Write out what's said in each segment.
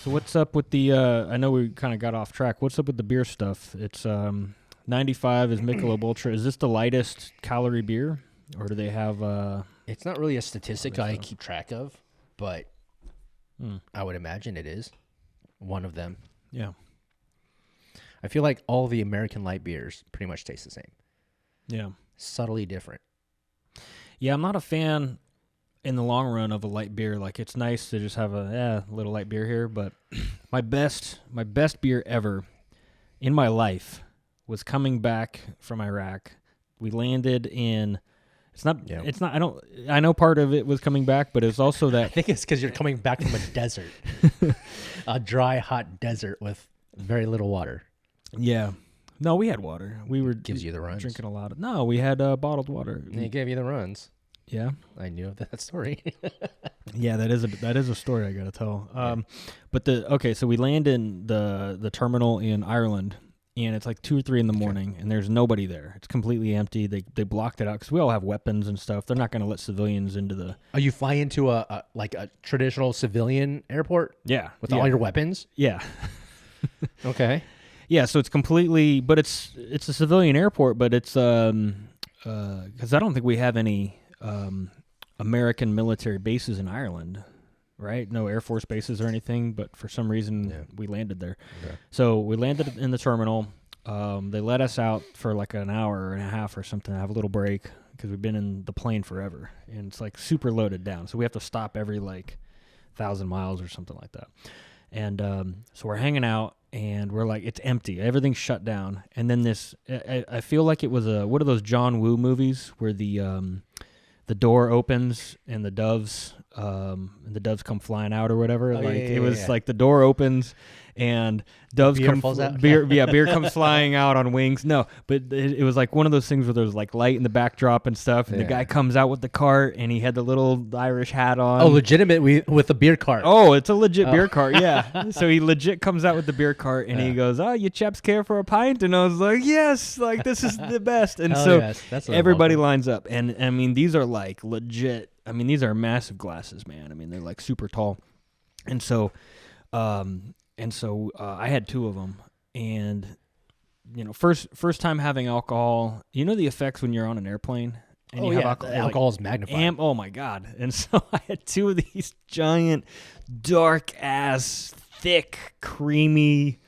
So what's up with the? I know we kind of got off track. What's up with the beer stuff? It's 95 is Michelob Ultra. Is this the lightest calorie beer, or do they have? It's not really a statistic I keep track of, but I would imagine it is one of them. Yeah. I feel like all the American light beers pretty much taste the same. Yeah. Subtly different. Yeah, I'm not a fan in the long run of a light beer. Like, it's nice to just have a little light beer here, but my best beer ever in my life was coming back from Iraq. We landed in I know part of it was coming back, but it's also that I think it's because you're coming back from a desert. A dry, hot desert with very little water. Yeah. No, we had water. We were gives you the runs. Drinking a lot of. No, we had bottled water. And it gave you the runs. Yeah, I knew that story. Yeah, that is a story I gotta tell. But so we land in the terminal in Ireland, and it's like 2 or 3 in the morning, and there's nobody there. It's completely empty. They blocked it out because we all have weapons and stuff. They're not gonna let civilians into the. Oh, you fly into a traditional civilian airport? Yeah, with all your weapons. Yeah. Okay. Yeah, so it's completely, but it's a civilian airport, but it's because I don't think we have any American military bases in Ireland, right? No Air Force bases or anything, but for some reason we landed there. Okay. So we landed in the terminal. They let us out for like an hour and a half or something to have a little break because we've been in the plane forever, and it's like super loaded down. So we have to stop every like 1,000 miles or something like that. And so we're hanging out, and we're like, it's empty. Everything's shut down. And then I feel like it was what are those John Woo movies where the door opens and the doves come flying out or whatever. It was like the door opens and doves beer comes flying out on wings. No, but it was like one of those things where there was like light in the backdrop and stuff, and the guy comes out with the cart and he had the little Irish hat on. Oh, legitimate with a beer cart. Oh, it's a legit beer cart, yeah. So he legit comes out with the beer cart and he goes, "Oh, you chaps care for a pint?" And I was like, "Yes, like this is the best." And That's everybody lines up, and I mean these are like legit. I mean these are massive glasses, man. I mean they're like super tall, and so. I had 2 of them, and first time having alcohol. You know the effects when you're on an airplane and you have alcohol. Alcohol is magnified. Oh my god! And so I had 2 of these giant, dark ass, thick, creamy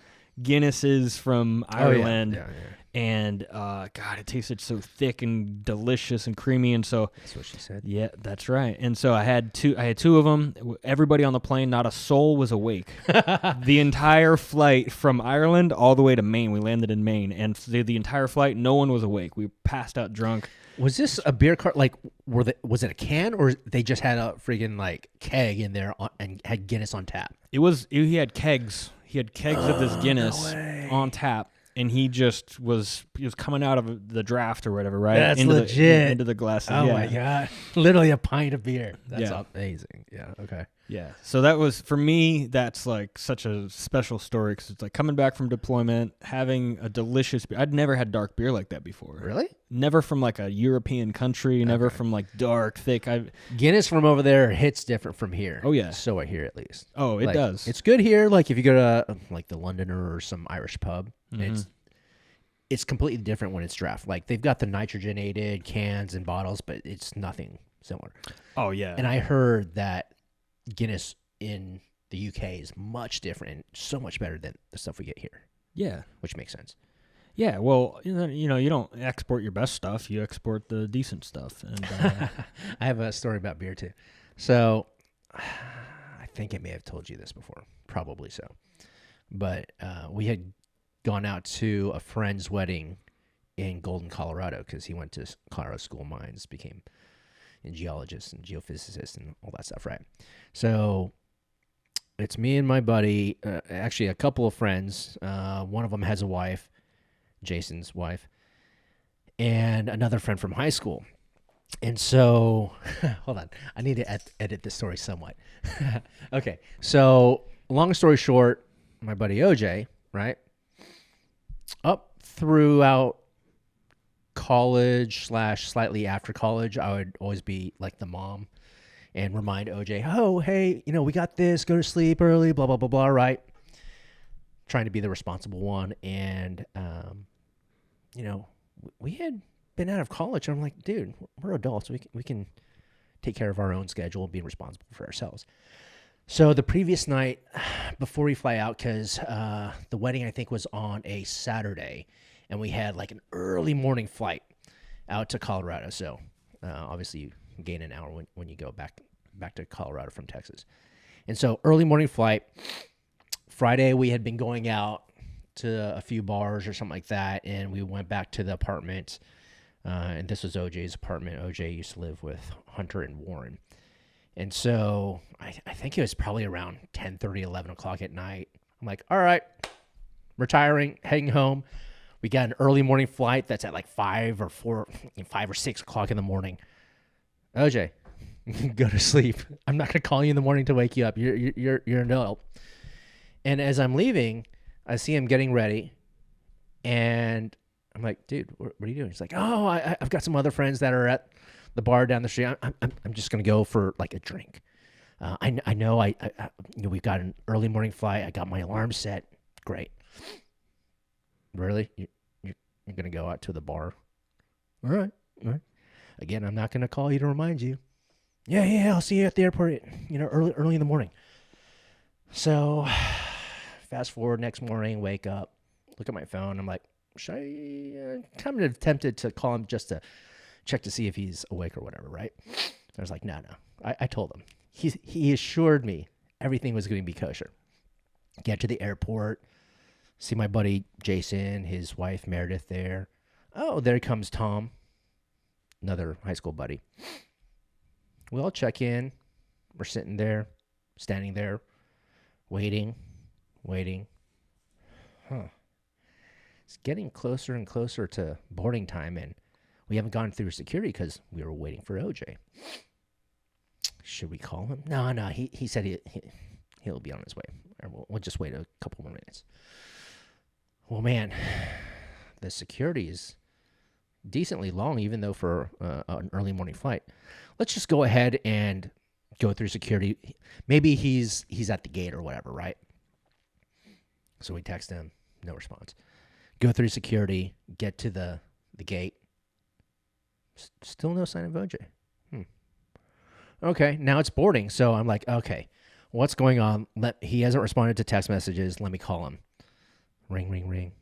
Guinnesses from Ireland. Yeah. And God, it tasted so thick and delicious and creamy, and so that's what she said. Yeah, that's right. And so I had 2 of them. Everybody on the plane, not a soul was awake. The entire flight from Ireland all the way to Maine. We landed in Maine, and the entire flight, no one was awake. We passed out drunk. Was this a beer cart? Like, was it a can, or they just had a freaking like keg in there and had Guinness on tap? He had kegs. He had kegs of this Guinness on tap. And he was coming out of the draft or whatever, right? That's legit. Into the glasses. Oh my God. Literally a pint of beer. That's amazing. Yeah. Okay. Yeah. So that was, for me, that's like such a special story because it's like coming back from deployment, having a delicious beer. I'd never had dark beer like that before. Really? Never from like a European country, never from like dark, thick. Guinness from over there hits different from here. Oh, yeah. So I hear at least. Oh, it does. It's good here. Like if you go to like the Londoner or some Irish pub, it's completely different when it's draft. Like they've got the nitrogenated cans and bottles, but it's nothing similar. Oh, yeah. And I heard that Guinness in the UK is much different and so much better than the stuff we get here. Yeah. Which makes sense. Yeah, well, you don't export your best stuff. You export the decent stuff. And I have a story about beer, too. So I think I may have told you this before. Probably so. But we had gone out to a friend's wedding in Golden, Colorado, because he went to Colorado School of Mines, became a geologist and geophysicist and all that stuff, right? So it's me and my buddy, actually a couple of friends. One of them has a wife, Jason's wife, and another friend from high school. And so, hold on, I need to edit this story somewhat. Okay, so long story short, my buddy OJ, right, up throughout college / slightly after college, I would always be like the mom and remind OJ, oh, hey, we got this, go to sleep early, blah, blah, blah, blah, right? Trying to be the responsible one. And, we had been out of college. And I'm like, dude, we're adults. We can take care of our own schedule and be responsible for ourselves. So the previous night before we fly out, because the wedding, I think, was on a Saturday, and we had like an early morning flight out to Colorado. So obviously you gain an hour when you go back to Colorado from Texas. And so early morning flight. Friday, we had been going out to a few bars or something like that, and we went back to the apartment. And this was OJ's apartment. OJ used to live with Hunter and Warren. And so I think it was probably around 10:30, 11 o'clock at night. I'm like, all right, retiring, heading home. We got an early morning flight that's at like 5 or 6 o'clock in the morning. OJ, go to sleep. I'm not going to call you in the morning to wake you up. You're an adult. And as I'm leaving, I see him getting ready. And I'm like, dude, what are you doing? He's like, oh, I've got some other friends that are at the bar down the street. I'm just going to go for like a drink. I know we've got an early morning flight. I got my alarm set. Great. Really? You're going to go out to the bar? All right. Again, I'm not going to call you to remind you. Yeah, I'll see you at the airport, early in the morning. So fast forward next morning, wake up, look at my phone. I'm like, should I kind of tempted to call him just to check to see if he's awake or whatever, right? I was like, no. I told him. He assured me everything was going to be kosher. Get to the airport, see my buddy Jason, his wife Meredith there. Oh, there comes Tom, another high school buddy. We all check in. We're standing there, waiting. It's getting closer and closer to boarding time, and we haven't gone through security because we were waiting for OJ. Should we call him? No. He said he'll be on his way. We'll just wait a couple more minutes. Well, man, the security is decently long, even though for an early morning flight. Let's just go ahead and go through security. Maybe he's at the gate or whatever, right? So we text him, no response. Go through security, get to the gate. Still no sign of OJ. Okay, now it's boarding. So I'm like, okay, what's going on? He hasn't responded to text messages. Let me call him. Ring.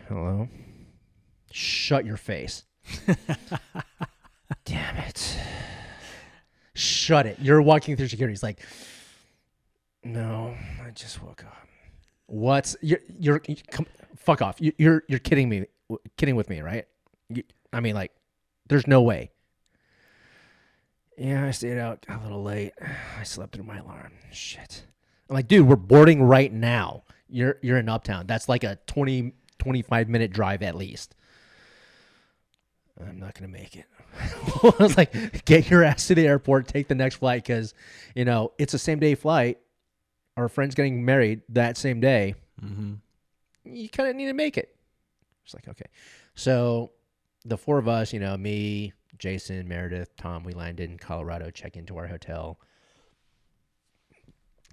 Hello? Shut your face. Damn it. Shut it. You're walking through security. He's like, no, I just woke up. You're fuck off. You're kidding me. Kidding with me, right? There's no way. Yeah, I stayed out a little late. I slept through my alarm. Shit. I'm like, dude, we're boarding right now. You're in Uptown. That's like a 25-minute drive at least. I'm not going to make it. I was like, get your ass to the airport, take the next flight, because, it's a same-day flight. Our friend's getting married that same day. Mm-hmm. You kind of need to make it. It's like, okay. So the four of us, me, Jason, Meredith, Tom, we landed in Colorado, check into our hotel,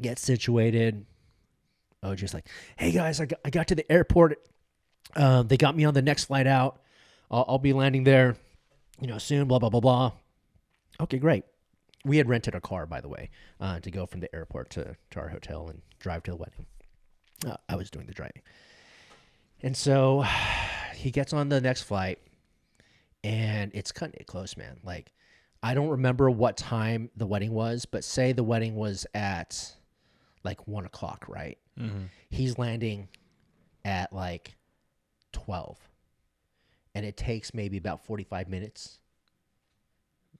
get situated. Oh, just like, hey, guys, I got to the airport. They got me on the next flight out. I'll be landing there, soon, blah, blah, blah, blah. Okay, great. We had rented a car, by the way, to go from the airport to our hotel and drive to the wedding. I was doing the driving. And so he gets on the next flight, and it's cutting it close, man. Like, I don't remember what time the wedding was, but say the wedding was at like 1 o'clock, right? Mm-hmm. He's landing at like 12. And it takes maybe about 45 minutes.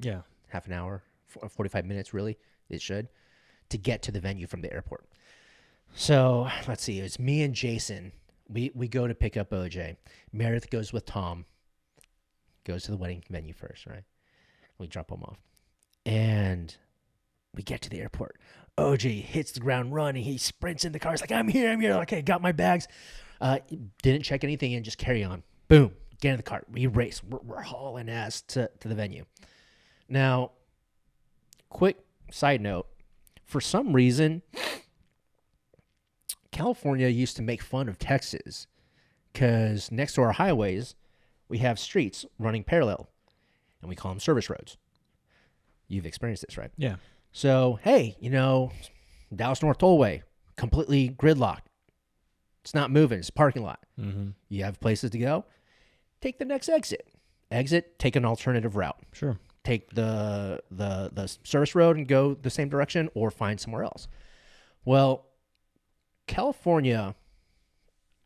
Yeah. Half an hour, 45 minutes, really, it should, to get to the venue from the airport. So, let's see. It was me and Jason. We go to pick up OJ. Meredith goes with Tom. Goes to the wedding venue first, right? We drop him off. And we get to the airport. OJ hits the ground running. He sprints in the car. He's like, I'm here. Okay, got my bags. Didn't check anything in, just carry on. Boom. Get in the car. We race. We're hauling ass to the venue. Now, quick side note. For some reason, California used to make fun of Texas because next to our highways, we have streets running parallel, and we call them service roads. You've experienced this, right? Yeah. So, hey, Dallas North Tollway, completely gridlocked. It's not moving. It's a parking lot. Mm-hmm. You have places to go. Take the next exit. Take an alternative route. Sure. Take the service road and go the same direction, or find somewhere else. Well, California,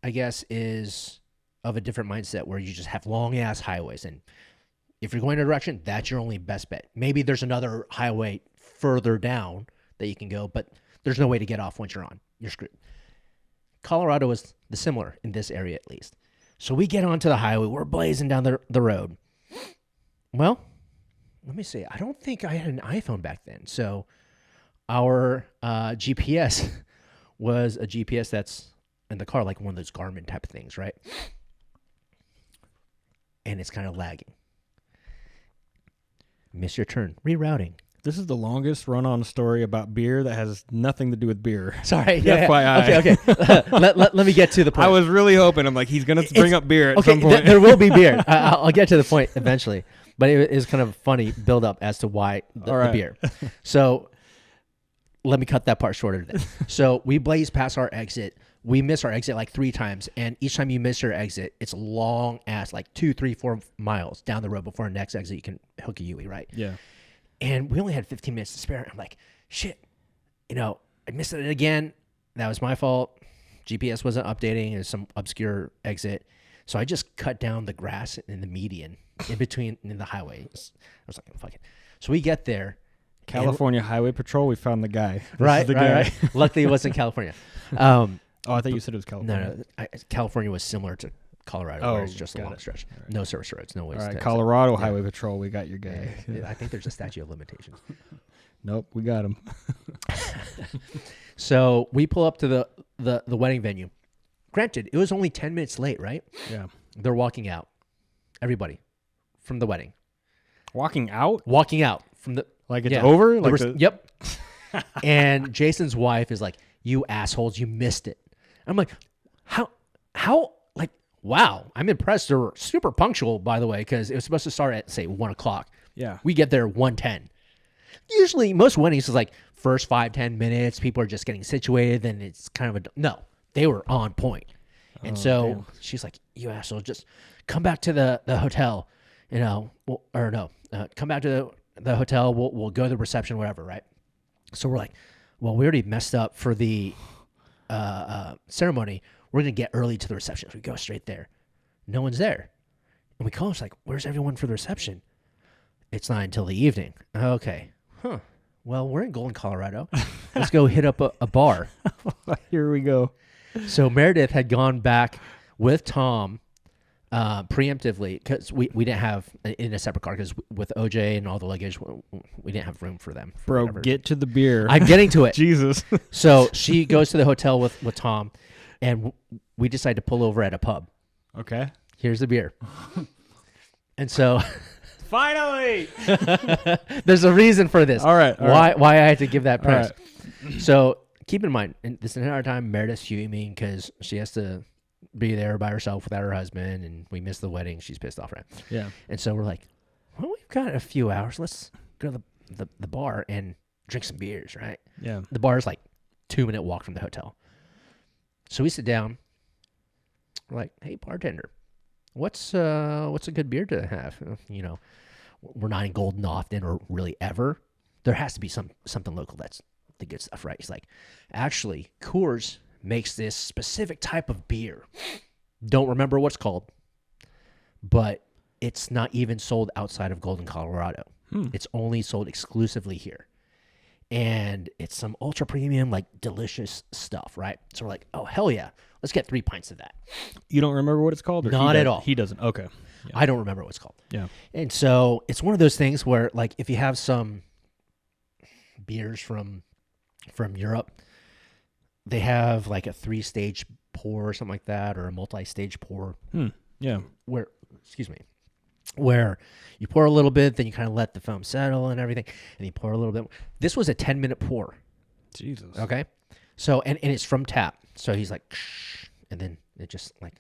I guess, is of a different mindset where you just have long ass highways, and if you're going in a direction, that's your only best bet. Maybe there's another highway further down that you can go, but there's no way to get off once you're on. You're screwed. Colorado is similar in this area, at least. So we get onto the highway. We're blazing down the road. Well, let me see. I don't think I had an iPhone back then. So our GPS was a GPS that's in the car, like one of those Garmin type of things, right? And it's kind of lagging. Miss your turn. Rerouting. This is the longest run-on story about beer that has nothing to do with beer. Sorry. FYI. Okay. let me get to the point. I was really hoping. I'm like, he's going to bring up beer at some point. There will be beer. I'll get to the point eventually. But it is kind of a funny build-up as to why the beer. So let me cut that part shorter then. So we blaze past our exit. We miss our exit like 3 times. And each time you miss your exit, it's long ass, like 2, 3, 4 miles down the road before our next exit you can hook a Yui, right? Yeah. And we only had 15 minutes to spare. I'm like, shit, I missed it again. That was my fault. GPS wasn't updating. It was some obscure exit. So I just cut down the grass in the median in between in the highway. I was like, fuck it. So we get there. California Highway Patrol, we found the guy. Right. Luckily, it wasn't California. I thought you said it was California. No. California was similar to Colorado, where it's just a long stretch. Right. No service roads, no ways. All right, Colorado Highway Patrol, we got your guy. Yeah. I think there's a statute of limitations. Nope, we got him. So we pull up to the wedding venue. Granted, it was only 10 minutes late, right? Yeah. They're walking out. Everybody from the wedding. Walking out? Walking out from the... Like it's over? Like Yep. And Jason's wife is like, you assholes, you missed it. I'm like, how, like, wow. I'm impressed. They're super punctual, by the way, because it was supposed to start at, say, 1 o'clock. Yeah. We get there 1:10. Usually, most weddings is like first 5-10 minutes. People are just getting situated. Then it's kind of no. They were on point. And so she's like, you asshole, just come back to the hotel, come back to the hotel. We'll go to the reception, whatever, right? So we're like, well, we already messed up for the ceremony. We're going to get early to the reception. So we go straight there. No one's there. And we call, it's like, where's everyone for the reception? It's not until the evening. Okay. Huh. Well, we're in Golden, Colorado. Let's go hit up a bar. Here we go. So Meredith had gone back with Tom preemptively because we didn't have in a separate car because with OJ and all the luggage, we didn't have room for them. Bro, get to the beer. I'm getting to it. Jesus. So she goes to the hotel with Tom, and we decide to pull over at a pub. Okay. Here's the beer. And so... Finally! There's a reason for this. All right. Why I had to give that press. Right. So keep in mind, this entire time, Meredith's fuming because she has to be there by herself without her husband, and we missed the wedding. She's pissed off, right? Yeah. And so we're like, well, we've got a few hours. Let's go to the bar and drink some beers, right? Yeah. The bar is like 2-minute walk from the hotel. So we sit down. We're like, hey, bartender, what's a good beer to have? We're not in Golden often or really ever. There has to be something local that's the good stuff, right? He's like, actually, Coors makes this specific type of beer. Don't remember what it's called, but it's not even sold outside of Golden, Colorado. It's only sold exclusively here. And it's some ultra premium, like delicious stuff, right? So we're like, oh, hell yeah. Let's get 3 pints of that. You don't remember what it's called? Or Not at all. He doesn't. Okay. Yeah. I don't remember what it's called. Yeah. And so it's one of those things where, like, if you have some beers from Europe, they have like a 3-stage pour or something like that, or a multi-stage pour. Yeah. Where, excuse me, where you pour a little bit, then you kind of let the foam settle and everything, and you pour a little bit. This was a 10-minute pour. Jesus. Okay. So, and it's from tap. So he's like, and then it just like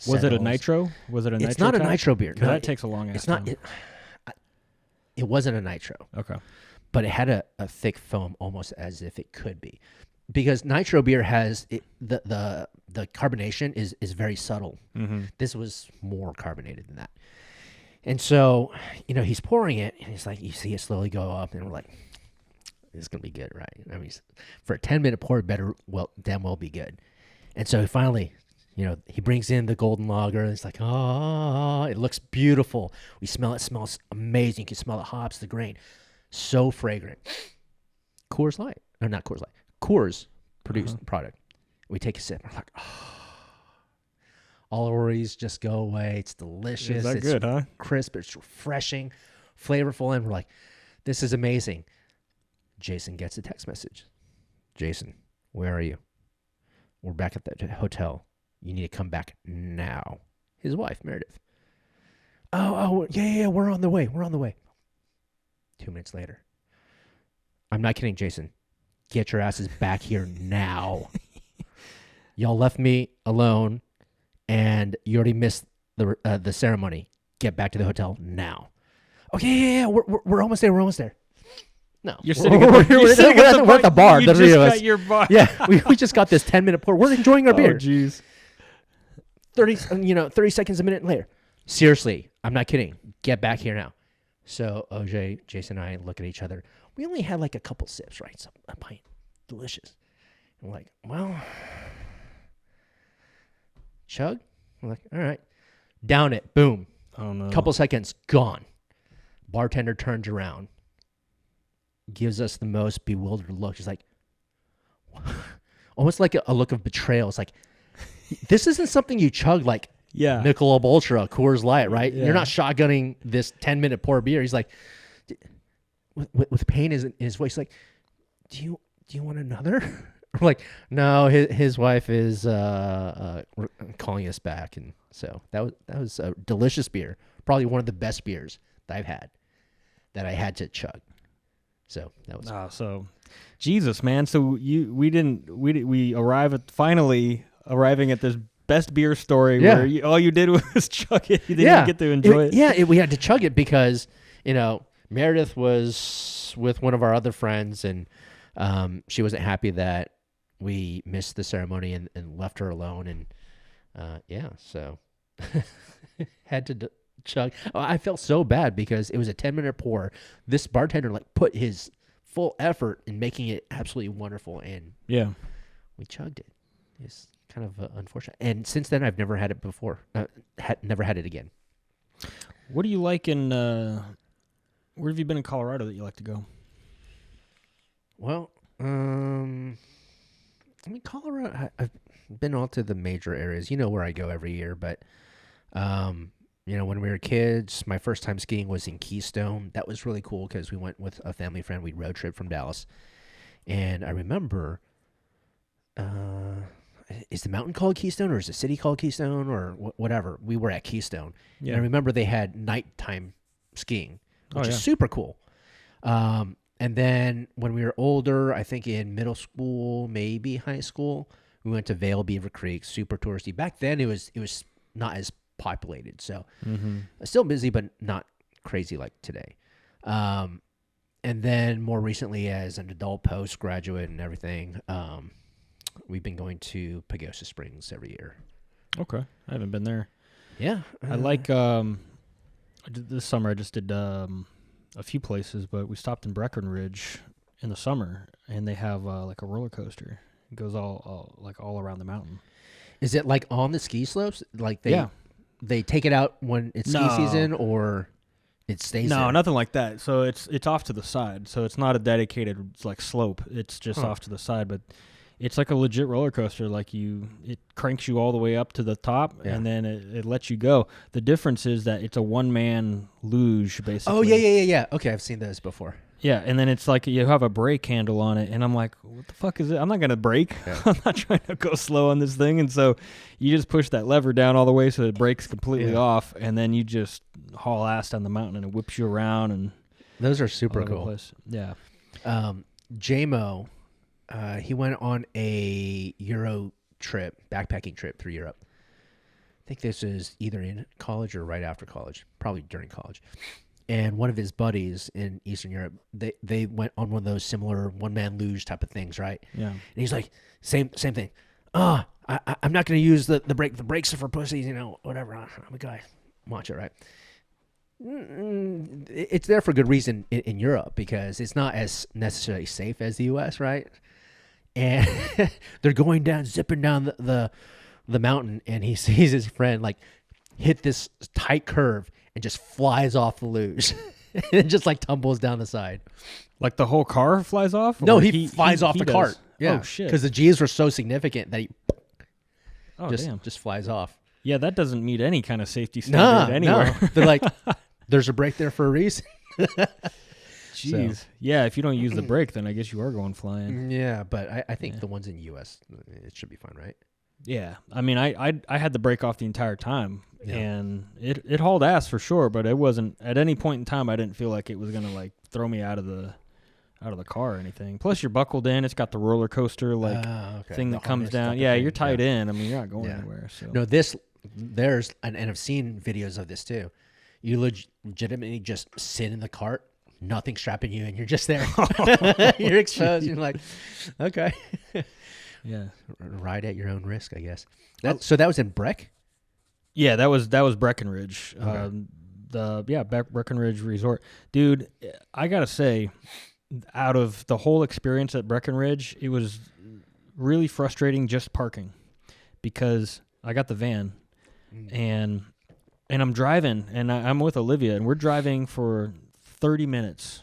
Was it a settles. nitro? Was it a nitro? It's not tap? a nitro beer. Because No, that takes a long ass it's not. time. It wasn't a nitro. Okay. But it had a thick foam, almost as if it could be, because nitro beer has the carbonation is very subtle. Mm-hmm. This was more carbonated than that. And so, he's pouring it, and it's like you see it slowly go up, and we're like, "It's gonna be good, right?" I mean, for a 10-minute pour, it better damn well be good. And so finally, he brings in the golden lager, and it's like, oh, it looks beautiful. We smell it. It smells amazing. You can smell the hops, the grain, so fragrant. Coors Light, no, not Coors Light. Coors produced product. We take a sip. We're like, oh. All our worries just go away. It's delicious. Is that it's good, huh? crisp. It's refreshing, flavorful. And we're like, this is amazing. Jason gets a text message. Jason, where are you? We're back at the hotel. You need to come back now. His wife, Meredith. Oh, yeah, we're on the way. 2 minutes later. I'm not kidding, Jason. Get your asses back here now. Y'all left me alone. And you already missed the ceremony. Get back to the hotel now. Okay, yeah. We're almost there. No, You're sitting at the bar. You The three just of us. got your bar. Yeah, we just got this 10-minute pour. We're enjoying our beer. Oh, jeez. 30 seconds a minute later. Seriously, I'm not kidding. Get back here now. So OJ, Jason, and I look at each other. We only had like a couple sips, right? So a pint, delicious. And we're like, well. Chug. We're like, all right. Down it. Boom. Oh, no. Couple seconds. Gone. Bartender turns around. Gives us the most bewildered look. She's like, almost like a look of betrayal. It's like, this isn't something you chug like Michelob Ultra, Coors Light, right? Yeah. You're not shotgunning this 10-minute pour beer. He's like, with pain in his voice, like, do you want another? I'm like, no, his wife is calling us back, and so that was a delicious beer, probably one of the best beers that I've had, that I had to chug. So that was so Jesus, man. So we finally arriving at this best beer story where all you did was chug it. You didn't even get to enjoy it. We had to chug it because Meredith was with one of our other friends, and she wasn't happy that we missed the ceremony and left her alone, and so had to chug. I felt so bad because it was a 10-minute pour. This bartender put his full effort in making it absolutely wonderful, and we chugged it. It's kind of unfortunate. And since then, I've never had it before. Never had it again. What do you like in? Where have you been in Colorado that you like to go? Well, Colorado, I've been all to the major areas. You know where I go every year, but, when we were kids, my first time skiing was in Keystone. That was really cool because we went with a family friend. We road trip from Dallas. And I remember, is the mountain called Keystone or is the city called Keystone or whatever? We were at Keystone. Yeah. And I remember they had nighttime skiing, which is super cool. And then when we were older, I think in middle school, maybe high school, we went to Vail Beaver Creek, super touristy. Back then, it was not as populated, so still busy, but not crazy like today. And then more recently, as an adult, postgraduate, and everything, we've been going to Pagosa Springs every year. Okay, I haven't been there. Yeah, I like. This summer, I just did. A few places, but we stopped in Breckenridge in the summer, and they have like a roller coaster. It goes all around the mountain. Is it like on the ski slopes? Like they take it out when it's ski season, or it stays there? No, nothing like that. So it's off to the side. So it's not a dedicated slope. It's just off to the side, but it's like a legit roller coaster. It cranks you all the way up to the top, and then it lets you go. The difference is that it's a one-man luge, basically. Oh, yeah. Okay, I've seen those before. Yeah, and then it's like you have a brake handle on it, and I'm like, what the fuck is it? I'm not going to brake. Yeah. I'm not trying to go slow on this thing. And so you just push that lever down all the way so it breaks completely off, and then you just haul ass down the mountain, and it whips you around. And Those are super all over the cool. place. Yeah. JMO, he went on a Euro trip, backpacking trip through Europe. I think this is either in college or right after college, probably during college. And one of his buddies in Eastern Europe, they went on one of those similar one-man luge type of things, right? Yeah. And he's like, same thing. I'm not going to use the brake. The brakes are for pussies, whatever. I'm a guy. Watch it, right? It's there for good reason in Europe because it's not as necessarily safe as the U.S., right? And they're going down, zipping down the mountain, and he sees his friend like hit this tight curve and just flies off the luge and just like tumbles down the side. Like the whole car flies off? No, he flies off the does? cart. Yeah. Oh, shit. Because the G's were so significant that he damn. just flies off. Yeah, that doesn't meet any kind of safety standard anywhere. No. They're like, there's a brake there for a reason. Jeez. So. Yeah, if you don't use the brake, then I guess you are going flying. Yeah, but I think the ones in the U.S., it should be fine, right? Yeah. I mean, I had the brake off the entire time, and it hauled ass for sure, but it wasn't, at any point in time, I didn't feel like it was going to, like, throw me out of the car or anything. Plus, you're buckled in. It's got the roller coaster, thing that comes down. Yeah, you're tied in. I mean, you're not going anywhere. So. No, and I've seen videos of this, too. You legitimately just sit in the cart, nothing strapping you, and you're just there. You're exposed. You're like, okay. Yeah. Ride at your own risk, I guess. So that was in Breck? Yeah, that was Breckenridge. Okay. Breckenridge Resort. Dude, I got to say, out of the whole experience at Breckenridge, it was really frustrating just parking because I got the van and I'm driving and I'm with Olivia and we're driving for 30 minutes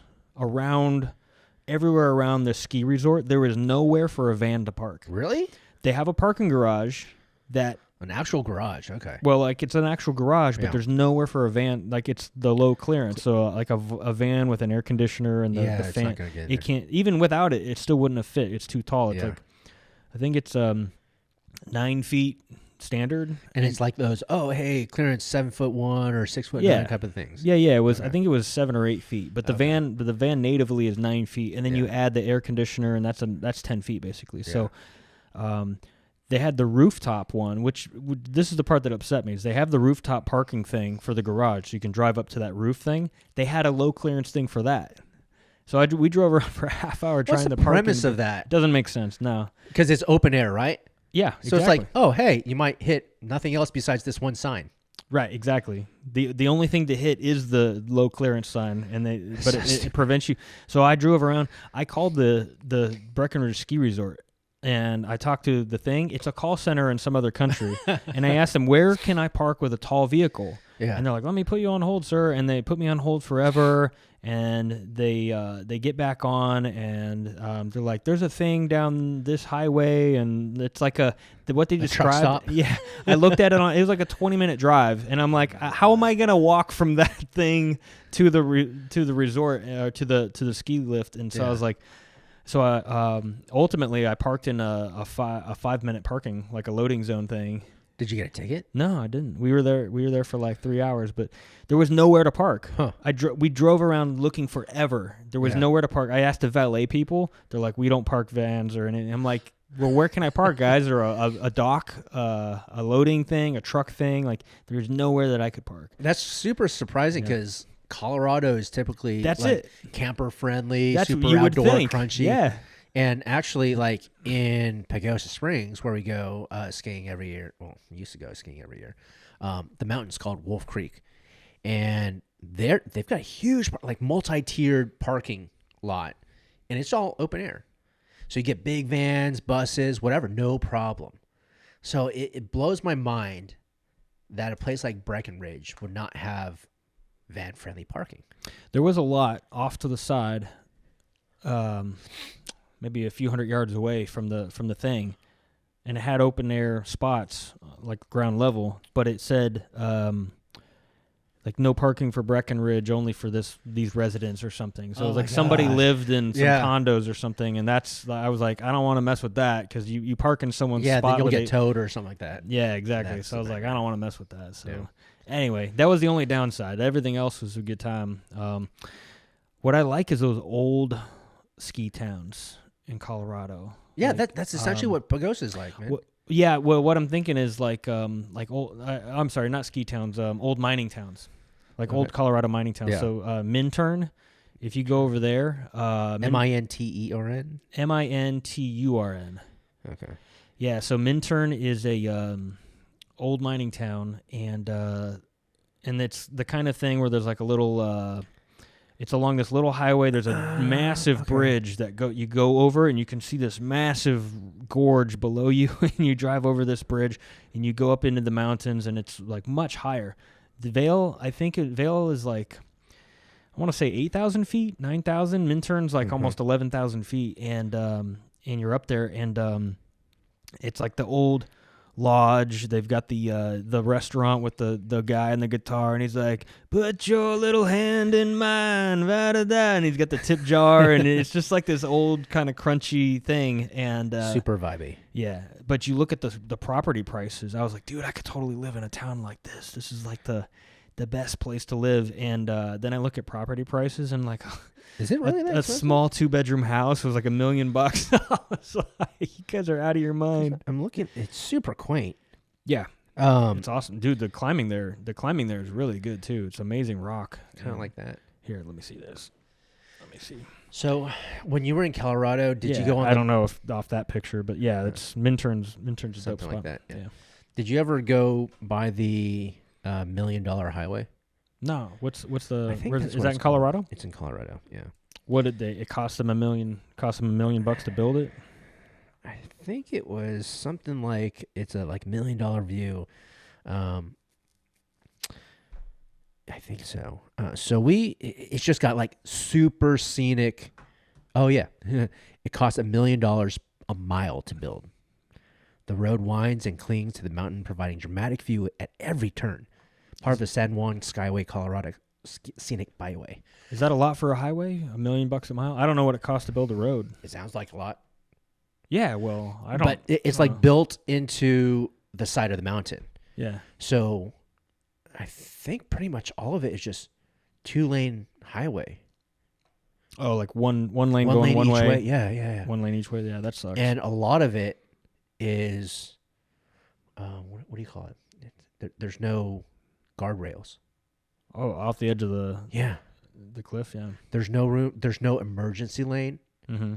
everywhere around the ski resort. There was nowhere for a van to park. Really? They have a parking garage that... An actual garage, okay. Well, like it's an actual garage, but there's nowhere for a van. Like it's the low clearance, so like a van with an air conditioner and the fan. It's not gonna get it can't, even without it, it still wouldn't have fit. It's too tall. It's like, I think it's 9 feet standard, and it's like those. Oh, hey, clearance 7'1" or 6'9" type of things. Yeah. It was. Okay. I think it was 7 or 8 feet, but the van natively is 9 feet, and then you add the air conditioner, and that's 10 feet basically. Yeah. So, they had the rooftop one, which this is the part that upset me, is they have the rooftop parking thing for the garage, so you can drive up to that roof thing. They had a low clearance thing for that. So we drove around for a half hour trying to park. What's the premise of that? Doesn't make sense, no. Because it's open air, right? Yeah, So it's like, oh, hey, you might hit nothing else besides this one sign. Right, exactly. The only thing to hit is the low clearance sign, but it prevents you. So I drove around. I called the Breckenridge Ski Resort. And I talked to the thing. It's a call center in some other country. And I asked them, where can I park with a tall vehicle? Yeah. And they're like, let me put you on hold, sir. And they put me on hold forever. And they get back on, and they're like, there's a thing down this highway. And it's like what they described. Truck stop. Yeah. I looked at it it was like a 20-minute drive. And I'm like, how am I going to walk from that thing to the resort, to the ski lift? And so I was like, so ultimately, I parked in a 5-minute parking, like a loading zone thing. Did you get a ticket? No, I didn't. We were there for like 3 hours, but there was nowhere to park. Huh. We drove around looking forever. There was nowhere to park. I asked the valet people. They're like, we don't park vans or anything. I'm like, well, where can I park, guys? Or a dock, a loading thing, a truck thing. Like, there's nowhere that I could park. That's super surprising because Colorado is typically camper friendly, super outdoor, crunchy. Yeah. And actually, like in Pagosa Springs, where we go skiing every year, used to go skiing every year, the mountain's called Wolf Creek. And they've got a huge, like multi-tiered parking lot. And it's all open air. So you get big vans, buses, whatever, no problem. So it blows my mind that a place like Breckenridge would not have van-friendly parking. There was a lot off to the side, maybe a few hundred yards away from the thing, and it had open air spots like ground level, but it said like no parking for Breckenridge, only for these residents or something. So it Oh was my like somebody gosh. lived in some Yeah. condos or something, and I was like, I don't want to mess with that because you park in someone's Yeah, spot. then you'll where get towed or something like that. Yeah, exactly. That's So I a was like, I nightmare. don't want to mess with that. So Yeah. anyway, that was the only downside. Everything else was a good time. What I like is those old ski towns in Colorado. Yeah, Like, that's essentially what Pagosa is like, man. yeah, well, what I'm thinking is like old. I'm sorry, not ski towns. Old mining towns, like old Okay. Colorado mining towns. Yeah. So Minturn, if you go over there, Minteorn. Minturn. Okay. Yeah, so Minturn is a old mining town, and it's the kind of thing where there's like a little. It's along this little highway. There's a massive bridge that you go over, and you can see this massive gorge below you. And you drive over this bridge, and you go up into the mountains, and it's like much higher. The Vale, Vale is like, I want to say 8,000 feet, 9,000. Minturn's like almost 11,000 feet, and you're up there, and it's like the old lodge. They've got the restaurant with the guy and the guitar, and he's like, put your little hand in mine, da-da-da, and he's got the tip jar, and it's just like this old kind of crunchy thing, and Super vibey. yeah. But you look at the property prices, I was like, dude, I could totally live in a town like this. This is like the best place to live. And then I look at property prices, and like, Is it really that a expensive? small 2-bedroom house was like $1 million. I was like, you guys are out of your mind. I'm looking. It's super quaint. Yeah, it's awesome, dude. The climbing there is really good too. It's amazing rock. Kind of like that. Here, let me see this. Let me see. So, when you were in Colorado, did you go on? I don't know if off that picture, but yeah, it's Minturn's a dope something spot. like that? Yeah. Did you ever go by the $1 Million Highway? No, what's the? I think Is that's that what in it's called. Colorado? It's in Colorado. Yeah. What did they? It cost them $1 million. Cost them $1 million to build it. I think it was something like it's a $1 million view. I think so. It's just got like super scenic. Oh yeah, it costs $1 million a mile to build. The road winds and clings to the mountain, providing dramatic view at every turn. Part of the San Juan Skyway, Colorado Scenic Byway. Is that a lot for a highway? $1 million a mile? I don't know what it costs to build a road. It sounds like a lot. Yeah, well, I don't. But it's like built into the side of the mountain. Yeah. So I think pretty much all of it is just 2-lane highway. Oh, like one lane going lane one each way. Yeah. One lane each way. Yeah, that sucks. And a lot of it is, what do you call it? There's no guardrails. Oh, off the edge of the cliff. Yeah. There's no room. There's no emergency lane. Mm-hmm.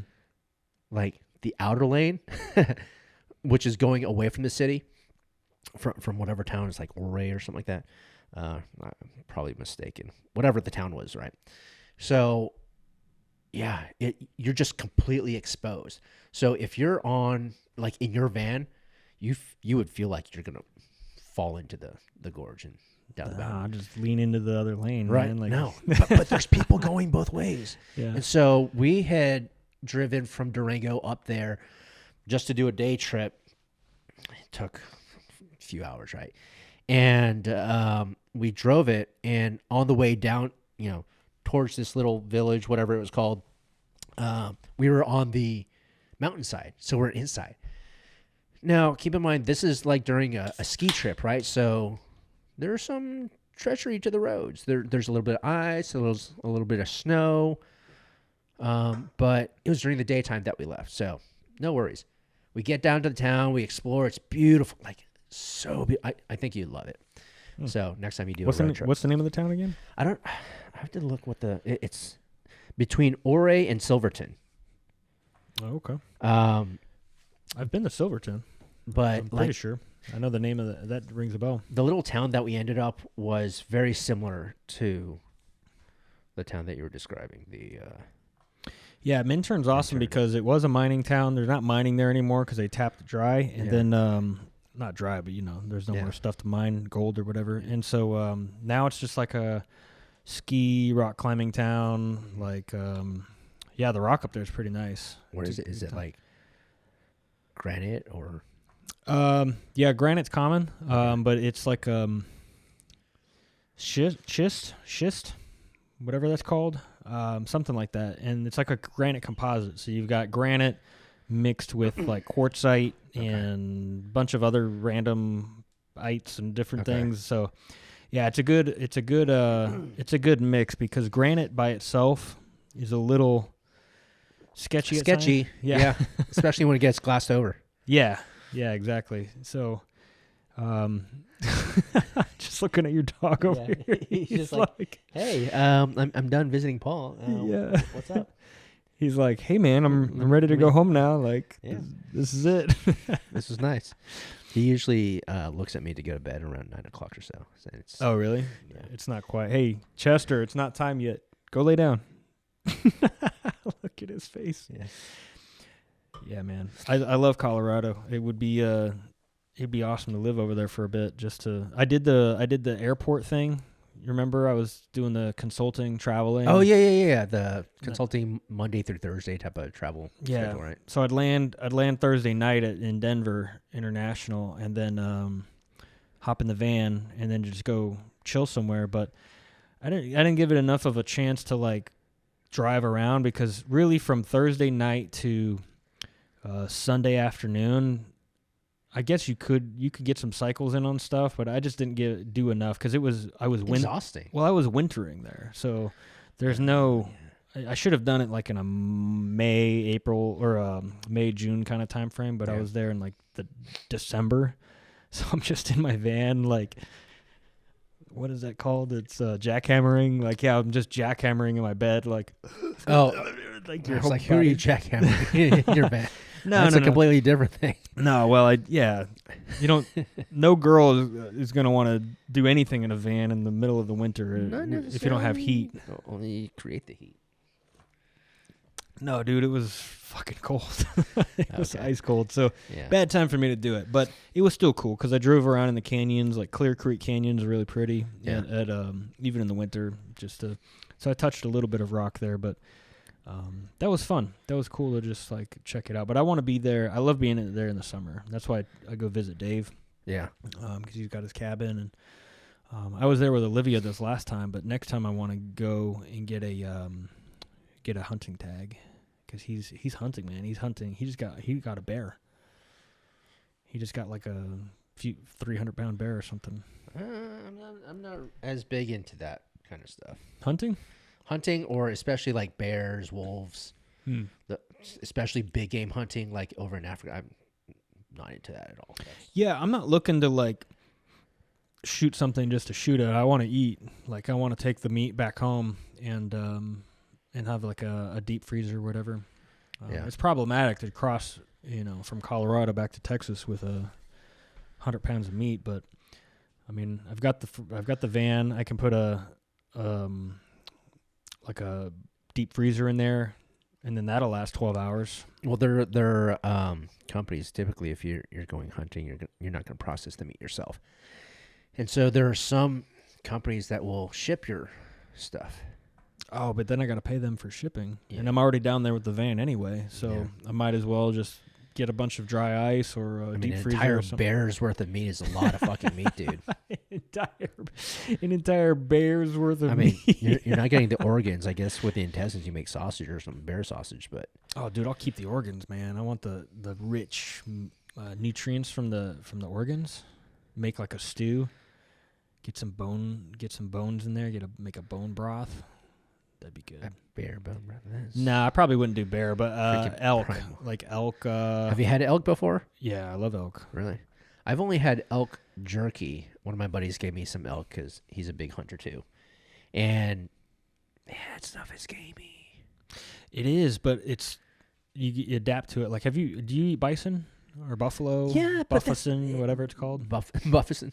Like the outer lane, which is going away from the city, from whatever town it's like Ouray or something like that. I'm probably mistaken. Whatever the town was, right? So, yeah, you're just completely exposed. So if you're on like in your van, you would feel like you're gonna fall into the gorge and down the mountain. Just lean into the other lane, Right? Man. Like, No, but there's people going both ways. Yeah. And so we had driven from Durango up there just to do a day trip. It took a few hours, right? And we drove it, and on the way down, towards this little village, whatever it was called, we were on the mountainside, so we're inside. Now, keep in mind, this is like during a ski trip, right? So there's some treachery to the roads. There's a little bit of ice, a little bit of snow. But it was during the daytime that we left, so no worries. We get down to the town, we explore. It's beautiful, like so beautiful. I think you'd love it. So next time you do a road trip. What's the name of the town again? I have to look what it's between Ouray and Silverton. Oh, okay. I've been to Silverton, but I'm pretty sure. I know the name of that rings a bell. The little town that we ended up was very similar to the town that you were describing. Yeah, Minturn's awesome because it was a mining town. They're not mining there anymore because they tapped it dry, and then not dry, but there's no more stuff to mine, gold or whatever. And so now it's just like a ski rock climbing town. Like, the rock up there is pretty nice. Where is it? Is it like granite or? Yeah, granite's common, but it's like schist, whatever that's called, something like that. And it's like a granite composite. So you've got granite mixed with like quartzite and a bunch of other random ites and different things. So yeah, it's a good mix because granite by itself is a little sketchy. Sketchy. Yeah. Especially when it gets glassed over. Yeah, exactly. So, just looking at your dog over here, he's just like, "Hey, I'm done visiting Paul. Yeah, what's up?" He's like, "Hey, man, I'm ready to go home now. Like, this is it." This was nice. He usually looks at me to go to bed around 9 o'clock or so. It's, oh, really? Yeah. It's not quite. Hey, Chester, it's not time yet. Go lay down. Look at his face. Yeah. Yeah, man. I love Colorado. It would be it'd be awesome to live over there for a bit. I did the airport thing. You remember I was doing the consulting, traveling. Oh yeah. The consulting Monday through Thursday type of travel schedule, right? So I'd land Thursday night in Denver International, and then hop in the van and then just go chill somewhere. But I didn't give it enough of a chance to like drive around because really from Thursday night to Sunday afternoon, I guess you could get some cycles in on stuff, but I just didn't do enough because I was exhausting. Well, I was wintering there, so there's no. I should have done it like in a May, April, or a May, June kind of time frame, but I was there in like the December, so I'm just in my van like. What is that called? It's jackhammering. Like, yeah, I'm just jackhammering in my bed. Like, like your whole who are you jackhammering in your bed? That's a completely different thing. No, well, you don't. No girl is going to want to do anything in a van in the middle of the winter if you don't have heat. Only create the heat. No, dude, it was fucking cold. It was ice cold. So bad time for me to do it, but it was still cool because I drove around in the canyons. Like Clear Creek Canyon is really pretty. Yeah. Even in the winter, so I touched a little bit of rock there, but that was fun. That was cool to just like check it out. But I want to be there. I love being there in the summer. That's why I go visit Dave. Yeah. Because he's got his cabin, and I was there with Olivia this last time, but next time I want to go and get a hunting tag. Because he's hunting, man. He's hunting. He got a bear. He just got like a 300-pound bear or something. I'm not as big into that kind of stuff. Hunting, or especially like bears, wolves, especially big game hunting, like over in Africa. I'm not into that at all. Yeah, I'm not looking to like shoot something just to shoot it. I want to eat. Like I want to take the meat back home and have like a deep freezer or whatever. It's problematic to cross, from Colorado back to Texas with 100 pounds of meat, but I mean, I've got the van. I can put like a deep freezer in there, and then that'll last 12 hours. Well, they're companies typically, if you're going hunting, you're not going to process the meat yourself, and so there are some companies that will ship your stuff. Oh, but then I got to pay them for shipping, and I'm already down there with the van anyway, so I might as well just get a bunch of dry ice or a deep freezer. An entire bear's worth of meat is a lot of fucking meat, dude. An entire bear's worth of meat. You're not getting the organs. I guess with the intestines, you make sausage or some bear sausage, but oh, dude, I'll keep the organs, man. I want the rich nutrients from the organs. Make like a stew. Get some bones in there. Make a bone broth. That'd be good. A bear bone broth. Nah, I probably wouldn't do bear, but elk. Primal. Like elk. Have you had elk before? Yeah, I love elk. Really? I've only had elk jerky. One of my buddies gave me some elk because he's a big hunter too. And man, that stuff is gamey. It is, but you adapt to it. Like, do you eat bison or buffalo? Yeah, Buffison, whatever it's called. Buffison.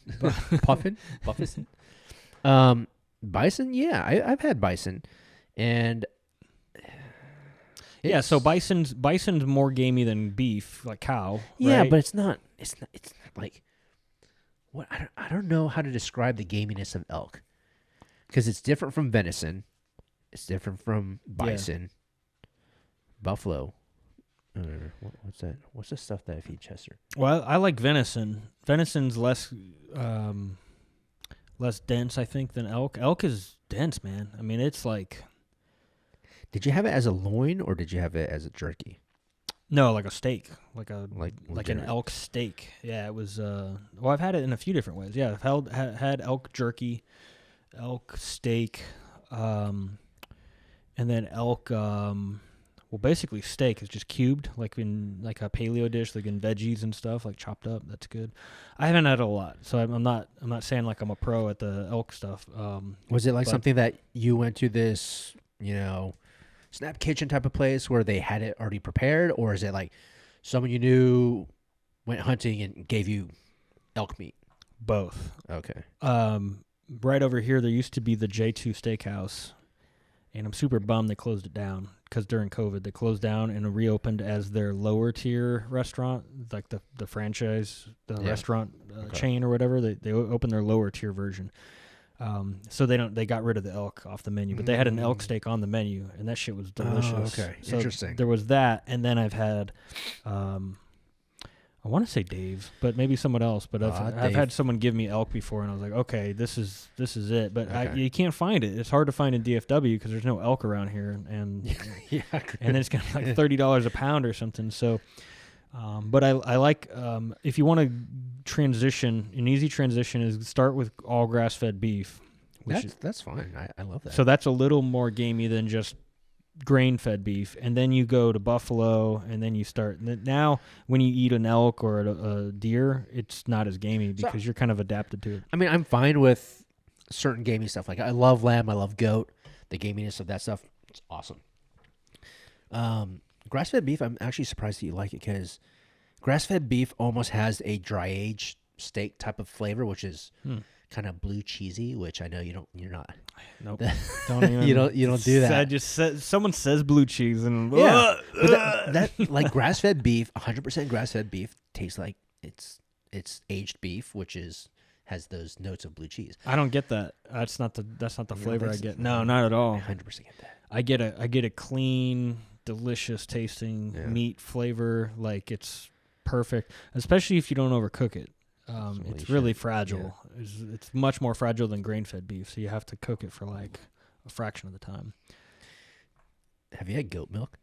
Buffison. Bison. Yeah, I've had bison. And so bison's more gamey than beef, like cow. Yeah, right? but it's not like what I don't know how to describe the gaminess of elk because it's different from venison, it's different from bison, buffalo. What's that? What's the stuff that I feed Chester? Well, I like venison. Venison's less less dense, I think, than elk. Elk is dense, man. I mean, it's like Did you have it as a loin or did you have it as a jerky? no, like a steak, like an Legitimate. elk steak. Yeah, it was. Well, I've had it in a few different ways. Yeah, I've had elk jerky, elk steak, and then elk. Well, basically steak is just cubed, like in like a paleo dish, like in veggies and stuff, like chopped up. That's good. I haven't had it a lot, so I'm not saying like I'm a pro at the elk stuff. Was it like but- something that you went to this, Snap Kitchen type of place where they had it already prepared, or is it like someone you knew went hunting and gave you elk meat? Both. Okay. Right over here, there used to be the J2 Steakhouse, and I'm super bummed they closed it down because during COVID they closed down and reopened as their lower tier restaurant, like the franchise, the Yeah. restaurant Okay. chain or whatever. They opened their lower tier version. So they got rid of the elk off the menu, but they had an elk steak on the menu, and that shit was delicious. okay. So Interesting. there was that, and then I've had, I want to say Dave, but maybe someone else. But I've Dave. had someone give me elk before, and I was like, okay, this is it. But Okay. you can't find it. It's hard to find in DFW because there's no elk around here, and Yeah. and then it's kind of like $30 a pound or something. So, but I like if you want to transition, an easy transition is start with all grass fed beef, That's fine. I love that. so that's a little more gamey than just grain fed beef, and then you go to buffalo, and then you start. Now, when you eat an elk or a deer, it's not as gamey because you're kind of adapted to it. I mean, I'm fine with certain gamey stuff. Like I love lamb, I love goat. The gaminess of that stuff, it's awesome. Grass-fed beef, I'm actually surprised that you like it because grass-fed beef almost has a dry aged steak type of flavor, which is kind of blue cheesy. Which I know you're not. Nope. Don't even, you don't do that. I just said someone says blue cheese and Yeah, but that like grass-fed beef, 100% grass-fed beef tastes like it's aged beef, which has those notes of blue cheese. I don't get that. That's not the flavor I think so? get. No, not at all. 100% get that. I get a clean, delicious tasting meat flavor. Like it's perfect, especially if you don't overcook it. It's really fragile. Yeah. It's much more fragile than grain-fed beef, so you have to cook it for like a fraction of the time. Have you had goat milk?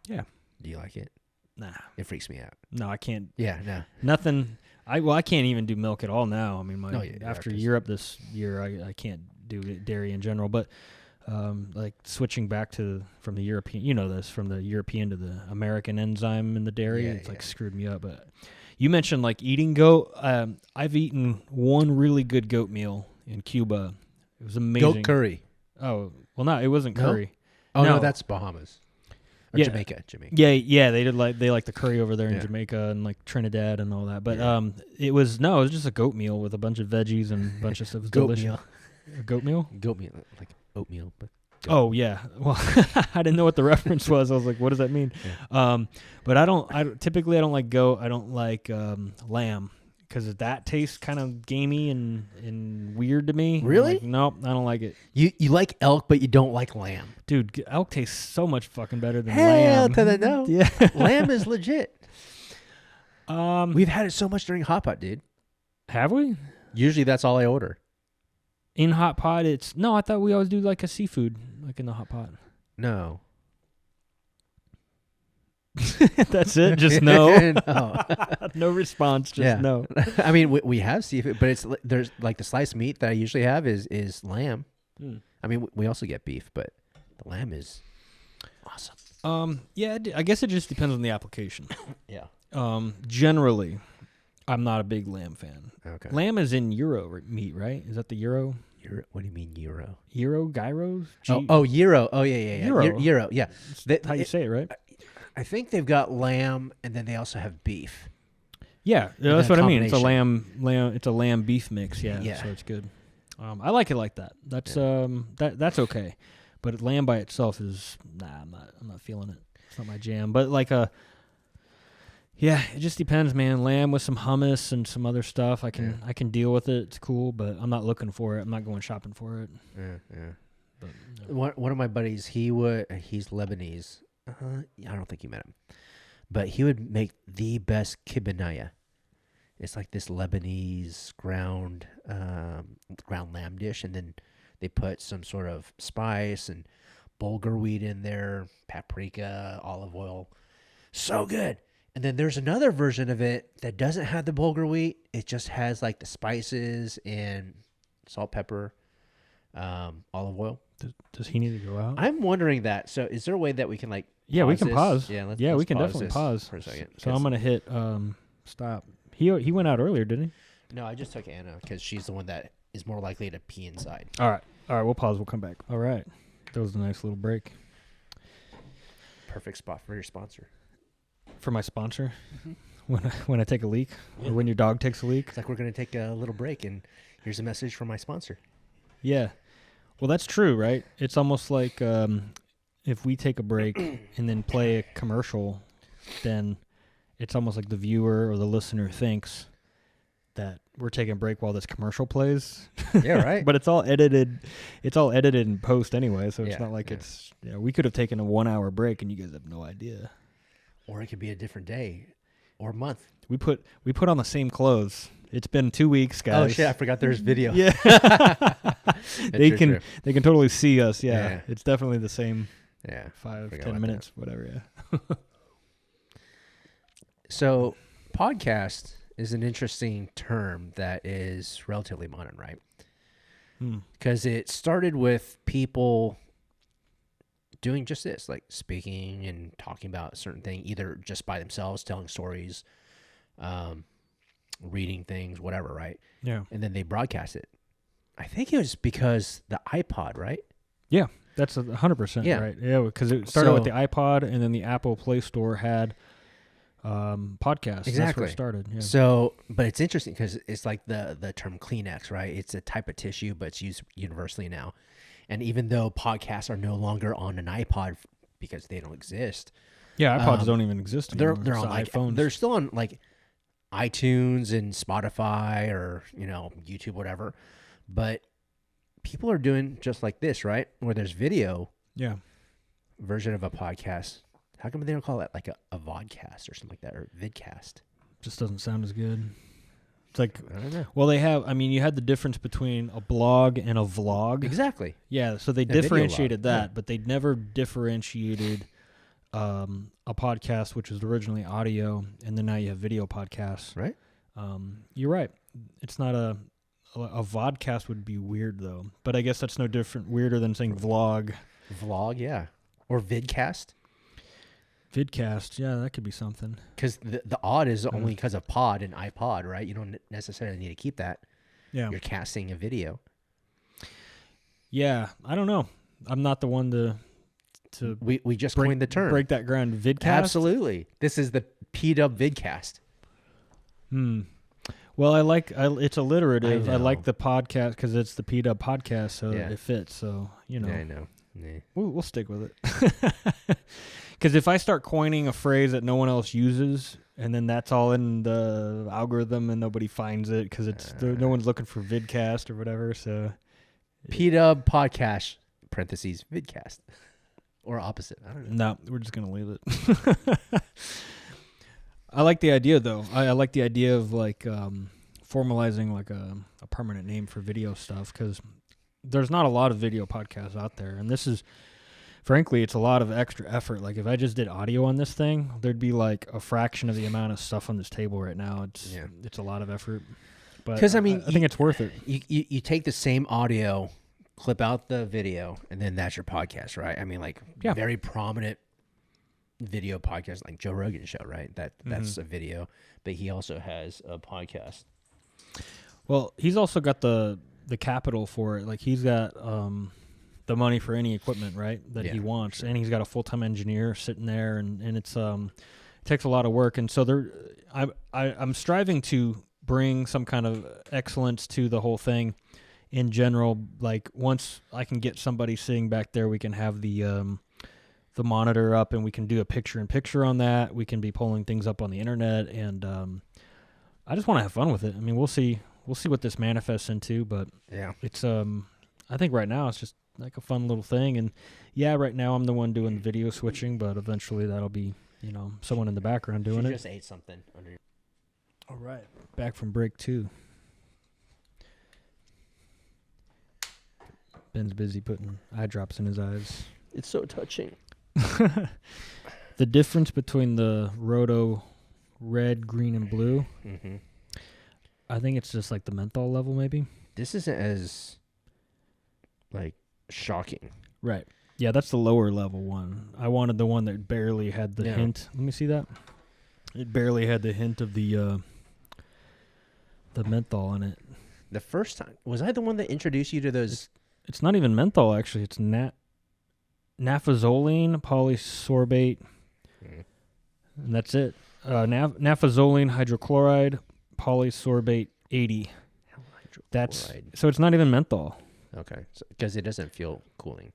Yeah. Do you like it? Nah, It freaks me out. no, I can't. Yeah, no. Nothing. I can't even do milk at all now. I mean, after 'cause- Europe this year, I can't do dairy in general. But like switching back from the European, from the European to the American enzyme in the dairy, it's like screwed me up. But you mentioned like eating goat. I've eaten one really good goat meal in Cuba. It was amazing. Goat curry. Oh well, no, it wasn't No? curry. Oh no, No. that's Bahamas. Or Yeah. Jamaica. Yeah, they like the curry over there in Yeah. Jamaica and like Trinidad and all that. But Yeah. it was just a goat meal with a bunch of veggies and a bunch of stuff. It was Goat delicious. meal. A goat meal? Goat meal, like oatmeal, but Oh yeah. Well, I didn't know what the reference was. I was like, what does that mean? Yeah. But I typically don't like goat. I don't like lamb because that tastes kind of gamey and weird to me. Really? Like, nope, I don't like it. you like elk, but you don't like lamb. Dude, elk tastes so much fucking better than Hell lamb. to the no. Yeah. Lamb is legit. Have We've had it so much during hot pot, dude. we? Usually that's all I order. In hot pot, I thought we always do like a seafood, like in the hot pot. No. That's it? Just no? No. No response, just no. I mean, we have seafood, but there's like the sliced meat that I usually have is lamb. I mean, we also get beef, but the lamb is awesome. Yeah, I guess it just depends on the application. Yeah. Generally, I'm not a big lamb fan. Okay. Lamb is in Euro meat, right? Is that the Euro? What do you mean euro? Gyros? Euro. Oh yeah. Euro. Euro. Yeah. That's how you say it, right? I think they've got lamb, and then they also have beef. Yeah, that's what I mean. It's a combination. It's a lamb beef mix. Yeah, Yeah. so it's good. I like it like that. That's that's okay. But lamb by itself is I'm not feeling it. It's not my jam. But like yeah, it just depends, man. Lamb with some hummus and some other stuff, I can deal with it. It's cool, but I'm not looking for it. I'm not going shopping for it. Yeah. But One of my buddies, he's Lebanese. I don't think you met him, but he would make the best kibanaya. It's like this Lebanese ground lamb dish, and then they put some sort of spice and bulgur wheat in there, paprika, olive oil. So good. And then there's another version of it that doesn't have the bulgur wheat. It just has like the spices and salt, pepper, olive oil. Does he need to go out? I'm wondering that. So is there a way that we can like Yeah, we can this? pause. Yeah, let's we can pause definitely this pause for a second. So I'm gonna hit stop. He went out earlier, didn't he? No, I just took Anna because she's the one that is more likely to pee inside. All right. We'll pause. We'll come back. All right. That was a nice little break. Perfect spot for your sponsor. For my sponsor, when I take a leak, or when your dog takes a leak. It's like we're gonna take a little break, and here's a message from my sponsor. Yeah. Well, that's true, right? It's almost like if we take a break and then play a commercial, then it's almost like the viewer or the listener thinks that we're taking a break while this commercial plays. Yeah, right. But it's all edited. It's all edited in post anyway, so it's not like it's. Yeah, we could have taken a 1 hour break, and you guys have no idea. Or it could be a different day, or month. We put on the same clothes. It's been 2 weeks, guys. Oh shit! I forgot there's video. Yeah, they can totally see us. Yeah, it's definitely the same. Yeah, 5-10 minutes, whatever. Yeah. So, podcast is an interesting term that is relatively modern, right? Because it started with people doing just this, like speaking and talking about a certain thing, either just by themselves, telling stories, reading things, whatever, right? Yeah. And then they broadcast it. I think it was because the iPod, right? Yeah, that's 100% right. Yeah, because it started with the iPod, and then the Apple Play Store had podcasts. Exactly. That's where it started. Yeah. So, but it's interesting because it's like the term Kleenex, right? It's a type of tissue, but it's used universally now. And even though podcasts are no longer on an iPod because they don't exist. Yeah, iPods don't even exist anymore. They're on like iPhones. They're still on like iTunes and Spotify or, YouTube, whatever. But people are doing just like this, right? Where there's video version of a podcast. How come they don't call it like a vodcast or something like that, or vidcast? Just doesn't sound as good. It's like, I don't know. Well, you had the difference between a blog and a vlog. Exactly. Yeah, so they differentiated that, but they never differentiated a podcast, which was originally audio, and then now you have video podcasts. Right. You're right. It's not a vodcast would be weird, though. But I guess that's no weirder than saying vlog. Vlog, yeah. Or vidcast. Vidcast, yeah, that could be something. Because the odd is only because of pod and iPod, right? You don't necessarily need to keep that. Yeah. You're casting a video. Yeah, I don't know. I'm not the one to we just coined the term. Break that ground. Vidcast? Absolutely. This is the P-Dub vidcast. Well, it's alliterative. I like the podcast because it's the P-Dub podcast, so it fits. So, Yeah, I know. Yeah. We'll stick with it. Because if I start coining a phrase that no one else uses, and then that's all in the algorithm and nobody finds it because no one's looking for vidcast or whatever. So P-Dub podcast, parentheses, vidcast. Or opposite. I don't know. No, we're just going to leave it. I like the idea, though. I like the idea of like formalizing like a permanent name for video stuff because there's not a lot of video podcasts out there. And this is, frankly, it's a lot of extra effort. Like if I just did audio on this thing, there'd be like a fraction of the amount of stuff on this table right now. It's a lot of effort. But because I think it's worth it. You take the same audio, clip out the video, and then that's your podcast, right? I mean, like very prominent video podcast like Joe Rogan's show, right? That's a video, but he also has a podcast. Well, he's also got the capital for it. Like he's got the money for any equipment, right, that he wants, and he's got a full-time engineer sitting there, and it's it takes a lot of work. And so I'm striving to bring some kind of excellence to the whole thing in general. Like once I can get somebody sitting back there, we can have the monitor up and we can do a picture-in-picture on that. We can be pulling things up on the internet, and I just want to have fun with it. I mean, we'll see what this manifests into, but it's I think right now it's just like a fun little thing. And right now I'm the one doing the video switching, but eventually that'll be someone in the background doing it. Just ate something under your... All right, back from break 2. Ben's busy putting eye drops in his eyes. It's so touching. The difference between the Roto red, green, and blue, Mm-hmm. I think it's just like the menthol level, maybe. This isn't as like shocking. Right. Yeah, that's the lower level one. I wanted the one that barely had the Yeah. hint. Let me see that. It barely had the hint of the menthol in it. The first time, was I the one that introduced you to those? It's not even menthol, actually. It's nafazoline polysorbate, Mm. and that's it. Nafazoline hydrochloride polysorbate 80. That's Hydrochloride. so it's not even menthol. Okay, because it doesn't feel cooling.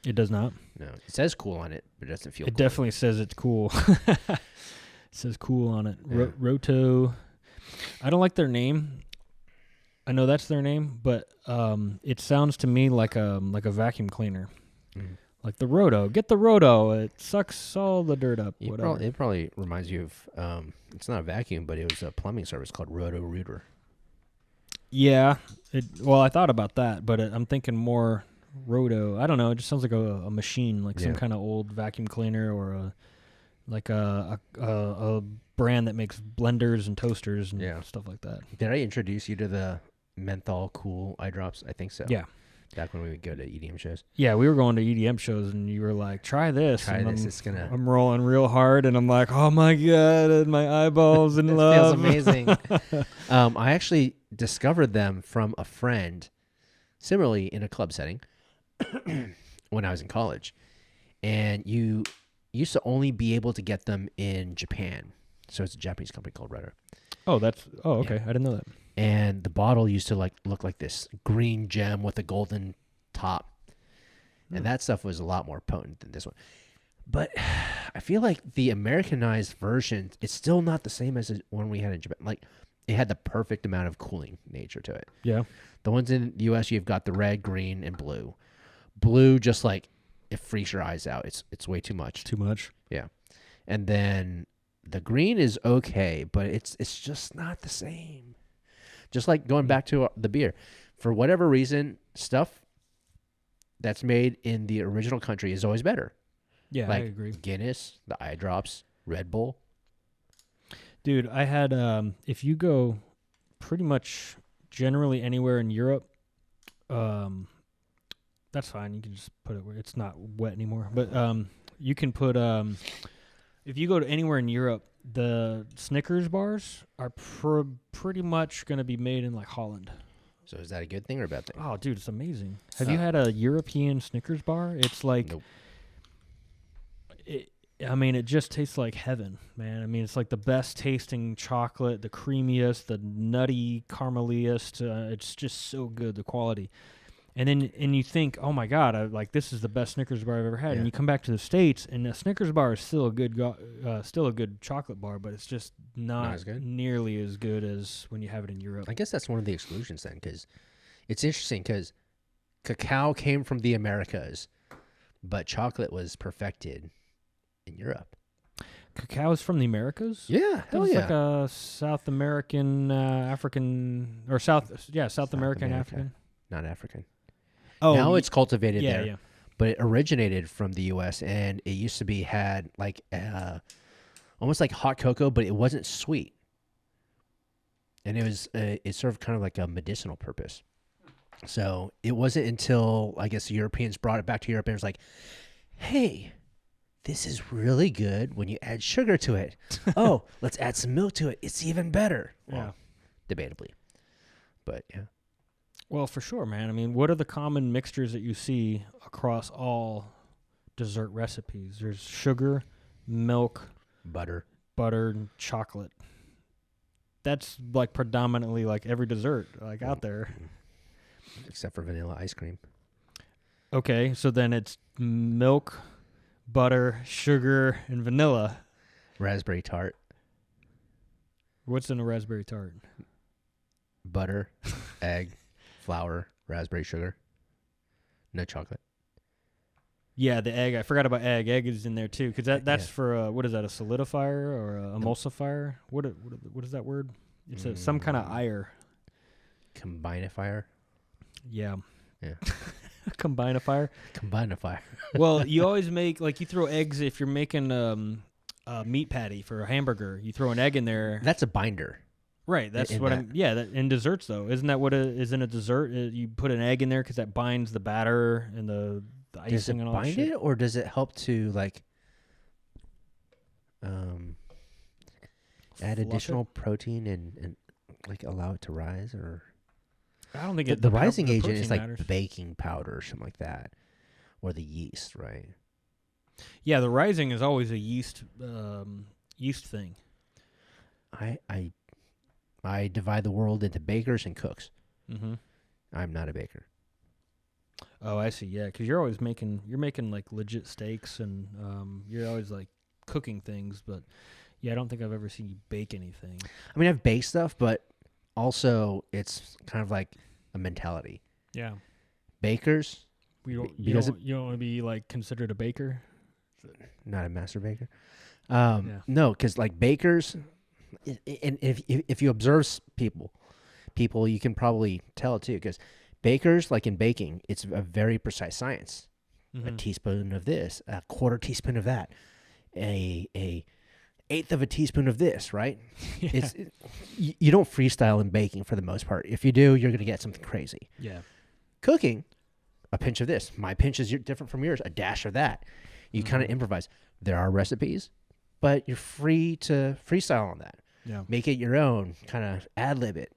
It does not. No, it says cool on it, but it doesn't feel. It definitely says it's cool. It says cool on it. Yeah. Roto. I don't like their name. I know that's their name, but it sounds to me like a vacuum cleaner. Mm. Like the Roto. Get the Roto. It sucks all the dirt up. Whatever. It probably reminds you of. It's not a vacuum, but it was a plumbing service called Roto Rooter. Yeah. Well, I thought about that, but I'm thinking more Roto. I don't know. It just sounds like a machine, like some kind of old vacuum cleaner or a brand that makes blenders and toasters and stuff like that. Did I introduce you to the menthol cool eye drops? I think so. Yeah. Back when we would go to EDM shows. Yeah, we were going to EDM shows, and you were like, "Try this." Try and this. It's gonna. I'm rolling real hard, and I'm like, "Oh my god!" And my eyeballs in It love. feels amazing. I actually discovered them from a friend, similarly in a club setting, when I was in college, and you used to only be able to get them in Japan. So it's a Japanese company called Rudder. Okay. I didn't know that. And the bottle used to look like this green gem with a golden top. And that stuff was a lot more potent than this one. But I feel like the Americanized version, it's still not the same as the one we had in Japan. Like, it had the perfect amount of cooling nature to it. Yeah. The ones in the US, you've got the red, green, and blue. Blue, just like, it freaks your eyes out. It's way too much. Too much. Yeah. And then the green is okay, but it's just not the same. Just like going back to the beer. For whatever reason, stuff that's made in the original country is always better. Yeah, Like I agree. Guinness, the eye drops, Red Bull. Dude, I had if you go pretty much generally anywhere in Europe, that's fine. You can just put it where it's not wet anymore. But you can put if you go to anywhere in Europe, the Snickers bars are pretty much going to be made in like Holland. So is that a good thing or a bad thing? Oh, dude, it's amazing. Have you had a European Snickers bar? It's like Nope. it just tastes like heaven, man. I mean, it's like the best tasting chocolate, the creamiest, the nutty carameliest. It's just so good, the quality. And you think, oh my God, this is the best Snickers bar I've ever had. Yeah. And you come back to the States, and the Snickers bar is still a good chocolate bar, but it's just not as good? nearly as good as when you have it in Europe. I guess that's one of the exclusions then, because it's interesting because cacao came from the Americas, but chocolate was perfected in Europe. Cacao is from the Americas? Yeah, hell It's yeah. like a South American, African, or South American, America. African. Not African. Oh, Now it's cultivated there. yeah. But it originated from the U.S. and it used to be had like almost like hot cocoa, but it wasn't sweet, and it served kind of like a medicinal purpose. So it wasn't until I guess the Europeans brought it back to Europe and was like, "Hey, this is really good when you add sugar to it. Oh, let's add some milk to it. It's even better." Well, debatably, but yeah. Well, for sure, man. I mean, what are the common mixtures that you see across all dessert recipes? There's sugar, milk, Butter. and chocolate. That's like predominantly like every dessert like out there. Except for vanilla ice cream. Okay, so then it's milk, butter, sugar, and vanilla. Raspberry tart. What's in a raspberry tart? Butter, egg, flour, raspberry sugar. No chocolate. Yeah, the egg. I forgot about egg. Egg is in there too, because that's Yeah. for what is that? A solidifier or a emulsifier? What is that word? It's some kind of ire. Combinifier. Yeah. Yeah. Combinifier. Combinifier. Well, you always make, like, you throw eggs if you're making a meat patty for a hamburger. You throw an egg in there. That's a binder. Right. That's in what that. I'm. Yeah. In desserts, though, isn't that what is in a dessert? You put an egg in there because that binds the batter and the icing Does it and all that bind shit. it, or does it help to like add Fluff additional protein and like allow it to rise? Or I don't think the the rising agent protein is like matters. baking powder or something like that, or the yeast, right? Yeah, the rising is always a yeast thing. I divide the world into bakers and cooks. Mm-hmm. I'm not a baker. Oh, I see. Yeah, because you're making like legit steaks, and you're always like cooking things. But yeah, I don't think I've ever seen you bake anything. I mean, I've baked stuff, but also it's kind of like a mentality. Yeah, Bakers, you because don't want to be like considered a baker. not a master baker. Yeah. No, because like bakers, and if you observe people, you can probably tell too. Because bakers, like in baking, it's a very precise science. Mm-hmm. A teaspoon of this, a quarter teaspoon of that, a eighth of a teaspoon of this, right? Yeah. You don't freestyle in baking for the most part. If you do, you're gonna get something crazy. Yeah. Cooking, a pinch of this. My pinch is different from yours. A dash of that. You kind of improvise. There are recipes, but you're free to freestyle on that. Yeah. Make it your own. Kind of ad lib it.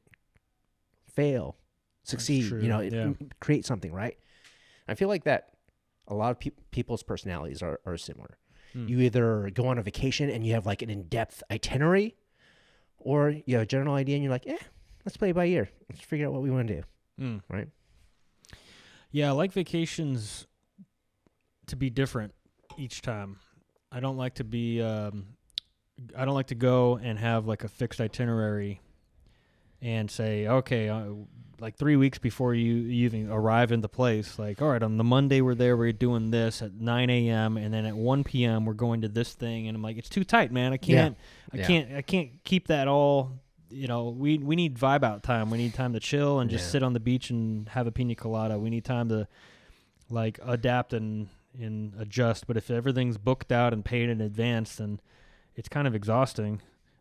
Fail, succeed. true, You know, yeah. create something, right? I feel like that. A lot of people's personalities are similar. You either go on a vacation and you have like an in-depth itinerary, or you have a general idea and you're like, let's play it by ear. Let's figure out what we want to do, right? Yeah, I like vacations to be different each time. I don't like to be. I don't like to go and have like a fixed itinerary and say, okay, like 3 weeks before you even arrive in the place, like, all right, on the Monday we're doing this at 9 a.m. and then at 1 p.m. we're going to this thing, and I'm like, it's too tight, man. I can't keep that all. You know, we need vibe out time. We need time to chill and just sit on the beach and have a pina colada. We need time to like adapt and adjust. But if everything's booked out and paid in advance, then it's kind of exhausting.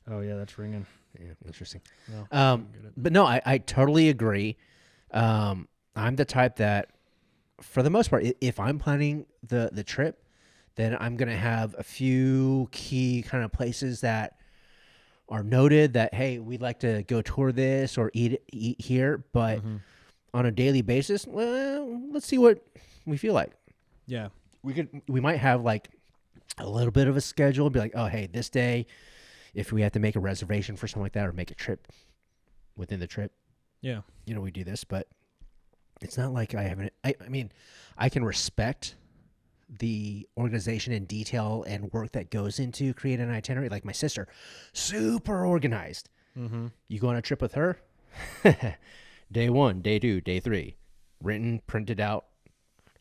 Oh yeah, that's ringing. Yeah, interesting. Well, but no, I totally agree. I'm the type that, for the most part, if I'm planning the trip, then I'm going to have a few key kind of places that are noted that, hey, we'd like to go tour this or eat here. But on a daily basis, well, let's see what we feel like. Yeah. We might have like a little bit of a schedule, be like, oh, hey, this day, if we have to make a reservation for something like that or make a trip within the trip, Yeah. you know, we do this. But it's not like I mean, I can respect the organization and detail and work that goes into creating an itinerary. Like my sister, super organized. Mm-hmm. You go on a trip with her, day 1, day 2, day 3, written, printed out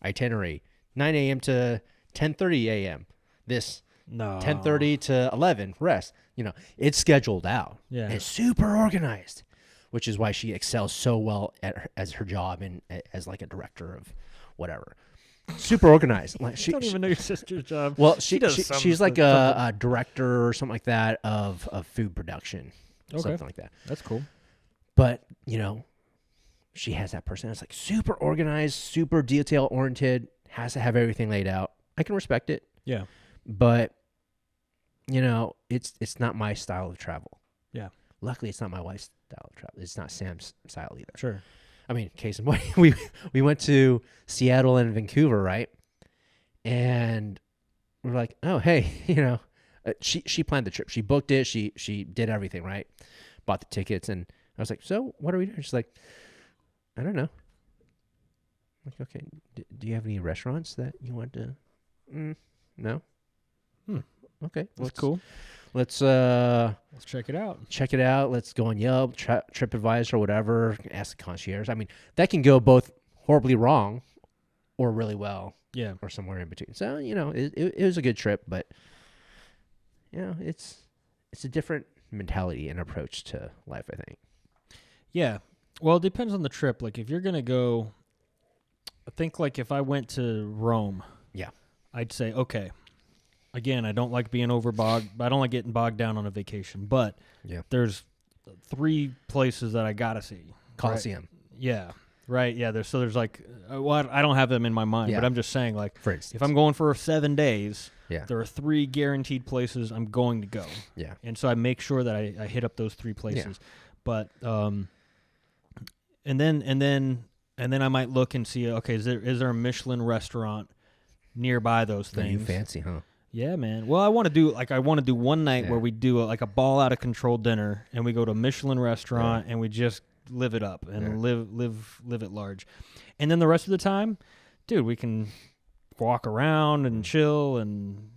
itinerary, 9 a.m. to 10:30 a.m. This No. 10:30 to 11 rest. You know, it's scheduled out. Yeah. It's super organized, which is why she excels so well as her job and as like a director of whatever. Super organized. Like I don't even know your sister's job. well, does she's like a director or something like that of food production, something like that. That's cool. But you know, she has that person that's like super organized, super detail oriented, has to have everything laid out. I can respect it. Yeah. But you know, it's not my style of travel. Yeah. Luckily, it's not my wife's style of travel. It's not Sam's style either. Sure. I mean, case in point, we went to Seattle and Vancouver, right? And we're like, oh, hey, you know, she planned the trip. She booked it. She did everything, right? Bought the tickets, and I was like, so what are we doing? She's like, I don't know. I'm like, okay, do you have any restaurants that you want to? No. Okay, That's cool. Let's check it out. check it out. Let's go on Yelp, TripAdvisor, or whatever. Ask the concierge. I mean, that can go both horribly wrong or really well, Yeah. or somewhere in between. So you know, it was a good trip, but you know, it's a different mentality and approach to life, I think. Yeah. Well, it depends on the trip. Like if you're gonna go, I think like if I went to Rome, Yeah. I'd say okay. Again, I don't like being overbogged. I don't like getting bogged down on a vacation. But Yeah. there's 3 places that I gotta see. Colosseum, Right? Yeah. Right. Yeah. There's like, well, I don't have them in my mind, Yeah. but I'm just saying like, for instance. if I'm going for 7 days, Yeah. there are 3 guaranteed places I'm going to go. Yeah. And so I make sure that I hit up those 3 places. But and then I might look and see, okay, is there a Michelin restaurant nearby those Are you things? fancy, huh? Yeah, man. Well, I want to do one night Yeah. where we do like a ball out of control dinner, and we go to a Michelin restaurant and we just live it up and live at large. And then the rest of the time, dude, we can walk around and chill and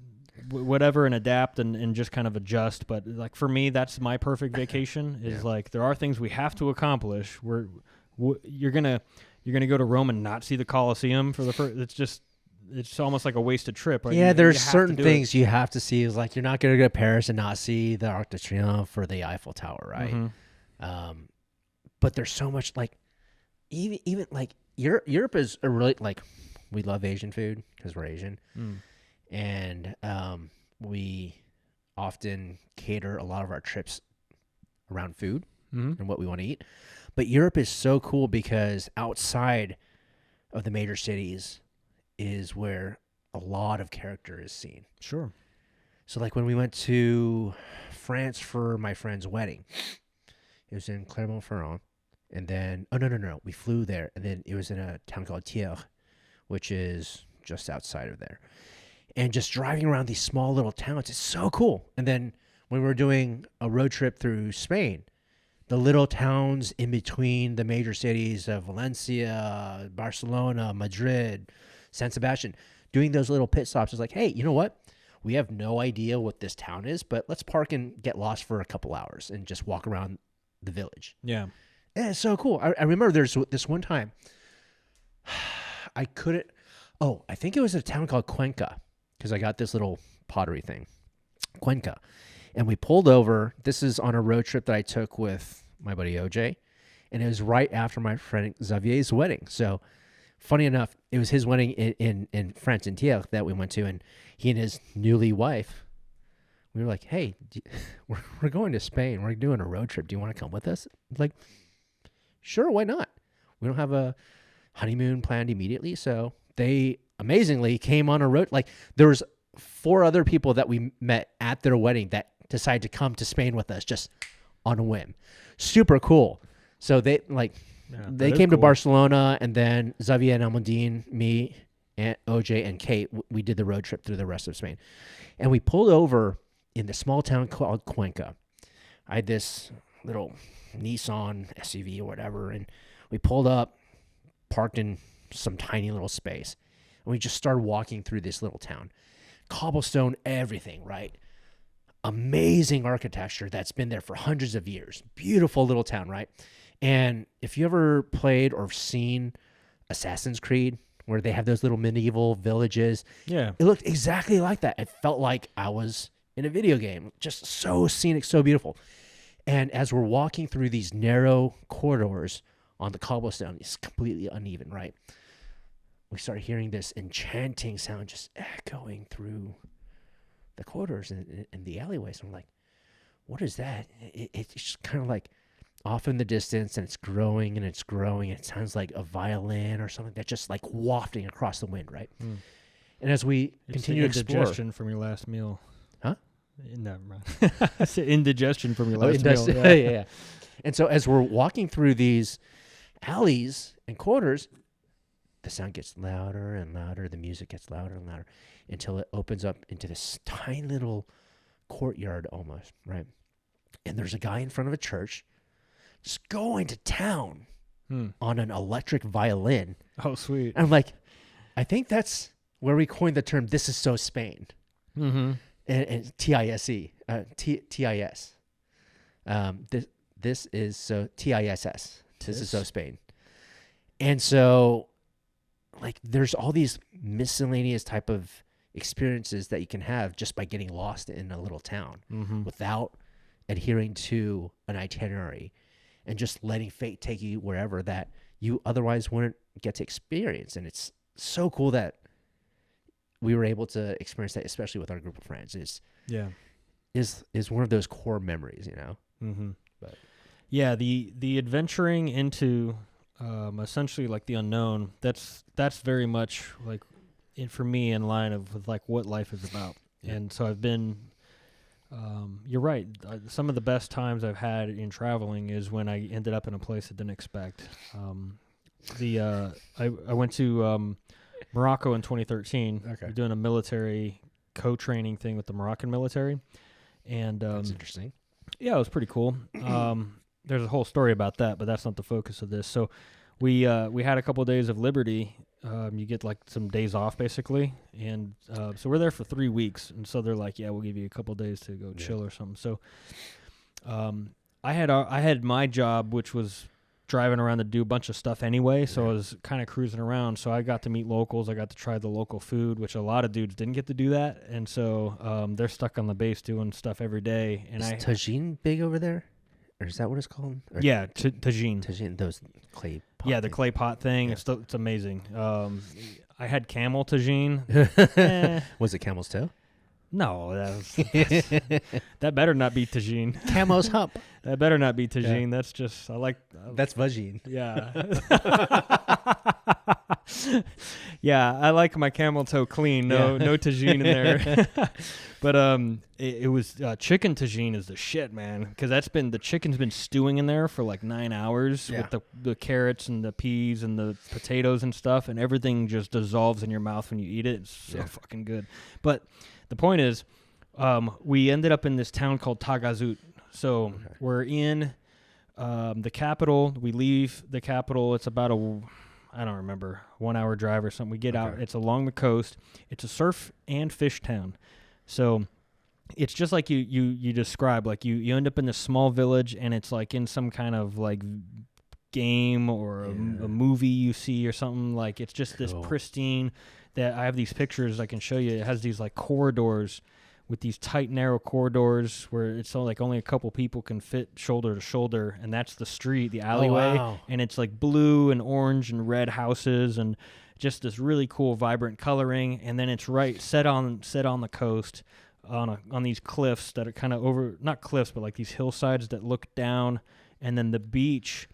whatever and adapt and just kind of adjust. But like for me, that's my perfect vacation is like there are things we have to accomplish. You're gonna go to Rome and not see the Colosseum for the first. It's almost like a wasted trip, right? Yeah, You there's have certain to do things you have to see. It's like you're not going to go to Paris and not see the Arc de Triomphe or the Eiffel Tower, right? Mm-hmm. But there's so much like even like Europe is a really like we love Asian food because we're Asian, and we often cater a lot of our trips around food and what we want to eat. But Europe is so cool because outside of the major cities is where a lot of character is seen. Sure. So like when we went to France for my friend's wedding, it was in Clermont-Ferrand. And then, no. We flew there. And then it was in a town called Thiers, which is just outside of there. And just driving around these small little towns, it's so cool. And then when we were doing a road trip through Spain, the little towns in between the major cities of Valencia, Barcelona, Madrid, San Sebastian, doing those little pit stops is like, hey, you know what? We have no idea what this town is, but let's park and get lost for a couple hours and just walk around the village. Yeah. And it's so cool. I remember there's this one time I think it was a town called Cuenca because I got this little pottery thing, Cuenca. And we pulled over. This is on a road trip that I took with my buddy OJ. And it was right after my friend Xavier's wedding. So funny enough, it was his wedding in France, in Thiers, that we went to. And he and his newly wife, we were like, hey, we're going to Spain. We're doing a road trip. Do you want to come with us? Like, sure, why not? We don't have a honeymoon planned immediately. So they amazingly came on a road. Like there was 4 other people that we met at their wedding that decided to come to Spain with us just on a whim. Super cool. So they came to Barcelona, and then Xavier and Amandine, me, and OJ and Kate, we did the road trip through the rest of Spain. And we pulled over in the small town called Cuenca. I had this little Nissan SUV or whatever, and we pulled up, parked in some tiny little space, and we just started walking through this little town. Cobblestone, everything, right? Amazing architecture that's been there for hundreds of years. Beautiful little town, right? And if you ever played or seen Assassin's Creed, where they have those little medieval villages, Yeah. it looked exactly like that. It felt like I was in a video game. Just so scenic, so beautiful. And as we're walking through these narrow corridors on the cobblestone, it's completely uneven, right? We start hearing this enchanting sound just echoing through the corridors and the alleyways. And I'm like, what is that? It's just kind of like off in the distance, and it's growing and it's growing. It sounds like a violin or something that's just like wafting across the wind, right? And as we continue to explore, indigestion from your last meal. Huh? Never mind. I said indigestion from your last meal. Yeah. And so as we're walking through these alleys and corridors, the sound gets louder and louder. The music gets louder and louder until it opens up into this tiny little courtyard almost, right? And there's a guy in front of a church just going to town on an electric violin. Oh, sweet. And I'm like, I think that's where we coined the term, this is so Spain. Mm-hmm. And TISE. TIS. This is so TISS. This is so Spain. And so, like, there's all these miscellaneous type of experiences that you can have just by getting lost in a little town without adhering to an itinerary and just letting fate take you wherever that you otherwise wouldn't get to experience. And it's so cool that we were able to experience that, especially with our group of friends. Yeah. Is one of those core memories, Mm-hmm. But yeah, the adventuring into essentially like the unknown. That's very much like for me in line of with like what life is about. Yeah. And so I've been. You're right. Some of the best times I've had in traveling is when I ended up in a place I didn't expect. I went to Morocco in 2013. Okay. We're doing a military co-training thing with the Moroccan military, and that's interesting. yeah, it was pretty cool. There's a whole story about that, but that's not the focus of this. So we had a couple of days of liberty. You get like some days off basically, and so we're there for 3 weeks. And so they're like, "Yeah, we'll give you a couple of days to go chill or something." So I had my job, which was driving around to do a bunch of stuff anyway. So I was kind of cruising around. So I got to meet locals. I got to try the local food, which a lot of dudes didn't get to do that. And so they're stuck on the base doing stuff every day. And is tagine big over there? Or is that what it's called? Or yeah, tagine. Tagine, those clay pot. Yeah, the clay pot thing. Yeah. It's amazing. I had camel tagine. Was it camel's toe? No, that better not be tagine. Camel's hump. That better not be tagine. That's just That's vagine. Yeah. Yeah, I like my camel toe clean. No tagine in there. But it was chicken tagine is the shit, man, because the chicken's been stewing in there for like 9 hours with the carrots and the peas and the potatoes and stuff, and everything just dissolves in your mouth when you eat it. It's so fucking good. But the point is, we ended up in this town called Tagazout. So we're in the capital. We leave the capital. It's about I don't remember, 1 hour drive or something. We get out. It's along the coast. It's a surf and fish town. So it's just like you described. Like you end up in this small village, and it's like in some kind of like game or a movie you see or something. Like it's just this pristine. That I have these pictures I can show you. It has these like corridors with these tight, narrow corridors where it's like only a couple people can fit shoulder to shoulder, and that's the street, the alleyway. Oh, wow. And it's like blue and orange and red houses and just this really cool, vibrant coloring. And then it's set on the coast on these cliffs that are kind of not cliffs, but like these hillsides that look down, and then the beach.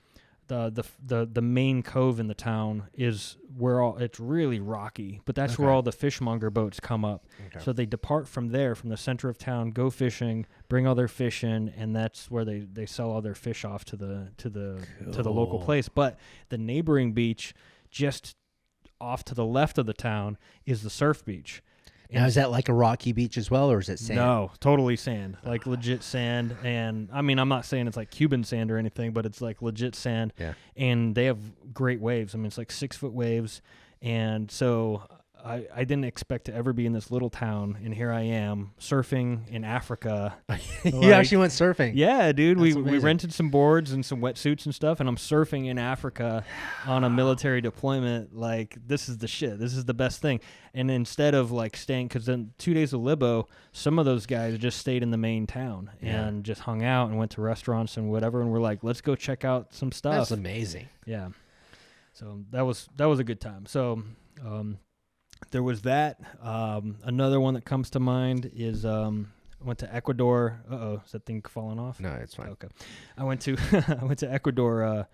The main cove in the town is where it's really rocky, but that's where all the fishmonger boats come up. Okay. So they depart from there, from the center of town, go fishing, bring all their fish in, and that's where they sell all their fish off to the local place. But the neighboring beach, just off to the left of the town, is the surf beach. Now, is that like a rocky beach as well, or is it sand? No, totally sand, like legit sand. And I mean, I'm not saying it's like Cuban sand or anything, but it's like legit sand. Yeah. And they have great waves. I mean, it's like 6-foot waves. And so I didn't expect to ever be in this little town, and here I am surfing in Africa. You actually went surfing? Yeah, dude. That's We rented some boards and some wetsuits and stuff, and I'm surfing in Africa on a military deployment. Like, this is the shit. This is the best thing. And instead of like staying, because then 2 days of Libo, some of those guys just stayed in the main town and just hung out and went to restaurants and whatever. And we're like, let's go check out some stuff. That's amazing. Yeah. So that was a good time. So there was that. Another one that comes to mind is I went to Ecuador. Is that thing falling off? No, it's fine. Okay. I went to Ecuador a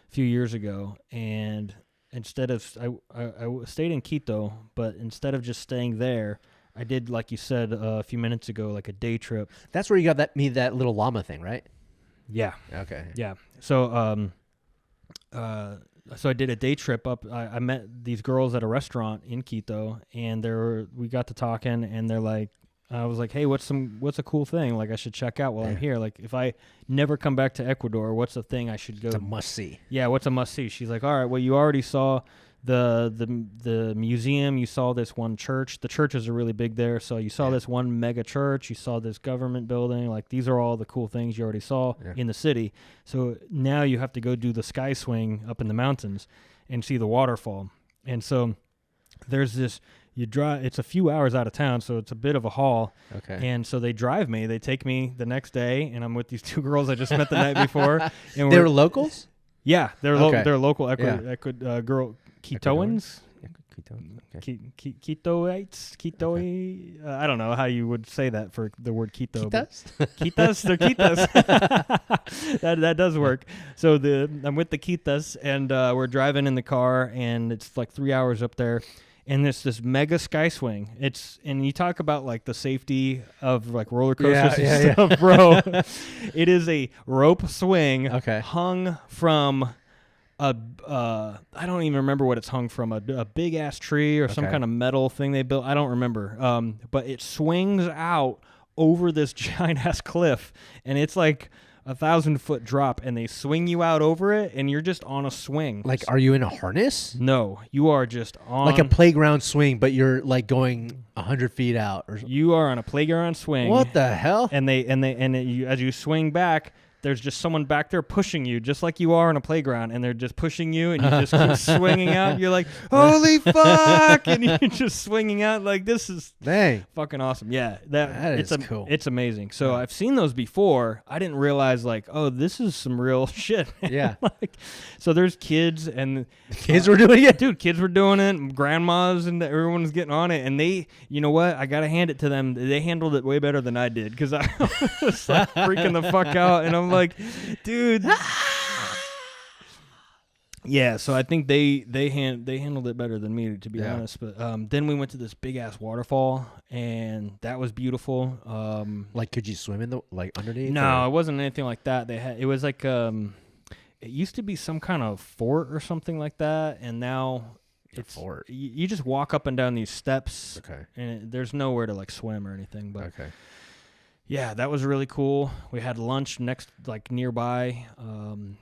few years ago, and instead of I stayed in Quito, but instead of just staying there, I did, like you said a few minutes ago, like a day trip. That's where you got that little llama thing, right? Yeah. Okay. Yeah. So so I did a day trip up. I met these girls at a restaurant in Quito, and we got to talking, and they're like, I was like, hey, what's a cool thing like I should check out while I'm here? Like, if I never come back to Ecuador, what's the thing I should go? It's a must see. Yeah, what's a must see? She's like, all right, well, you already saw the museum. You saw this one church. The churches are really big there. So you saw this one mega church. You saw this government building. Like, these are all the cool things you already saw in the city. So now you have to go do the sky swing up in the mountains and see the waterfall. And so there's this. You drive. It's a few hours out of town, so it's a bit of a haul. Okay. And so they drive me. They take me the next day, and I'm with these two girls I just met the night before. And They were locals? Yeah, they're Okay. they're local Yeah. girl Quitoans. Okay. Quitoites, Quitoi. I don't know how you would say that for the word Quito. Quitas? Quitas, they're Quitas. that does work. So I'm with the Quitas, and we're driving in the car, and it's like 3 hours up there, and it's this mega sky swing. And you talk about like the safety of like roller coasters and stuff, bro. It is a rope swing hung from I don't even remember what it's hung from, a big ass tree or some kind of metal thing they built. I don't remember. But it swings out over this giant ass cliff, and it's like 1,000-foot drop, and they swing you out over it, and you're just on a swing. Like, are you in a harness? No, you are just on like a playground swing, but you're like going 100 feet out, or you are on a playground swing. What the hell? And as you swing back, there's just someone back there pushing you, just like you are on a playground, and they're just pushing you, and you just keep swinging out. You're like, holy fuck! And you're just swinging out like, this is fucking awesome. Yeah, that is cool. It's amazing. So I've seen those before. I didn't realize, like, oh, this is some real shit. Yeah. Like, so there's kids, and kids were doing it? Dude, kids were doing it, and grandmas, and everyone was getting on it, and they, you know what? I got to hand it to them. They handled it way better than I did, because I was like freaking the fuck out, and I'm like, dude. Yeah, so I think they handled it better than me, to be honest. But then we went to this big ass waterfall, and that was beautiful. Like, could you swim in the underneath? No, it wasn't anything like that. It was like it used to be some kind of fort or something like that, and now it's fort. You just walk up and down these steps. Okay. And there's nowhere to like swim or anything. But yeah, that was really cool. We had lunch nearby, and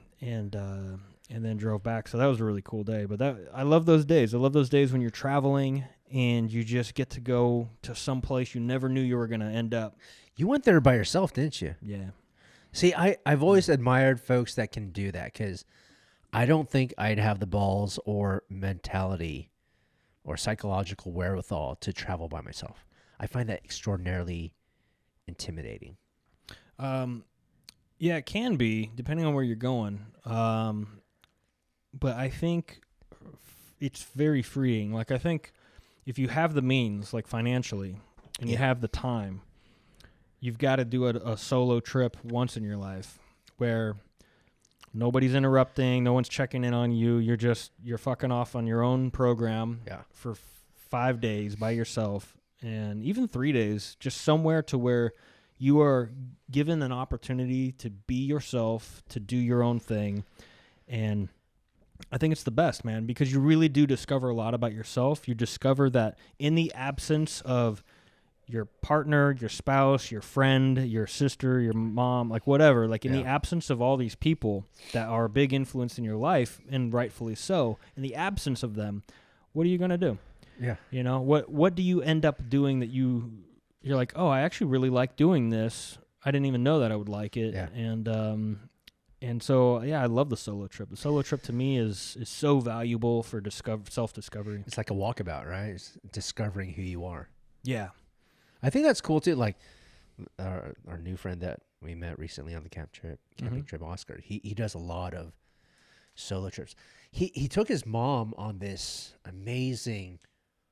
then drove back. So that was a really cool day. But I love those days. I love those days when you're traveling and you just get to go to some place you never knew you were going to end up. You went there by yourself, didn't you? Yeah. See, I've always admired folks that can do that, because I don't think I'd have the balls or mentality or psychological wherewithal to travel by myself. I find that extraordinarily intimidating. Yeah, it can be, depending on where you're going. But I think it's very freeing. Like, I think if you have the means, like financially, and you have the time, you've got to do a solo trip once in your life where nobody's interrupting, no one's checking in on you. You're fucking off on your own program for 5 days by yourself, and even 3 days, just somewhere to where you are given an opportunity to be yourself, to do your own thing. And I think it's the best, man, because you really do discover a lot about yourself. You discover that in the absence of your partner, your spouse, your friend, your sister, your mom, like whatever, like in the absence of all these people that are a big influence in your life, and rightfully so, in the absence of them, what are you going to do? Yeah. You know, what do you end up doing that you're like, oh, I actually really like doing this. I didn't even know that I would like it. Yeah. And so, yeah, I love the solo trip. The solo trip to me is so valuable for self-discovery. It's like a walkabout, right? It's discovering who you are. Yeah. I think that's cool too. Like our new friend that we met recently on the camping trip, Oscar, he does a lot of solo trips. He took his mom on this amazing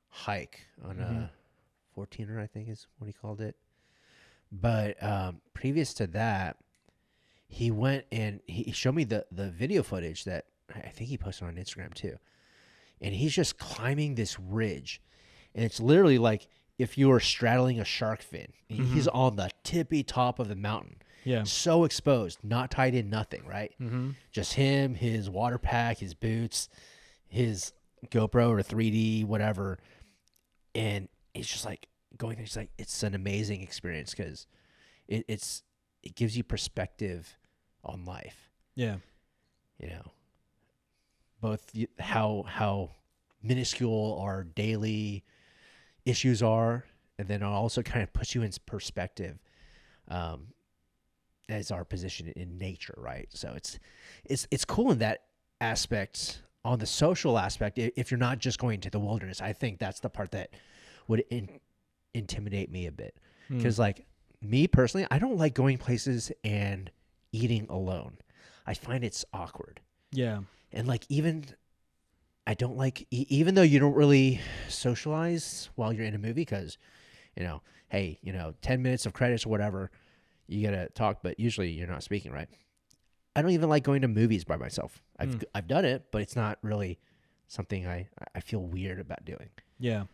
hike on a 14er, I think is what he called it. But previous to that, he went and he showed me the video footage that I think he posted on Instagram too. And he's just climbing this ridge. And it's literally like if you were straddling a shark fin. He's on the tippy top of the mountain. Yeah. So exposed, not tied in, nothing, right? Mm-hmm. Just him, his water pack, his boots, his GoPro or 3D, whatever. And it's just like going there. It's like, it's an amazing experience because it gives you perspective on life. Yeah. You know, both how minuscule our daily issues are, and then it also kind of puts you in perspective as our position in nature, right? So it's cool in that aspect on the social aspect, if you're not just going to the wilderness, I think that's the part that would intimidate me a bit. Because, like, me personally, I don't like going places and eating alone. I find it's awkward. Yeah. And, like, even I don't like, even though you don't really socialize while you're in a movie, because, hey, 10 minutes of credits or whatever, you got to talk, but usually you're not speaking, right? I don't even like going to movies by myself. I've done it, but it's not really something I feel weird about doing. Yeah.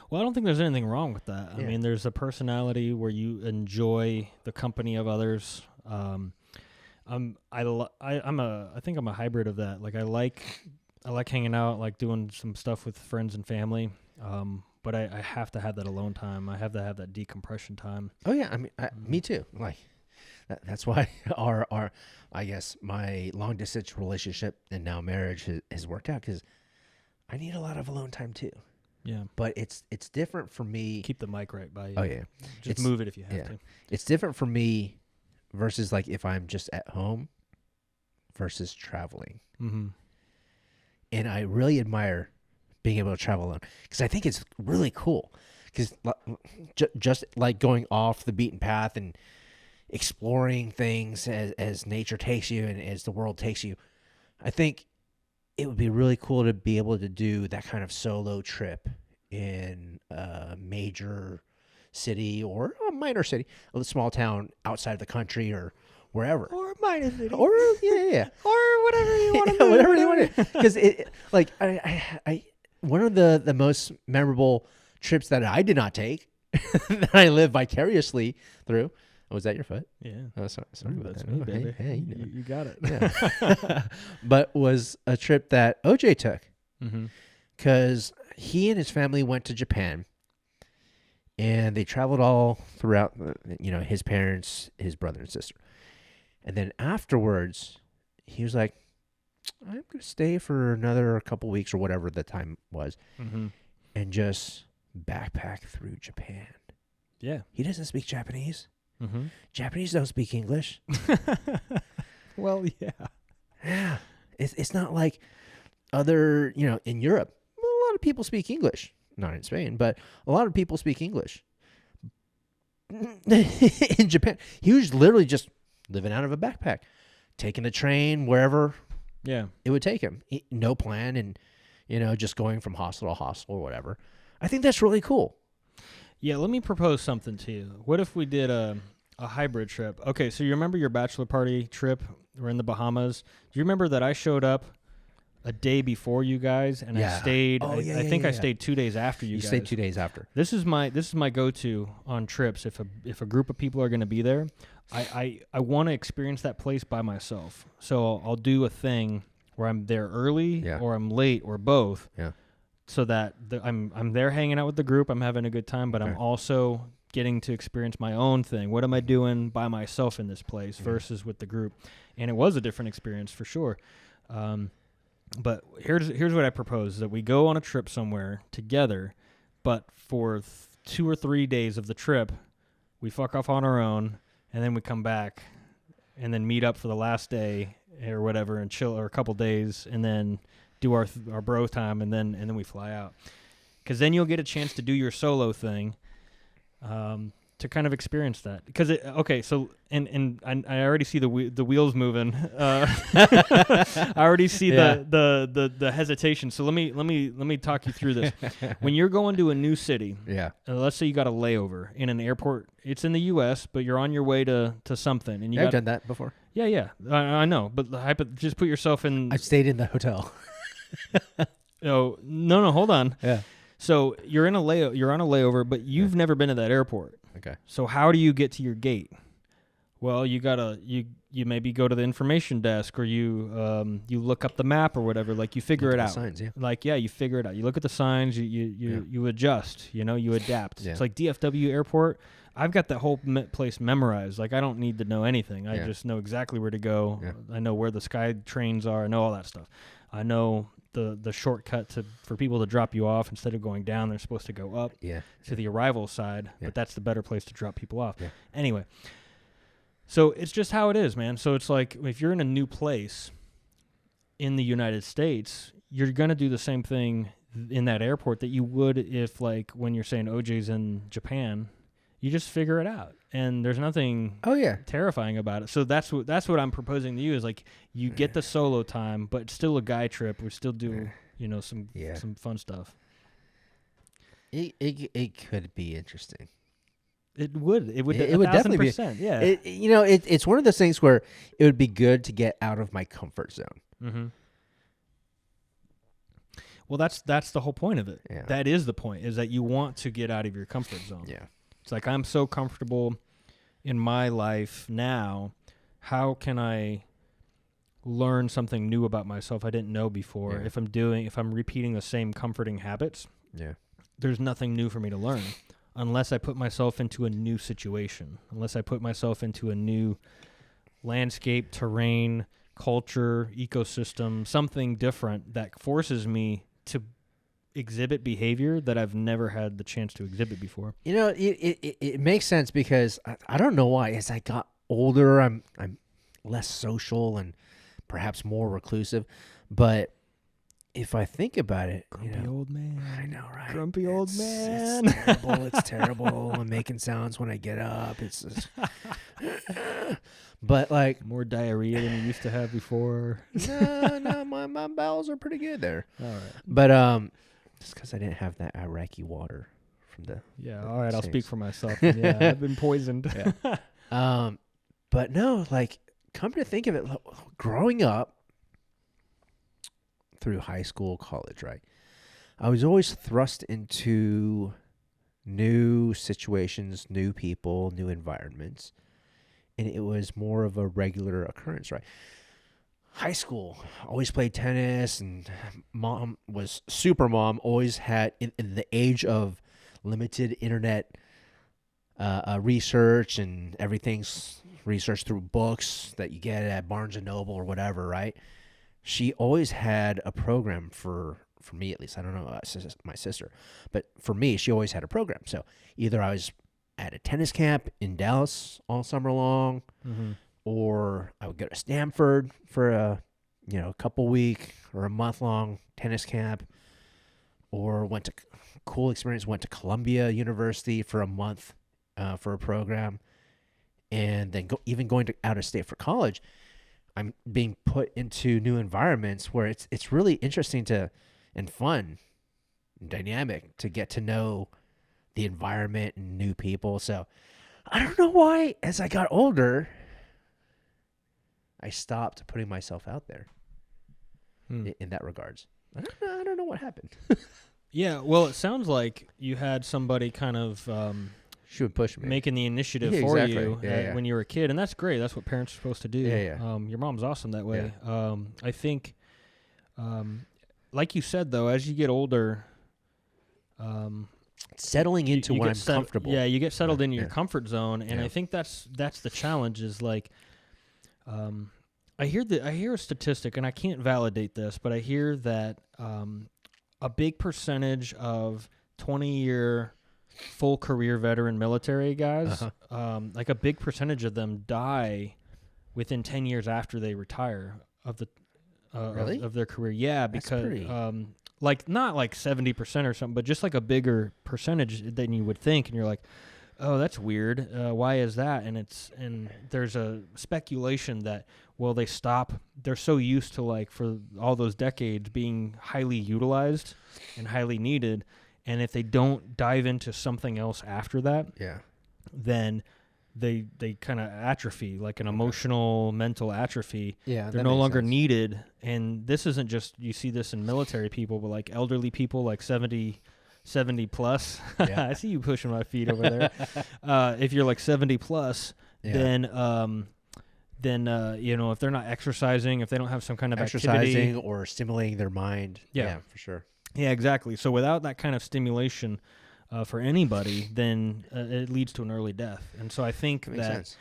Well, I don't think there's anything wrong with that. I mean, there's a personality where you enjoy the company of others. I think I'm a hybrid of that. Like I like hanging out, like doing some stuff with friends and family. But I have to have that alone time. I have to have that decompression time. Oh yeah, I mean, me too. Like that's why our I guess my long distance relationship and now marriage has worked out, because I need a lot of alone time too. Yeah, but it's different for me. Keep the mic right by you. Oh yeah, just move it if you have to. It's different for me versus like if I'm just at home versus traveling. Mm-hmm. And I really admire being able to travel alone, because I think it's really cool. Because just like going off the beaten path and exploring things as nature takes you and as the world takes you, I think it would be really cool to be able to do that kind of solo trip in a major city or a minor city, a small town outside of the country or wherever. Or a minor city. Or, yeah. Or whatever you want to do. Whatever you want to do. Because, like, I one of the most memorable trips that I did not take, that I live vicariously through. Oh, was that your foot? Yeah. Oh, sorry about That's that. me, Oh, baby. Hey, you got it. Yeah. But was a trip that OJ took, because he and his family went to Japan, and they traveled all throughout, his parents, his brother and sister. And then afterwards, he was like, I'm going to stay for another couple weeks or whatever the time was, and just backpack through Japan. Yeah. He doesn't speak Japanese. Japanese don't speak English. Well, yeah. Yeah. It's not like other, in Europe, a lot of people speak English. Not in Spain, but a lot of people speak English. In Japan, he was literally just living out of a backpack, taking the train wherever it would take him. No plan, and, just going from hostel to hostel or whatever. I think that's really cool. Yeah, let me propose something to you. What if we did a hybrid trip? Okay, so you remember your bachelor party trip? We're in the Bahamas. Do you remember that I showed up a day before you guys, and I stayed? I think I stayed 2 days after you guys. You stayed 2 days after. This is my go-to on trips. If a group of people are going to be there, I want to experience that place by myself. So I'll do a thing where I'm there early or I'm late or both. Yeah. So that I'm there hanging out with the group, I'm having a good time, but I'm also getting to experience my own thing. What am I doing by myself in this place versus with the group? And it was a different experience for sure. But here's what I propose: that we go on a trip somewhere together, but for 2 or 3 days of the trip, we fuck off on our own, and then we come back, and then meet up for the last day or whatever, and chill, or a couple days, and then do our bro time, and then we fly out. Because then you'll get a chance to do your solo thing, to kind of experience that. Because so I already see the wheels moving. I already see the hesitation. So let me talk you through this. When you're going to a new city, let's say you got a layover in an airport. It's in the U.S., but you're on your way to something, and I've done that before. Yeah, I know, but just put yourself in. I've stayed in the hotel. No, hold on. Yeah. So you're on a layover, but you've never been to that airport. Okay. So how do you get to your gate? Well, you maybe go to the information desk, or you look up the map or whatever. Like you figure it out. Signs, yeah. Like you figure it out. You look at the signs. You adjust. You adapt. Yeah. It's like DFW Airport. I've got that whole place memorized. Like I don't need to know anything. I just know exactly where to go. Yeah. I know where the sky trains are. I know all that stuff. I know the shortcut for people to drop you off. Instead of going down, they're supposed to go up to the arrival side, but that's the better place to drop people off. Yeah. Anyway, so it's just how it is, man. So it's like if you're in a new place, in the United States, you're going to do the same thing in that airport that you would if, like, when you're saying OJ's in Japan, you just figure it out. And there's nothing Oh yeah. terrifying about it. So that's what I'm proposing to you is, like, you get the solo time, but it's still a guy trip. We still do, some fun stuff. It could be interesting. It would. It would definitely be. 1,000%. Yeah. It's one of those things where it would be good to get out of my comfort zone. Mm-hmm. Well, that's the whole point of it. Yeah. That is the point, is that you want to get out of your comfort zone. Yeah. It's like, I'm so comfortable in my life now. How can I learn something new about myself I didn't know before? Yeah. If I'm repeating the same comforting habits, there's nothing new for me to learn unless I put myself into a new situation, unless I put myself into a new landscape, terrain, culture, ecosystem, something different that forces me to exhibit behavior that I've never had the chance to exhibit before. It makes sense because I don't know why. As I got older, I'm less social and perhaps more reclusive. But if I think about it, Grumpy old man. I know, right? Grumpy old man. It's terrible. It's terrible. I'm making sounds when I get up. It's just but like more diarrhea than you used to have before. no, my bowels are pretty good there. All right. But just because I didn't have that Iraqi water from the all right, I'll Saints. speak for myself. Yeah, I've been poisoned. Yeah. But no, like, come to think of it, growing up through high school, college, right? I was always thrust into new situations, new people, new environments, and it was more of a regular occurrence, right? High school, always played tennis, and mom was super mom, always had, in the age of limited internet research and everything's researched through books that you get at Barnes & Noble or whatever, right? She always had a program for me, at least. I don't know about my sister, but for me, she always had a program. So either I was at a tennis camp in Dallas all summer long, or I would go to Stanford for a couple week or a month long tennis camp, or went to Columbia University for a month for a program, and then even going to out of state for college. I'm being put into new environments where it's really interesting and fun and dynamic to get to know the environment and new people. So I don't know why, as I got older, I stopped putting myself out there in that regards. I don't know what happened. Yeah, well, it sounds like you had somebody kind of She would push me, making the initiative Yeah, for exactly. you Yeah. when you were a kid, and that's great. That's what parents are supposed to do. Yeah. Your mom's awesome that way. I think, like you said, though, as you get older, settling into you what I'm get comfortable. Yeah, you get settled into your Yeah. comfort zone, and Yeah. I think that's the challenge. Is like, I hear a statistic, and I can't validate this, but I hear that a big percentage of 20-year full career veteran military guys, like a big percentage of them die within 10 years after they retire of the Really? of their career. Yeah, That's because pretty- like not like 70% or something, but just like a bigger percentage than you would think, and you're like, oh, that's weird. Why is that? And there's a speculation that, well, they're so used to, like, for all those decades being highly utilized and highly needed, and if they don't dive into something else after that, then they kind of atrophy, like an emotional, mental atrophy. Yeah, They're no longer needed. And this isn't just, you see this in military people, but like elderly people, like 70 plus. Yeah. I see you pushing my feet over there. If you're like 70 plus, then if they're not exercising, if they don't have some kind of activity or stimulating their mind. Yeah, for sure. Yeah, exactly. So without that kind of stimulation for anybody, then it leads to an early death. And so I think that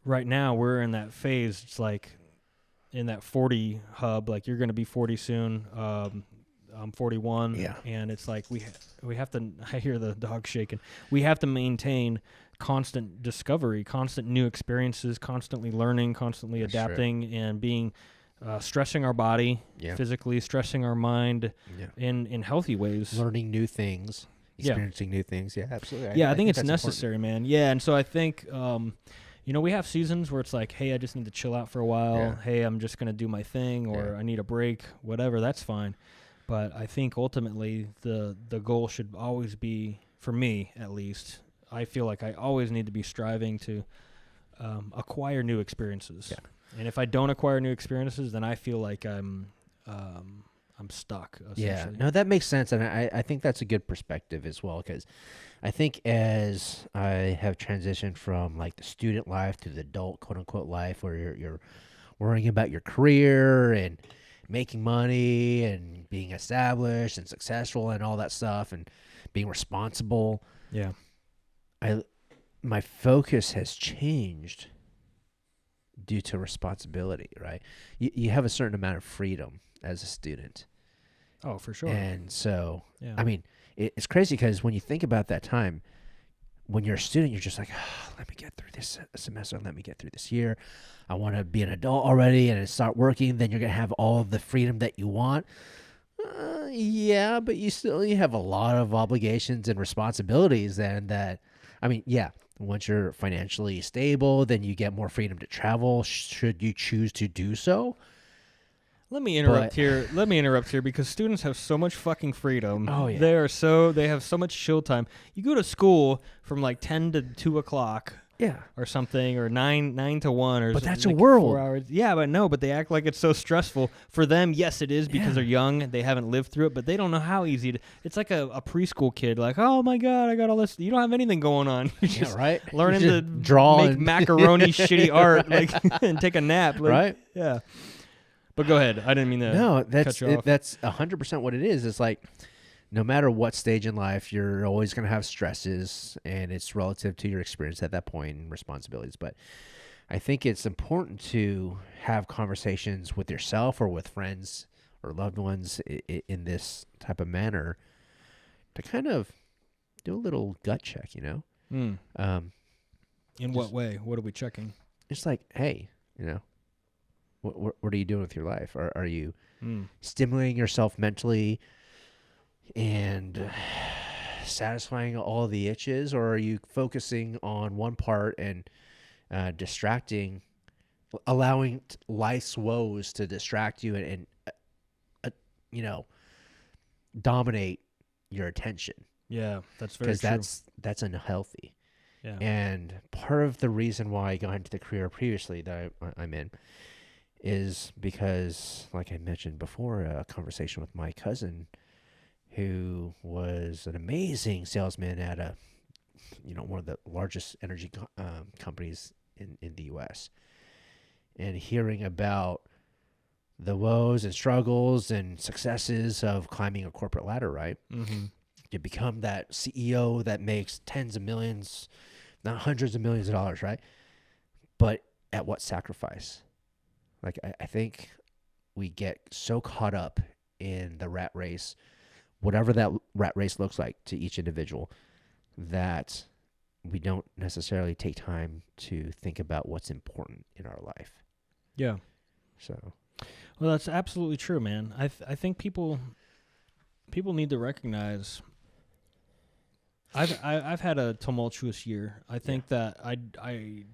right now we're in that phase. It's like in that 40 hub, like you're going to be 40 soon. I'm 41. Yeah. And it's like we have to, I hear the dog shaking. We have to maintain constant discovery, constant new experiences, constantly learning, constantly adapting, and being stressing our body Yeah. physically, stressing our mind Yeah. in healthy ways. Learning new things, Yeah. experiencing new things. Yeah, absolutely. Yeah, I think it's that's necessary, man. Yeah, and so I think, we have seasons where it's like, hey, I just need to chill out for a while. Yeah. Hey, I'm just going to do my thing, or Yeah. I need a break, whatever. That's fine. But I think ultimately the goal should always be, for me at least, I feel like I always need to be striving to acquire new experiences. Yeah. And if I don't acquire new experiences, then I feel like I'm stuck, Yeah, essentially. no, that makes sense, and I think that's a good perspective as well, because I think as I have transitioned from like the student life to the adult quote unquote life, where you're worrying about your career and making money and being established and successful and all that stuff and being responsible, Yeah. my focus has changed due to responsibility, right? You have a certain amount of freedom as a student. Oh, for sure. And so, Yeah. I mean, it's crazy because when you think about that time, when you're a student, you're just like, oh, let me get through this semester. Let me get through this year. I want to be an adult already and start working. Then you're going to have all of the freedom that you want. Yeah, but you have a lot of obligations and responsibilities. And once you're financially stable, then you get more freedom to travel should you choose to do so. Let me interrupt here because students have so much fucking freedom. Oh, yeah. They have so much chill time. You go to school from like 10 to 2 o'clock. Yeah. Or something, or 9 to 1, or But that's like a world. 4 hours. Yeah, but they act like it's so stressful. For them, yes, it is because they're young, they haven't lived through it, but they don't know how easy it's like a preschool kid, like, oh my God, I got all this. You don't have anything going on. You're just right. learning to draw, make macaroni shitty art, like, and take a nap, like, right? Yeah. But go ahead. I didn't mean to. No, cut you off. that's 100% what it is. It's like, no matter what stage in life, you're always going to have stresses, and it's relative to your experience at that point and responsibilities. But I think it's important to have conversations with yourself or with friends or loved ones in this type of manner to kind of do a little gut check, In what way? What are we checking? Just like, hey, what are you doing with your life? Are you stimulating yourself mentally and satisfying all the itches, or are you focusing on one part and allowing life's woes to distract you and dominate your attention? Yeah, that's very true. Because that's unhealthy. Yeah. And part of the reason why I got into the career previously that I'm in is because, like I mentioned before, a conversation with my cousin, who was an amazing salesman at one of the largest energy companies in the U.S. And hearing about the woes and struggles and successes of climbing a corporate ladder, right? Mm-hmm. You become that CEO that makes tens of millions, not hundreds of millions of dollars, right? But at what sacrifice? Like, I think we get so caught up in the rat race, whatever that rat race looks like to each individual, that we don't necessarily take time to think about what's important in our life. Yeah. So, well, that's absolutely true, man. I think people need to recognize. I've had a tumultuous year. I think that I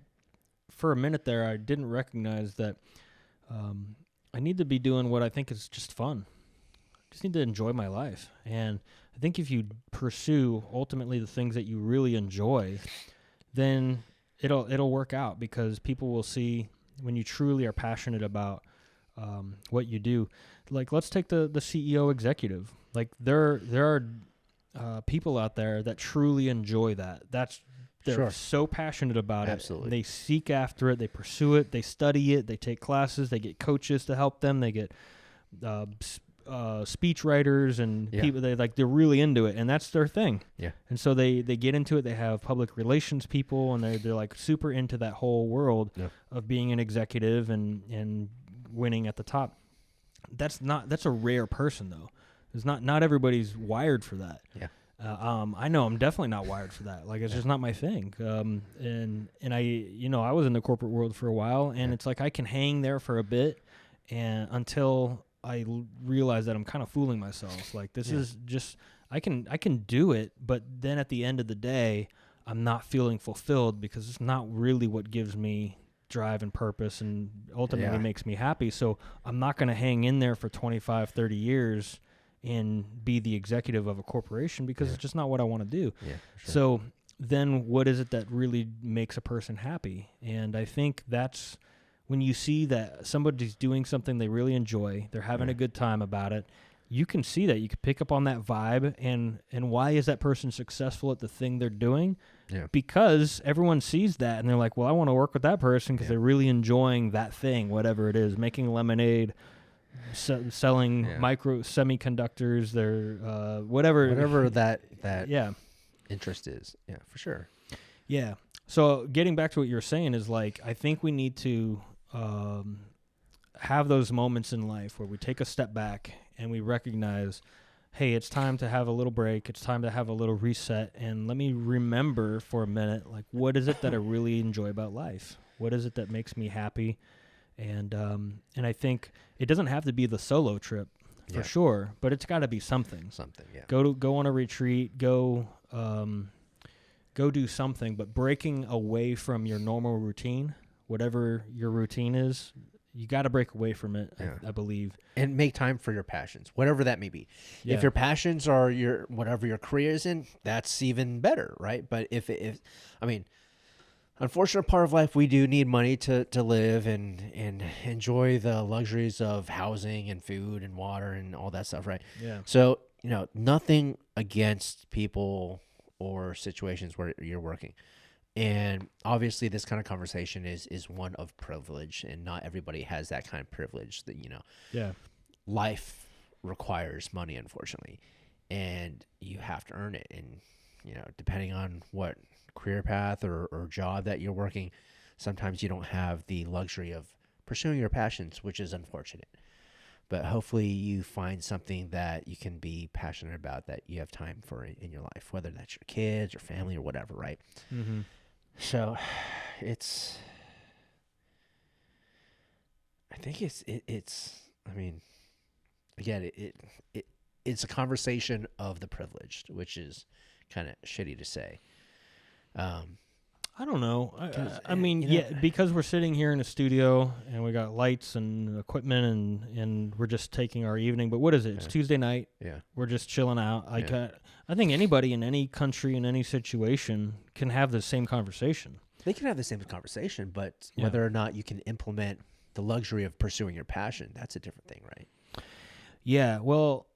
for a minute there I didn't recognize that I need to be doing what I think is just fun. Just need to enjoy my life. And I think if you pursue ultimately the things that you really enjoy, then it'll work out, because people will see when you truly are passionate about what you do. Like, let's take the CEO executive. Like, there are people out there that truly enjoy that. They're so passionate about Absolutely. it. They seek after it. They pursue it. They study it. They take classes. They get coaches to help them. They get speech writers and people. They're really into it, and that's their thing. Yeah. And so they get into it. They have public relations people, and they're like super into that whole world of being an executive and winning at the top. That's a rare person, though. It's not everybody's wired for that. Yeah. I know I'm definitely not wired for that. Like, it's just not my thing. And I was in the corporate world for a while, and it's like I can hang there for a bit, and until I realize that I'm kind of fooling myself. Like this is just I can do it, but then at the end of the day, I'm not feeling fulfilled because it's not really what gives me drive and purpose and ultimately makes me happy. So I'm not going to hang in there for 25, 30 years and be the executive of a corporation because it's just not what I want to do. Yeah, sure. So then what is it that really makes a person happy? And I think that's when you see that somebody's doing something they really enjoy, they're having a good time about it, you can see that. You can pick up on that vibe. And why is that person successful at the thing they're doing? Yeah. Because everyone sees that and they're like, well, I want to work with that person because they're really enjoying that thing, whatever it is, making lemonade, selling micro semiconductors, they're whatever that interest is. Yeah, for sure. Yeah. So getting back to what you're saying is like, I think we need to have those moments in life where we take a step back and we recognize, hey, it's time to have a little break. It's time to have a little reset. And let me remember for a minute, like, what is it that I really enjoy about life? What is it that makes me happy? And I think it doesn't have to be the solo trip for sure, but it's got to be something. Something, yeah. Go on a retreat. Go do something. But breaking away from your normal routine, whatever your routine is, you got to break away from it. I believe, and make time for your passions, whatever that may be. Yeah. If your passions are whatever your career is in, that's even better, right? But if I mean, unfortunate part of life, we do need money to live and enjoy the luxuries of housing and food and water and all that stuff, right? Yeah. So, nothing against people or situations where you're working. And obviously this kind of conversation is one of privilege, and not everybody has that kind of privilege that, life requires money, unfortunately, and you have to earn it. And, depending on what career path or job that you're working, sometimes you don't have the luxury of pursuing your passions, which is unfortunate. But hopefully you find something that you can be passionate about, that you have time for in your life, whether that's your kids or family or whatever, right? Mm-hmm. So I think I mean, again, it's a conversation of the privileged, which is kind of shitty to say. I don't know. I mean, because we're sitting here in a studio and we got lights and equipment and we're just taking our evening. But what is it? It's Tuesday night. Yeah. We're just chilling out. I think anybody in any country, in any situation, can have the same conversation. They can have the same conversation, but whether or not you can implement the luxury of pursuing your passion, that's a different thing, right? Yeah. Well,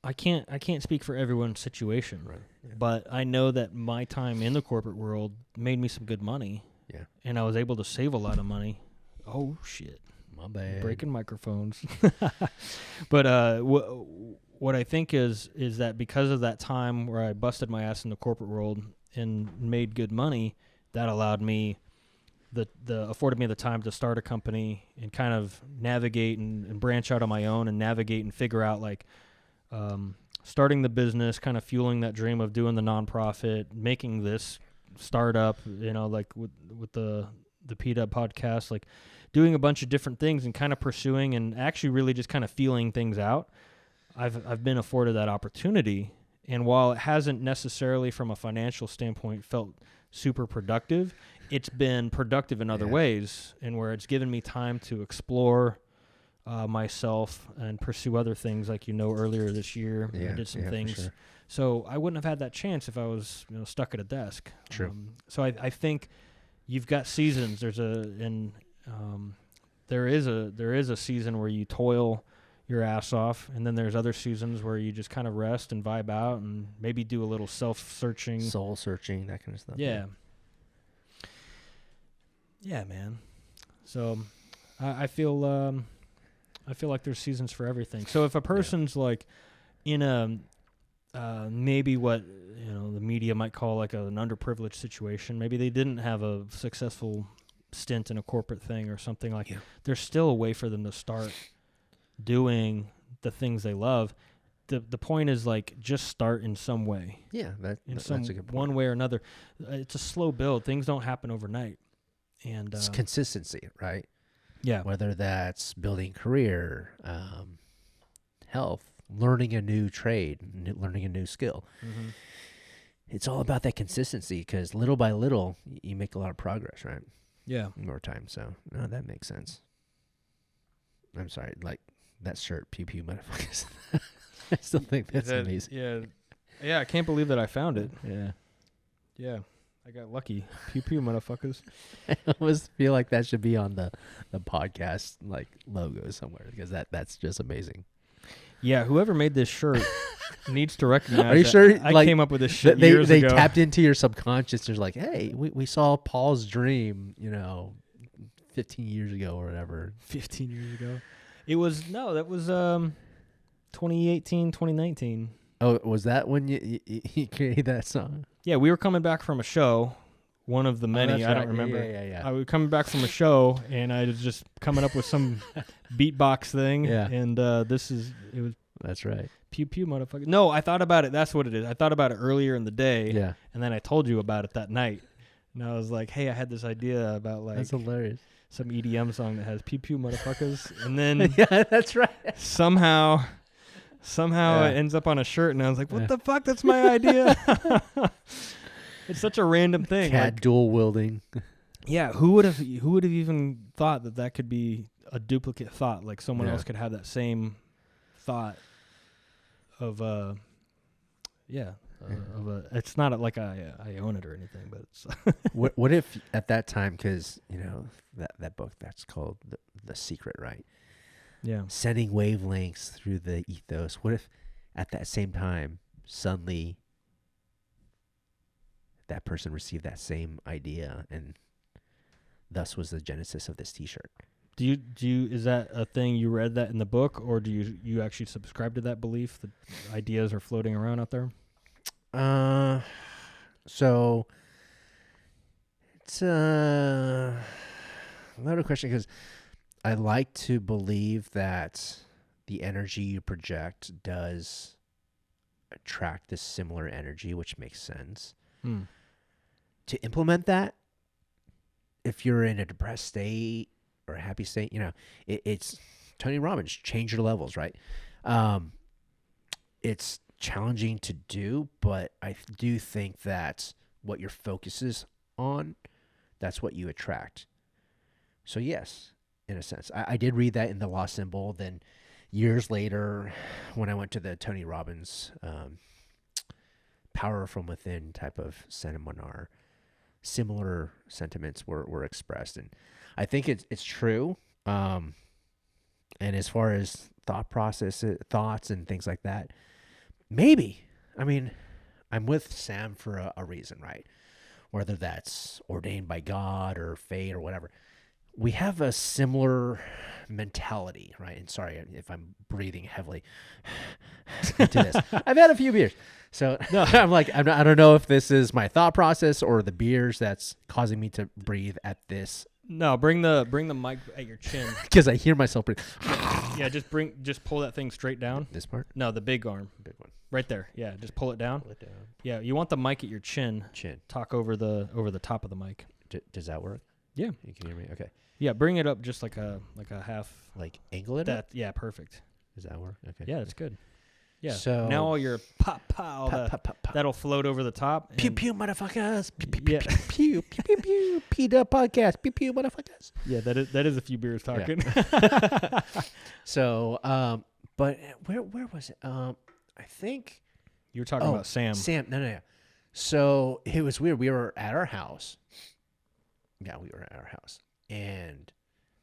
I can't speak for everyone's situation, right? Yeah. But I know that my time in the corporate world made me some good money. Yeah. And I was able to save a lot of money. Oh shit. My bad. Breaking microphones. But what I think is that because of that time where I busted my ass in the corporate world and made good money, that allowed me afforded me the time to start a company and kind of navigate and branch out on my own and navigate and figure out like starting the business, kind of fueling that dream of doing the nonprofit, making this startup, like with the PDub podcast, like doing a bunch of different things and kind of pursuing and actually really just kind of feeling things out. I've been afforded that opportunity, and while it hasn't necessarily from a financial standpoint felt super productive, it's been productive in other ways, and where it's given me time to explore myself and pursue other things. Like earlier this year, I did some things. Sure. So I wouldn't have had that chance if I was stuck at a desk. True. So I think you've got seasons. There is a season where you toil your ass off, and then there's other seasons where you just kind of rest and vibe out and maybe do a little self-searching, soul-searching, that kind of stuff. Yeah, man. So I feel like there's seasons for everything. So if a person's like in a maybe what the media might call like an underprivileged situation, maybe they didn't have a successful stint in a corporate thing or something like, there's still a way for them to start doing the things they love. The point is like just start in some way. Yeah, that's a good point. One way or another. It's a slow build. Things don't happen overnight. And it's consistency, right? Yeah. whether that's building career, health, learning a new trade, learning a new skill. Mm-hmm. It's all about that consistency because little by little, you make a lot of progress, right? Yeah. More time. So, no, that makes sense. I'm sorry. Like that shirt, pew pew motherfuckers. I still think that's amazing. Yeah. Yeah, I can't believe that I found it. Yeah. Yeah. I got lucky. Pew pew motherfuckers. I almost feel like that should be on the podcast like logo somewhere because that's just amazing. Yeah, whoever made this shirt needs to recognize. Are you that sure? I like, came up with this shit they years ago. tapped into your subconscious. They're like, hey, we saw Paul's dream, 15 years ago or whatever. 15 years ago. It was that was 2018, 2019. Oh, was that when you created that song? Yeah, we were coming back from a show, one of the many. That's I don't right. remember. Yeah. I was coming back from a show, and I was just coming up with some beatbox thing. Yeah. And it was That's right. pew pew motherfucker. No, I thought about it. That's what it is. I thought about it earlier in the day. Yeah. And then I told you about it that night. And I was like, hey, I had this idea about like That's hilarious. some EDM song that has pew pew motherfuckers. And then Yeah, that's right. somehow Yeah. it ends up on a shirt, and I was like, what the fuck? That's my idea. It's such a random thing. Cat dual wielding. Yeah, who would have even thought that could be a duplicate thought? Like someone Yeah. else could have that same thought of it's not like I own it or anything, but it's What if at that time, because that book that's called the Secret, right? yeah. Sending wavelengths through the ethos. What if at that same time suddenly that person received that same idea and thus was the genesis of this T-shirt? Do you is that a thing you read that in the book, or do you actually subscribe to that belief that ideas are floating around out there? So it's a loaded question because I like to believe that the energy you project does attract this similar energy, which makes sense. To implement that, if you're in a depressed state or a happy state, it's Tony Robbins, change your levels, right? It's challenging to do, but I do think that what your focus is on, that's what you attract. So yes, in a sense. I did read that in The Lost Symbol. Then years later, when I went to the Tony Robbins Power from Within type of seminar, similar sentiments were expressed. And I think it's true. And as far as thoughts and things like that, maybe. I mean, I'm with Sam for a reason, right? Whether that's ordained by God or fate or whatever. We have a similar mentality, right? And sorry if I'm breathing heavily into this. I've had a few beers. So no. I'm like, I don't know if this is my thought process or the beers that's causing me to breathe at this. No, bring the mic at your chin. Because I hear myself breathe. Yeah, just pull that thing straight down. This part? No, the big arm. Big one. Right there. Yeah, just pull it down. Pull it down. Yeah, you want the mic at your chin. Talk over the top of the mic. Does that work? Yeah. You can hear me? Okay. Yeah, bring it up just like a half. Like angle it up? Yeah, perfect. Does that work? Okay. Yeah, that's good. Yeah. So now all your pop, that'll float over the top. Pew pew motherfuckers. Yeah. Pew pew pew pew. P-Dub podcast. Pew pew motherfuckers. Yeah, that is a few beers talking. Yeah. So, but where was it? I think you were talking about Sam. No. So it was weird. We were at our house. Yeah, we were at our house, and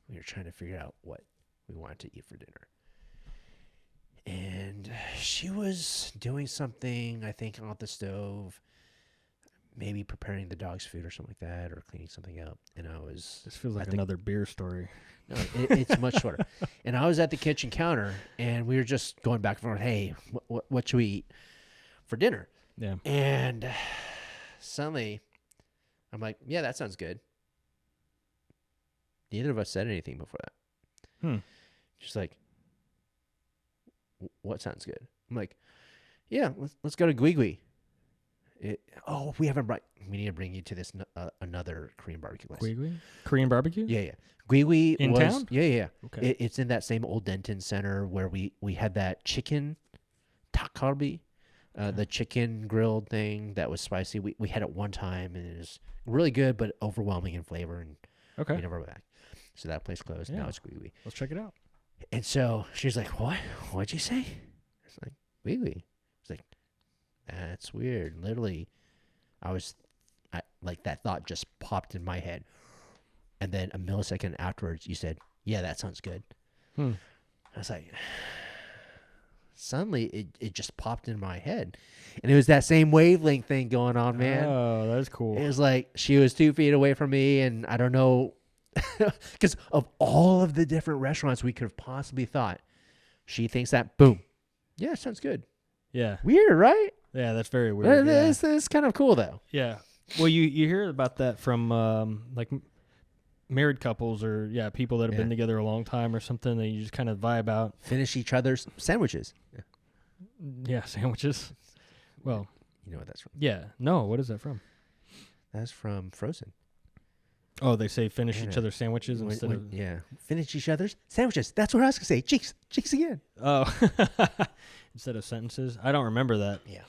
we were trying to figure out what we wanted to eat for dinner. And she was doing something, I think, on the stove, maybe preparing the dog's food or something like that, or cleaning something up. And I was... This feels like another beer story. No, it's much shorter. And I was at the kitchen counter, and we were just going back and forth, hey, what should we eat for dinner? Yeah. And suddenly, I'm like, yeah, that sounds good. Neither of us said anything before that. She's like, what sounds good? I'm like, yeah, let's go to Gwigwi. We haven't brought. We need to bring you to this another Korean barbecue place. Gui? Korean barbecue? Yeah. Gui In was town? Yeah. Okay. It's in that same old Denton Center where we had that chicken takalbi, the chicken grilled thing that was spicy. We had it one time and it was really good, but overwhelming in flavor, and Okay. we never went back. So that place closed. Yeah. Now it's Gui. Let's check it out. And so she's like, "What? What'd you say?" It's like Gui. It's like, that's weird. Literally, like that thought just popped in my head, and then a millisecond afterwards, you said, "Yeah, that sounds good." I was like, suddenly it just popped in my head, and it was that same wavelength thing going on, man. Oh, that's cool. It was like she was 2 feet away from me, and I don't know, because of all of the different restaurants we could have possibly thought, she thinks that, boom, yeah, sounds good. Yeah. Weird, right? Yeah, that's very weird. It's kind of cool though. Yeah. Well, you hear about that from like married couples or people that have been together a long time or something that you just kind of vibe out. Finish each other's sandwiches. Yeah, sandwiches. Well, you know what that's from? Yeah. No, what is that from? That's from Frozen. Oh, they say finish each other's sandwiches instead of finish each other's sandwiches. That's what I was gonna say. Cheeks again. Oh, instead of sentences. I don't remember that. Yeah,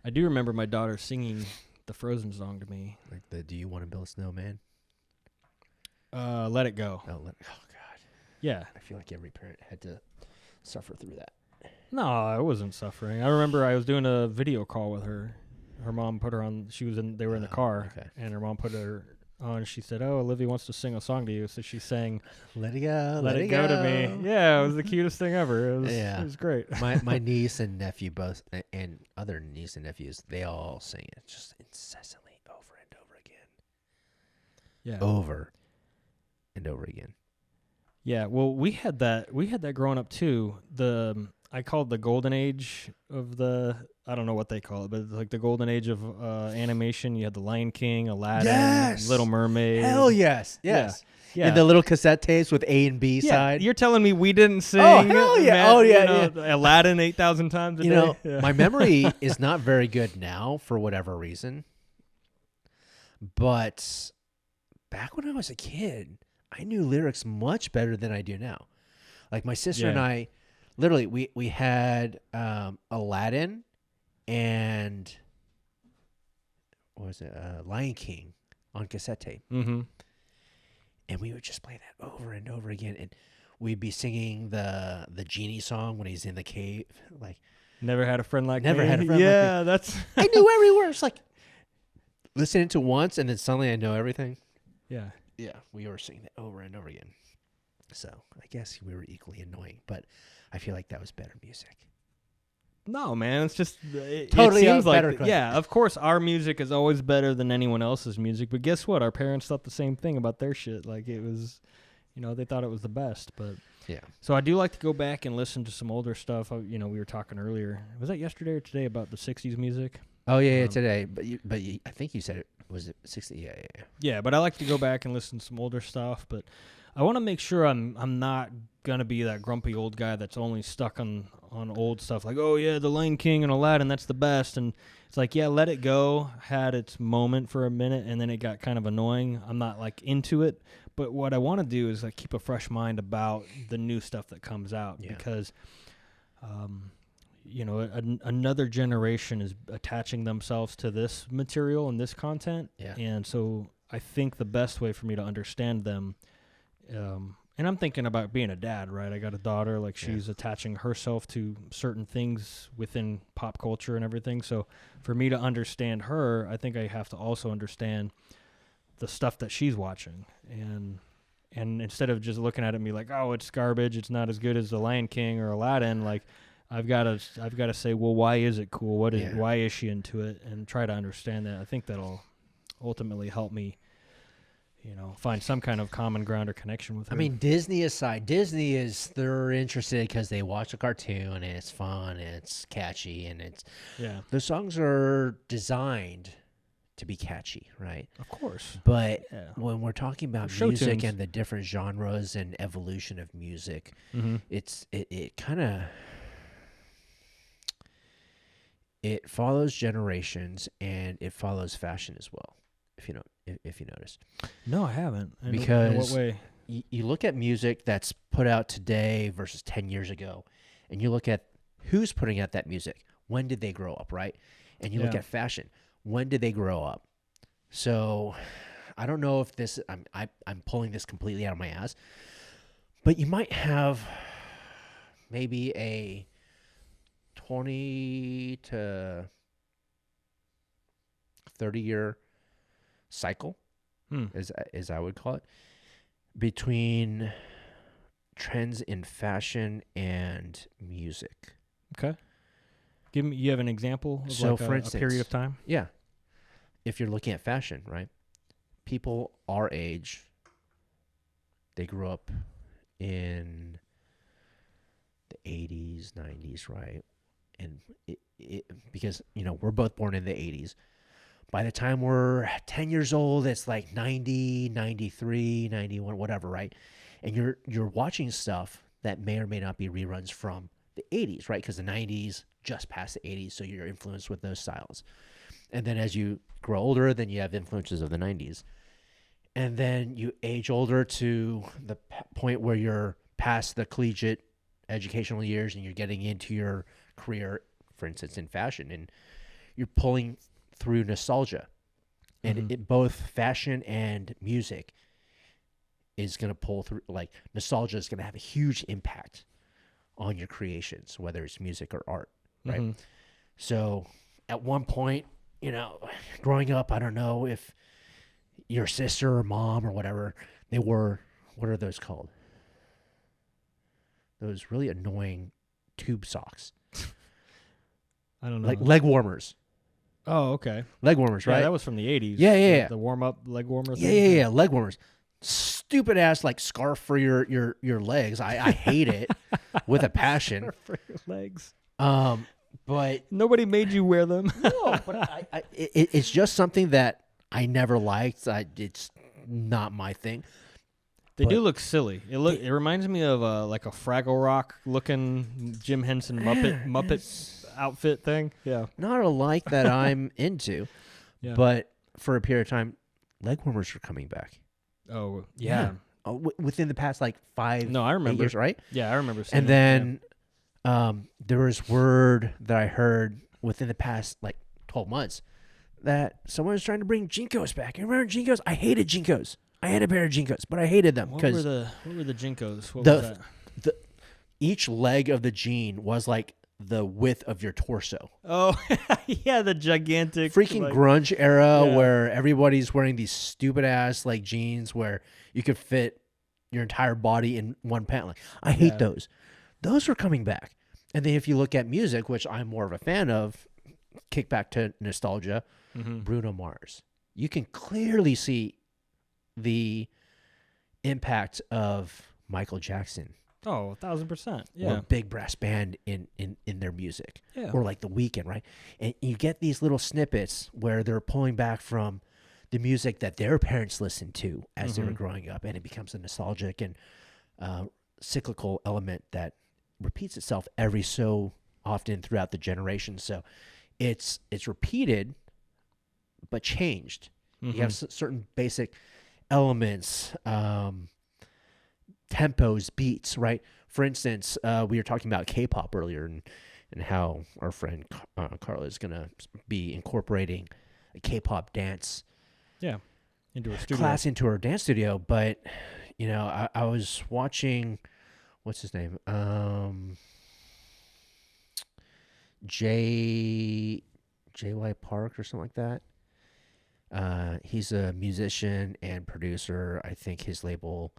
I do remember my daughter singing the Frozen song to me. like the "Do you want to build a snowman?" Let it go. Oh God. Yeah. I feel like every parent had to suffer through that. No, I wasn't suffering. I remember I was doing a video call with her. Her mom put her on. They were in the car, and her mom put her on. She said, "Oh, Olivia wants to sing a song to you." So she sang "Let It Go, Let It Go" to me. Yeah, it was the cutest thing ever. It was great. My niece and nephew both, and other niece and nephews, they all sing it just incessantly over and over again. Yeah. Over and over again. Yeah, well, we had that growing up too. I called the golden age of I don't know what they call it, but it's like the golden age of animation. You had the Lion King, Aladdin, Little Mermaid. Hell yes. Yeah. And the little cassette tapes with A and B side. You're telling me we didn't sing? Oh, hell yeah. Aladdin 8,000 times a day. My memory is not very good now for whatever reason. But back when I was a kid, I knew lyrics much better than I do now. Like my sister and I, literally, we had Aladdin and what was it? Lion King on cassette tape. Mm-hmm. And we would just play that over and over again. And we'd be singing the genie song when he's in the cave. Like, never had a friend like never me. had a friend yeah, like me. That's. I knew every word. It's like listening to once and then suddenly I know everything. Yeah. Yeah, we were singing it over and over again. So I guess we were equally annoying, but I feel like that was better music. No, man, it's just totally it seems better. Like, yeah, of course, our music is always better than anyone else's music. But guess what? Our parents thought the same thing about their shit. Like it was, they thought it was the best. But yeah. So I do like to go back and listen to some older stuff. We were talking earlier. Was that yesterday or today about the '60s music? Oh yeah, today. But I think you said it was it 60. Yeah. Yeah, but I like to go back and listen to some older stuff. But I want to make sure I'm not gonna be that grumpy old guy that's only stuck on old stuff. Like, oh yeah, the Lion King and Aladdin, that's the best. And it's like, yeah, Let It Go had its moment for a minute, and then it got kind of annoying. I'm not like into it. But what I want to do is like keep a fresh mind about the new stuff that comes out because. Another generation is attaching themselves to this material and this content. Yeah. And so I think the best way for me to understand them, and I'm thinking about being a dad, right? I got a daughter, like she's attaching herself to certain things within pop culture and everything. So for me to understand her, I think I have to also understand the stuff that she's watching. And instead of just looking at it and be like, oh, it's garbage, it's not as good as The Lion King or Aladdin, like I've got to say, well, why is it cool? Why is she into it? And try to understand that. I think that'll ultimately help me, find some kind of common ground or connection with her. I mean, Disney aside, they're interested because they watch a cartoon and it's fun and it's catchy and the songs are designed to be catchy, right? Of course. But when we're talking about music tunes. and the different genres and evolution of music, it kind of it follows generations and it follows fashion as well. If you notice, No, I haven't. In what because way? you look at music that's put out today versus 10 years ago, and you look at who's putting out that music. When did they grow up, right? And you look Yeah. at fashion. When did they grow up? So I don't know if this I'm pulling this completely out of my ass, but you might have maybe a 20 to 30-year cycle, Hmm. as I would call it, between trends in fashion and music. Okay. You have an example of So, like for a instance, period of time? yeah, if you're looking at fashion, right? People our age, they grew up in the 80s, 90s, right? And because, we're both born in the 80s. By the time we're 10 years old, it's like 90, 93, 91, whatever, right? And you're watching stuff that may or may not be reruns from the 80s, right? Because the 90s just passed the 80s, so you're influenced with those styles. And then as you grow older, then you have influences of the 90s. And then you age older to the point where you're past the collegiate educational years and you're getting into your career, for instance, in fashion. And you're pulling through nostalgia. And it both fashion and music is going to pull through. Like, nostalgia is going to have a huge impact on your creations, whether it's music or art, right? Mm-hmm. So at one point, growing up, I don't know if your sister or mom or whatever, they wore, what are those called? Those really annoying tube socks. I don't know. Like leg warmers. Oh, okay. Leg warmers, right? Yeah, that was from the 80s. Yeah. The warm-up leg warmer thing. Yeah. Leg warmers. Stupid ass like scarf for your legs. I hate it with a passion. For your legs. But Nobody made you wear them. no, but it's just something that I never liked. It's not my thing. They do look silly. It reminds me of like a Fraggle Rock looking Jim Henson Muppet outfit thing. Yeah. Not a like that I'm into. Yeah. But for a period of time, leg warmers are coming back. Oh, yeah. Within the past like 5 No, I 8 remember. years, right? Yeah, I remember seeing And it. then there was word that I heard within the past like 12 months that someone was trying to bring Jinkos back. You remember Jinkos? I hated Jinkos. I had a pair of Jinkos, but I hated them What because were the Jinkos? What was that? each leg of the jean was like the width of your torso. Oh, yeah, the gigantic Freaking like, grunge era yeah. where everybody's wearing these stupid ass like jeans where you could fit your entire body in one pant. Like, I hate those. Those were coming back. And then if you look at music, which I'm more of a fan of, kick back to nostalgia, Bruno Mars. You can clearly see the impact of Michael Jackson. Oh, 1,000%. Yeah. Or big brass band in their music. Yeah. Or like The Weeknd, right? And you get these little snippets where they're pulling back from the music that their parents listened to as they were growing up, and it becomes a nostalgic and cyclical element that repeats itself every so often throughout the generation. So it's repeated but changed. You have certain basic elements, tempos, beats, right? For instance, we were talking about K-pop earlier and how our friend Carla is going to be incorporating a K-pop dance into a studio. class into her dance studio. But, I was watching, what's his name? J.Y. Park or something like that. He's a musician and producer. I think his label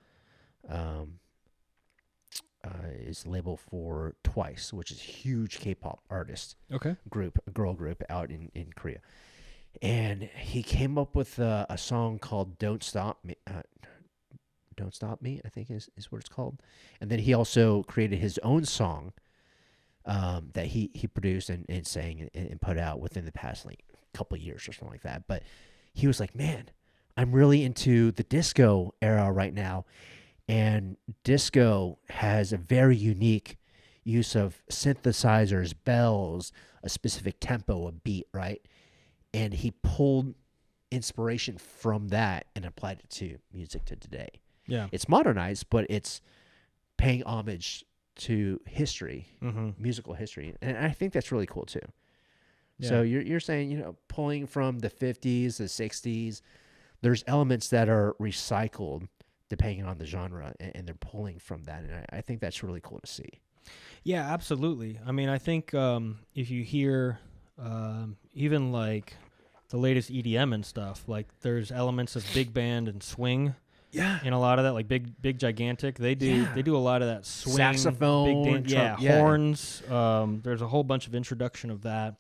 is the label for Twice, which is a huge K-pop artist group, a girl group out in Korea. And he came up with a song called "Don't Stop Me." "Don't Stop Me," I think is what it's called. And then he also created his own song that he produced and sang and put out within the past like couple of years or something like that. But he was like, man, I'm really into the disco era right now. And disco has a very unique use of synthesizers, bells, a specific tempo, a beat, right? And he pulled inspiration from that and applied it to music to today. Yeah. It's modernized, but it's paying homage to history, Mm-hmm. musical history. And I think that's really cool too. Yeah. So you're saying, pulling from the 50s, the 60s, there's elements that are recycled depending on the genre, and they're pulling from that. And I think that's really cool to see. Yeah, absolutely. I mean, I think if you hear even like the latest EDM and stuff, like there's elements of big band and swing Yeah. in a lot of that, like big gigantic. They do a lot of that swing, Saxophone, big yeah. horns. There's a whole bunch of introduction of that.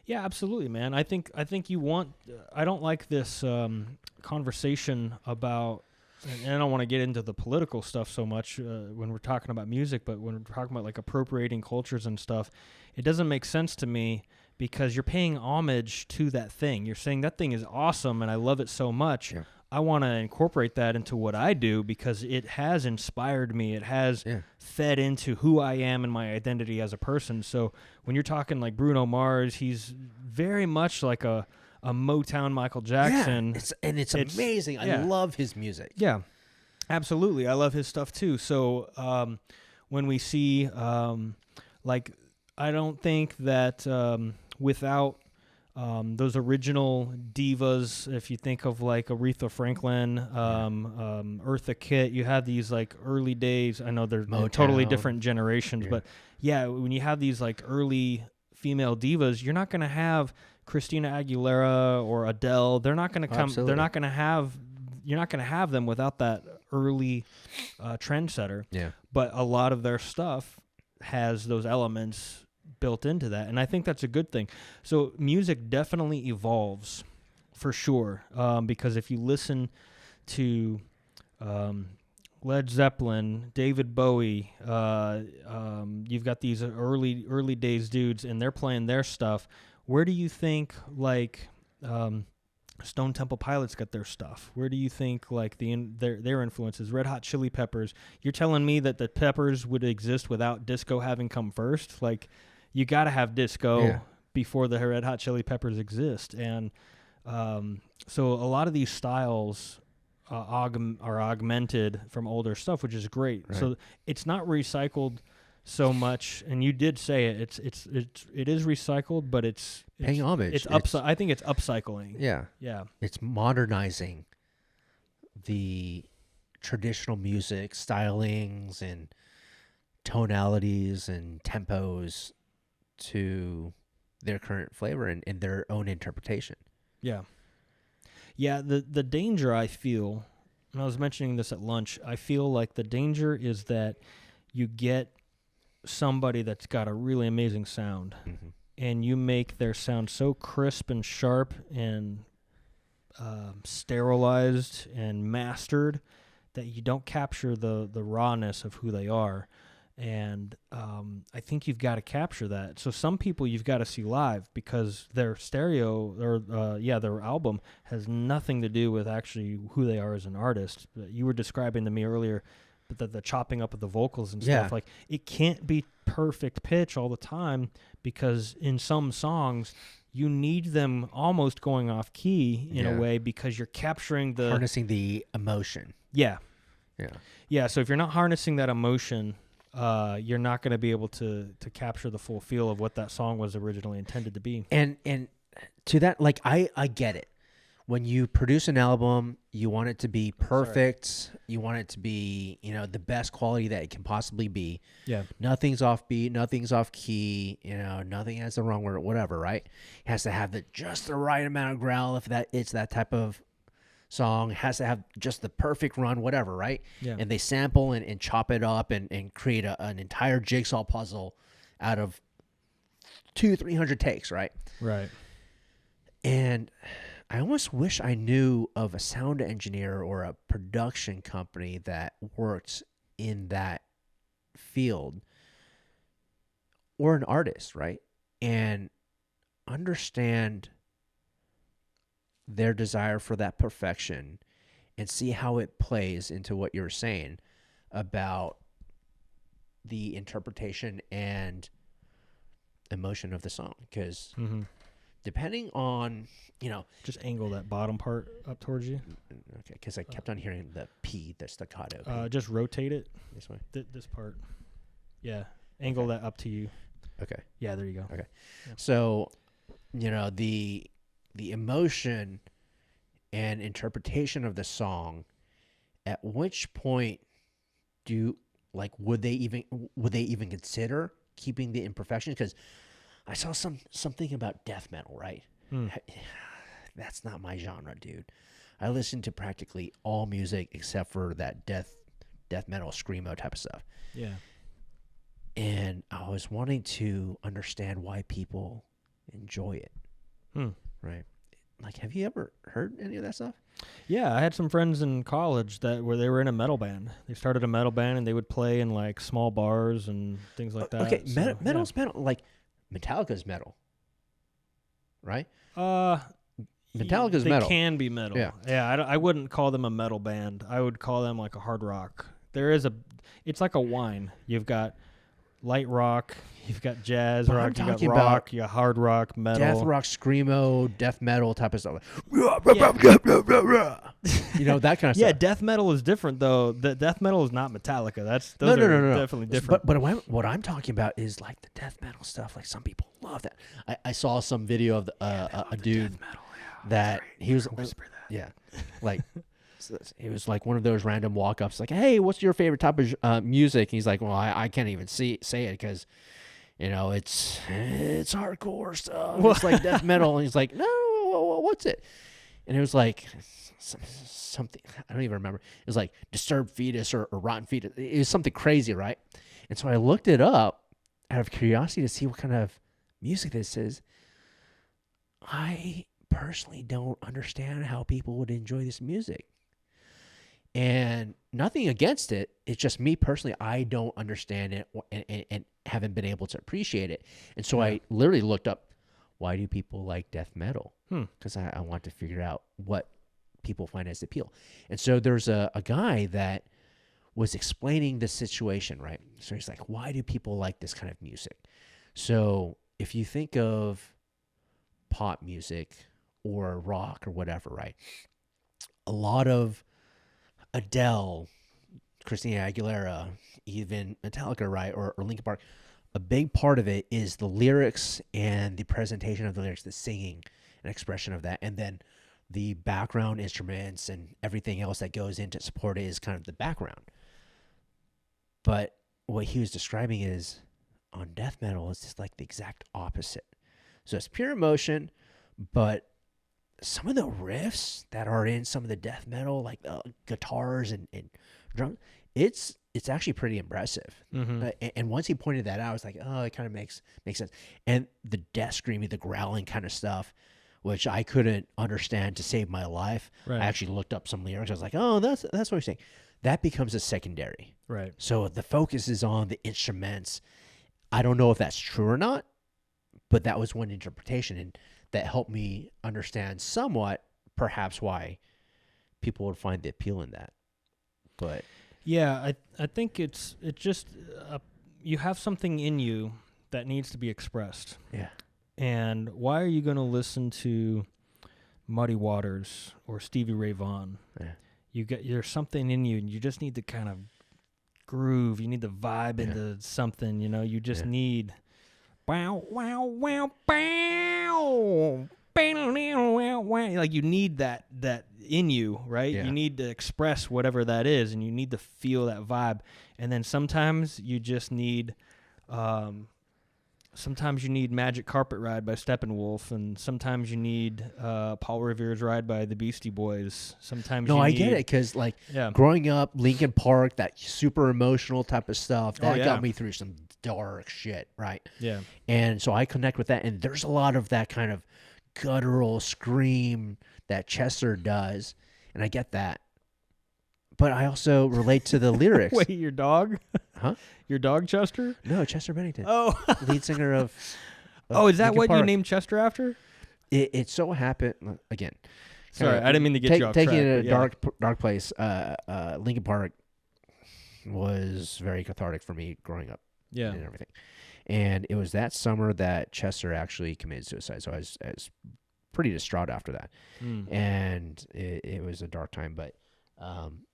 Yeah, absolutely, man. I think you want. I don't like this conversation about. And I don't want to get into the political stuff so much when we're talking about music, but when we're talking about like appropriating cultures and stuff, it doesn't make sense to me because you're paying homage to that thing. You're saying that thing is awesome and I love it so much. Yeah. I want to incorporate that into what I do because it has inspired me. It has fed into who I am and my identity as a person. So when you're talking like Bruno Mars, he's very much like a Motown Michael Jackson. Yeah, it's amazing. I love his music. Yeah, absolutely. I love his stuff too. So when we see, like, I don't think that without those original divas, if you think of like Aretha Franklin, Eartha Kitt, you have these like early days. I know they're totally different generations, but yeah, when you have these like early female divas, you're not going to have Christina Aguilera or Adele. They're not going to come. Absolutely. They're not going to have. You're not going to have them without that early trendsetter. Yeah. But a lot of their stuff has those elements built into that, and I think that's a good thing. So music definitely evolves, for sure. Because if you listen to Led Zeppelin, David Bowie, you've got these early days dudes, and they're playing their stuff. Where do you think like Stone Temple Pilots got their stuff? Where do you think like their influences? Red Hot Chili Peppers. You're telling me that the Peppers would exist without disco having come first? Like, you got to have disco before the Red Hot Chili Peppers exist, and so a lot of these styles are augmented from older stuff, which is great. Right. So it's not recycled so much, and you did say it. It is recycled, but it's paying homage. I think it's upcycling. Yeah, yeah. It's modernizing the traditional music stylings and tonalities and tempos to their current flavor and their own interpretation. Yeah. Yeah, the danger I feel, and I was mentioning this at lunch, I feel like the danger is that you get somebody that's got a really amazing sound, and you make their sound so crisp and sharp and sterilized and mastered that you don't capture the rawness of who they are. And I think you've got to capture that. So some people you've got to see live because their stereo or their album has nothing to do with actually who they are as an artist. You were describing to me earlier, but the chopping up of the vocals and stuff, like it can't be perfect pitch all the time because in some songs you need them almost going off key in a way because you're capturing harnessing the emotion. Yeah. So if you're not harnessing that emotion, you're not going to be able to capture the full feel of what that song was originally intended to be. And to that, like, I get it. When you produce an album, you want it to be perfect. You want it to be, the best quality that it can possibly be. Yeah. Nothing's offbeat. Nothing's off key. Nothing has the wrong word, whatever, right? It has to have just the right amount of growl if it's that type of song. It has to have just the perfect run, whatever, right? Yeah. And they sample and chop it up and create an entire jigsaw puzzle out of 200-300 takes, right? Right. And I almost wish I knew of a sound engineer or a production company that works in that field, or an artist, right? And understand their desire for that perfection and see how it plays into what you're saying about the interpretation and emotion of the song, because depending on, just angle that bottom part up towards you. Okay, because I kept on hearing the P, the staccato P. Just rotate it This way. This part. Yeah, angle that up to you. Okay. Yeah, there you go. Okay. Yeah. So, the emotion and interpretation of the song, at which point would they even consider keeping the imperfections? Because I saw something about death metal, right? That's not my genre, dude. I listen to practically all music except for that death metal screamo type of stuff. Yeah. And I was wanting to understand why people enjoy it. Right? Like, have you ever heard any of that stuff? Yeah, I had some friends in college where they were in a metal band. They started a metal band and they would play in like small bars and things like that. Okay, so, metal's metal. Like, Metallica's metal, right? Metallica's they metal. They can be metal. Yeah. I wouldn't call them a metal band. I would call them like a hard rock. It's like a wine. You've got light rock, you've got jazz But rock, you got rock, you got hard rock, metal. Death rock, screamo, death metal type of stuff. Yeah. That kind of stuff. Yeah, death metal is different though. The death metal is not Metallica. Those are definitely different. But what I'm talking about is like the death metal stuff. Like, some people love that. I saw some video of a dude death metal, that he was like it was like one of those random walk-ups, like, hey, what's your favorite type of music? And he's like, well, I can't even say it because it's hardcore stuff. It's like death metal. And he's like, no, what's it? And it was like something, I don't even remember. It was like Disturbed Fetus or Rotten Fetus. It was something crazy, right? And so I looked it up out of curiosity to see what kind of music this is. I personally don't understand how people would enjoy this music. And nothing against it. It's just me personally. I don't understand it and haven't been able to appreciate it. And so I literally looked up, why do people like death metal? Because I want to figure out what people find as appeal. And so there's a guy that was explaining the situation, right? So he's like, why do people like this kind of music? So if you think of pop music or rock or whatever, right? A lot of Adele, Christina Aguilera, even Metallica, right, or Linkin Park, a big part of it is the lyrics and the presentation of the lyrics, the singing and expression of that, and then the background instruments and everything else that goes in to support it is kind of the background. But what he was describing is, on death metal, it's just like the exact opposite. So it's pure emotion, but some of the riffs that are in some of the death metal, like guitars and drums, it's actually pretty impressive. And once he pointed that out, I was like, oh, it kind of makes sense. And the death screaming, the growling kind of stuff, which I couldn't understand to save my life. Right. I actually looked up some lyrics. I was like, oh, that's what you're saying. That becomes a secondary. Right. So the focus is on the instruments. I don't know if that's true or not, but that was one interpretation, and that helped me understand somewhat, perhaps, why people would find the appeal in that. But yeah, I think it's just you have something in you that needs to be expressed. Yeah. And why are you going to listen to Muddy Waters or Stevie Ray Vaughan? Yeah. There's something in you, and you just need to kind of groove. You need to vibe into something. You just need. Wow, wow, wow, bow. Like, you need that in you, right? Yeah. You need to express whatever that is, and you need to feel that vibe. And then sometimes you just need, Magic Carpet Ride by Steppenwolf, and sometimes you need Paul Revere's Ride by the Beastie Boys. Sometimes I get it, because growing up, Linkin Park, that super emotional type of stuff, that got me through some dark shit, right? Yeah. And so I connect with that, and there's a lot of that kind of guttural scream that Chester does, and I get that. But I also relate to the lyrics. Wait, your dog? Huh? Your dog, Chester? No, Chester Bennington. Oh. Lead singer of is that Linkin what Park. you named Chester after? It so happened, again. Sorry, I didn't mean to get you off track. Taking it a dark place. Linkin Park, was very cathartic for me growing up Yeah. and everything. And it was that summer that Chester actually committed suicide. So I was pretty distraught after that. And it was a dark time. But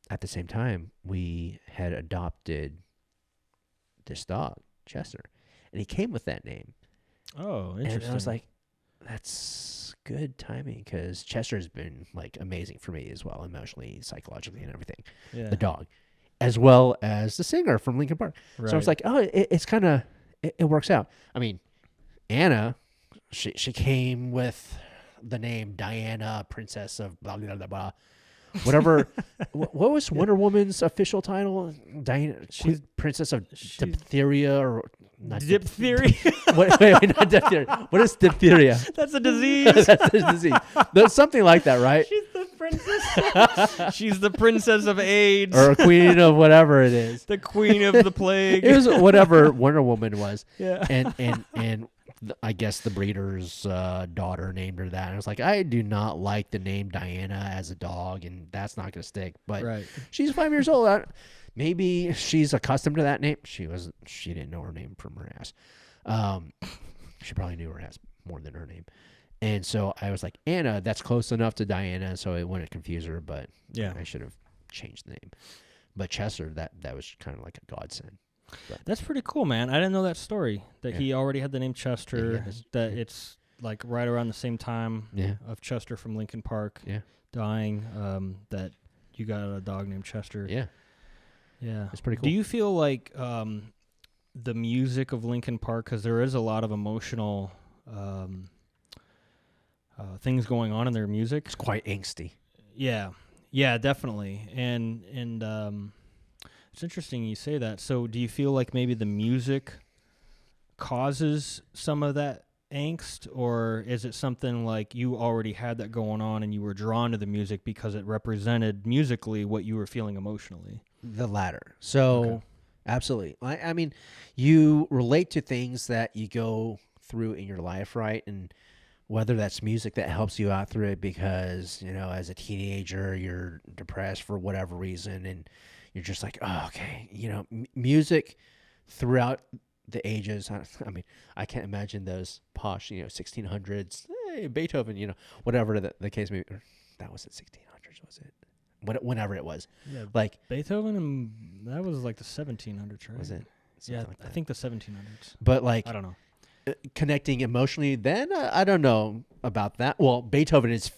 at the same time, we had adopted this dog, Chester. And he came with that name. Oh, interesting. And I was like, that's good timing because Chester has been like amazing for me as well, emotionally, psychologically, and everything. Yeah. The dog, as well as the singer from Linkin Park. Right. So I was like, oh, it's kind of it works out. I mean, Anna, she came with the name Diana, Princess of blah blah blah blah. Whatever. What was Wonder Woman's official title? Diana, she's Princess of Diphtheria or not diphtheria? wait, not diphtheria. What is diphtheria? That's a disease. That's a disease. There's something like that, right? She's the princess. She's the princess of AIDS. Or a queen of whatever it is. The queen of the plague. It was whatever Wonder Woman was. Yeah. And I guess the breeder's daughter named her that. And I was like, I do not like the name Diana as a dog, and that's not going to stick. But right. She's 5 years old. Maybe she's accustomed to that name. She didn't know her name from her ass. She probably knew her ass more than her name. And so I was like, Anna, that's close enough to Diana, so it wouldn't confuse her. But yeah, I should have changed the name. But Chester, that was kind of like a godsend. But that's pretty cool, man. I didn't know that story, that he already had the name Chester, that it's like right around the same time of Chester from Linkin Park dying, that you got a dog named Chester. Yeah. Yeah. It's pretty cool. Do you feel like the music of Linkin Park, because there is a lot of emotional things going on in their music. It's quite angsty. Yeah. Yeah, definitely. And it's interesting you say that. So do you feel like maybe the music causes some of that angst, or is it something like you already had that going on and you were drawn to the music because it represented musically what you were feeling emotionally? The latter. So absolutely. I mean, you relate to things that you go through in your life, right? And whether that's music that helps you out through it because, as a teenager, you're depressed for whatever reason, and you're just like, oh, okay. Music throughout the ages. I mean, I can't imagine those posh, 1600s, Beethoven, whatever the case may be. That wasn't 1600s, was it? Whenever it was. Yeah, like Beethoven, and that was like the 1700s, right? Was it? Yeah, like I think the 1700s. But like, I don't know. Connecting emotionally, then I don't know about that. Well, Beethoven is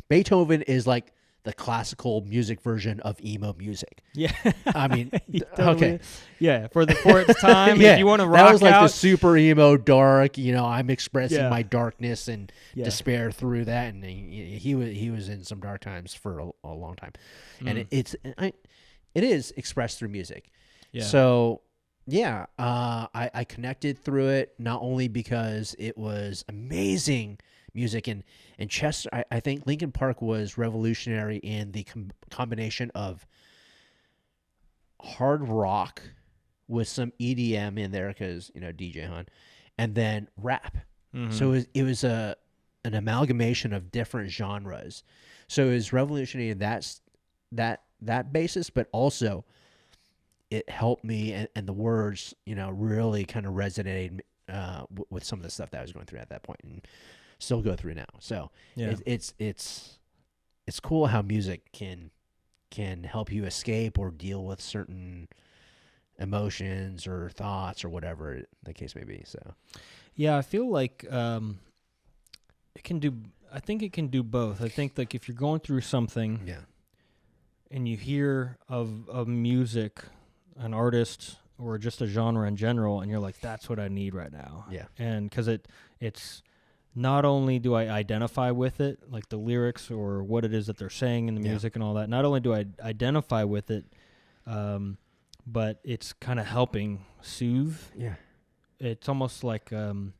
Beethoven is like the classical music version of emo music. Yeah. I mean, totally, yeah, for its time. Yeah, if you want to rock that was like out, the super emo dark, I'm expressing my darkness and despair through that, and he was in some dark times for a long time. And it is expressed through music. Yeah. So I connected through it, not only because it was amazing music, and Chester, I think Linkin Park was revolutionary in the combination of hard rock with some EDM in there, because DJ Han, and then rap. Mm-hmm. So it was an amalgamation of different genres. So it was revolutionary in that basis, but also it helped me, and the words, really kind of resonated with some of the stuff that I was going through at that point, and still go through now. So it's cool how music can help you escape or deal with certain emotions or thoughts or whatever the case may be. So yeah, I feel like it can do. I think it can do both. I think like if you're going through something, and you hear of music, an artist, or just a genre in general, and you're like, that's what I need right now. Yeah. And because it's not only do I identify with it, like the lyrics or what it is that they're saying in the music and all that, not only do I identify with it, but it's kind of helping soothe. Yeah. It's almost like, the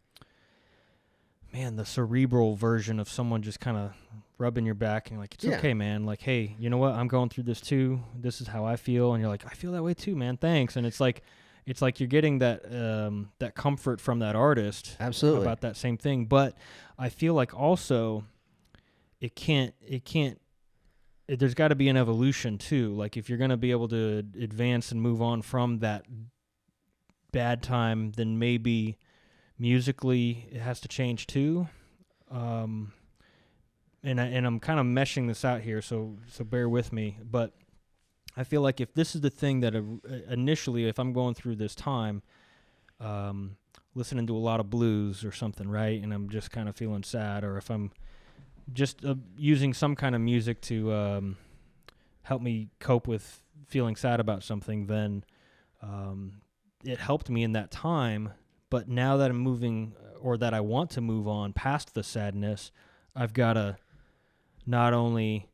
cerebral version of someone just kind of rubbing your back and like, it's okay, man. Like, hey, you know what? I'm going through this too. This is how I feel. And you're like, I feel that way too, man. Thanks. And it's like you're getting that comfort from that artist. Absolutely. About that same thing. But I feel like also it can't there's got to be an evolution too. Like if you're going to be able to advance and move on from that bad time, then maybe musically it has to change too. Um, and I'm kind of meshing this out here, so bear with me. But I feel like if this is the thing that initially, if I'm going through this time, listening to a lot of blues or something, right, and I'm just kind of feeling sad, or if I'm just using some kind of music to help me cope with feeling sad about something, then it helped me in that time. But now that I'm moving, or that I want to move on past the sadness, I've got to not only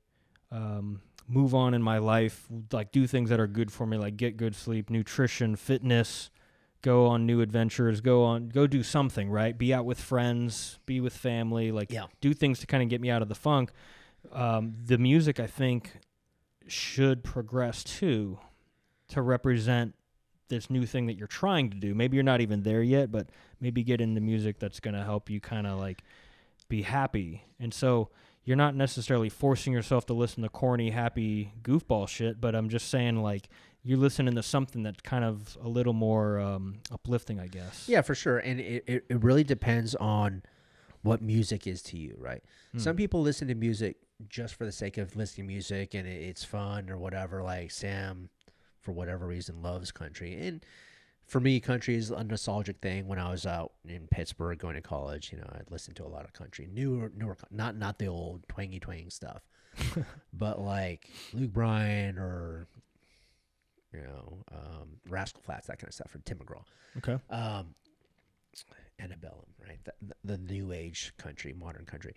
move on in my life, like do things that are good for me, like get good sleep, nutrition, fitness, go on new adventures, go do something, right? Be out with friends, be with family, like do things to kind of get me out of the funk. The music, I think, should progress too, to represent this new thing that you're trying to do. Maybe you're not even there yet, but maybe get into music that's going to help you kind of like be happy. And so you're not necessarily forcing yourself to listen to corny, happy goofball shit, but I'm just saying, like, you're listening to something that's kind of a little more uplifting, I guess. Yeah, for sure. And it really depends on what music is to you, right? Some people listen to music just for the sake of listening to music and it's fun or whatever. Like Sam, for whatever reason, loves country. And for me, country is a nostalgic thing. When I was out in Pittsburgh going to college, you know, I'd listen to a lot of country, newer, not the old twangy twang stuff, but like Luke Bryan or, you know, Rascal Flatts, that kind of stuff, or Tim McGraw. Okay. Antebellum, right? The new age country, modern country.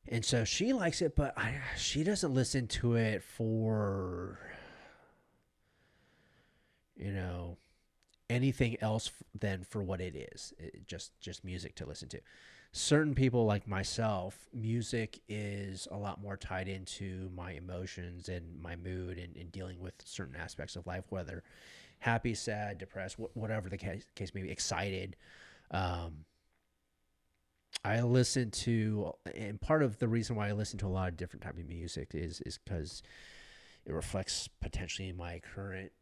And so she likes it, but she doesn't listen to it for, you know, anything else than for what it is. Just music to listen to. Certain people like myself, music is a lot more tied into my emotions and my mood and dealing with certain aspects of life, whether happy, sad, depressed, whatever the case may be, excited. I listen to, and part of the reason why I listen to a lot of different type of music is because it reflects potentially my current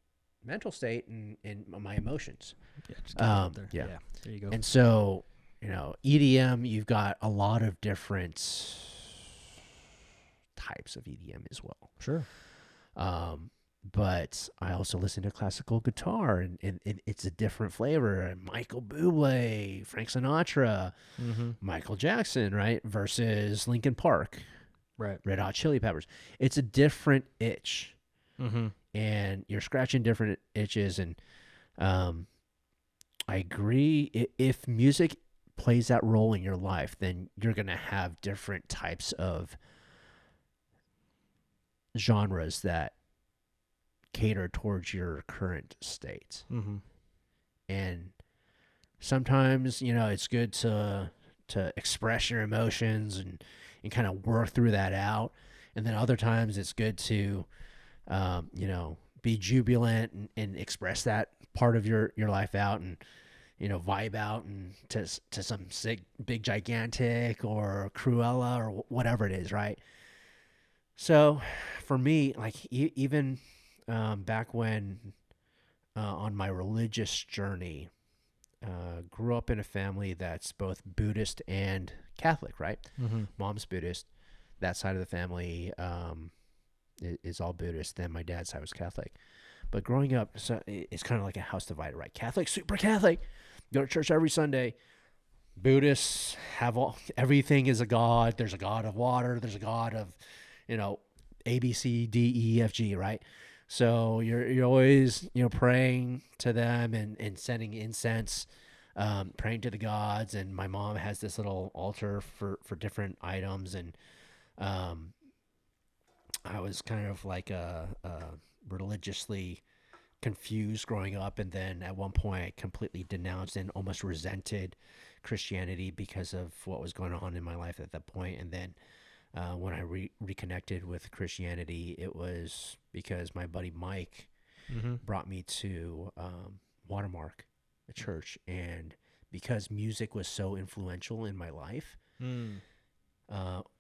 mental state and my emotions. Yeah, just get it out there. Yeah, there you go. And so, you know, EDM, you've got a lot of different types of EDM as well. Sure. But I also listen to classical guitar, and it's a different flavor. Michael Bublé, Frank Sinatra, Michael Jackson, right? Versus Linkin Park, right? Red Hot Chili Peppers. It's a different itch, and you're scratching different itches. And I agree. If music plays that role in your life, then you're gonna have different types of genres that cater towards your current state. And sometimes, you know, it's good to express your emotions and kind of work through that out. And then other times it's good to, you know, be jubilant and express that part of your life out and, you know, vibe out and to some sick, big, gigantic or Cruella or whatever it is, right? So for me, like even back when on my religious journey, grew up in a family that's both Buddhist and Catholic, right? Mom's Buddhist. That side of the family is all Buddhist. Then my dad's side was Catholic. But growing up, so it's kind of like a house divided, right? Catholic, super Catholic. Go to church every Sunday. Buddhists have everything is a god. There's a god of water. There's a god of, you know, A, B, C, D, E, F, G, right? So you're always, you know, praying to them and sending incense, praying to the gods. And my mom has this little altar for different items. And I was kind of like religiously confused growing up. And then at one point I completely denounced and almost resented Christianity because of what was going on in my life at that point. And then when I reconnected with Christianity, it was because my buddy Mike brought me to Watermark, a church. And because music was so influential in my life,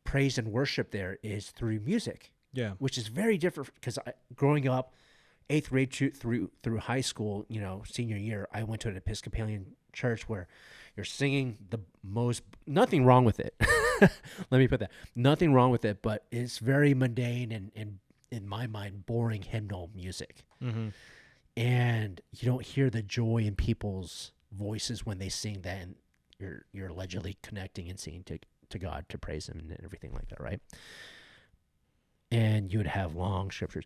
praise and worship there is through music. Yeah. which is very different because growing up, 8th grade through high school, senior year, I went to an Episcopalian church where you're singing the most. Nothing wrong with it. Let me put that. Nothing wrong with it, but it's very mundane and in my mind, boring hymnal music. Mm-hmm. And you don't hear the joy in people's voices when they sing that, and you're allegedly connecting and singing to God to praise Him and everything like that, right? And you would have long scriptures,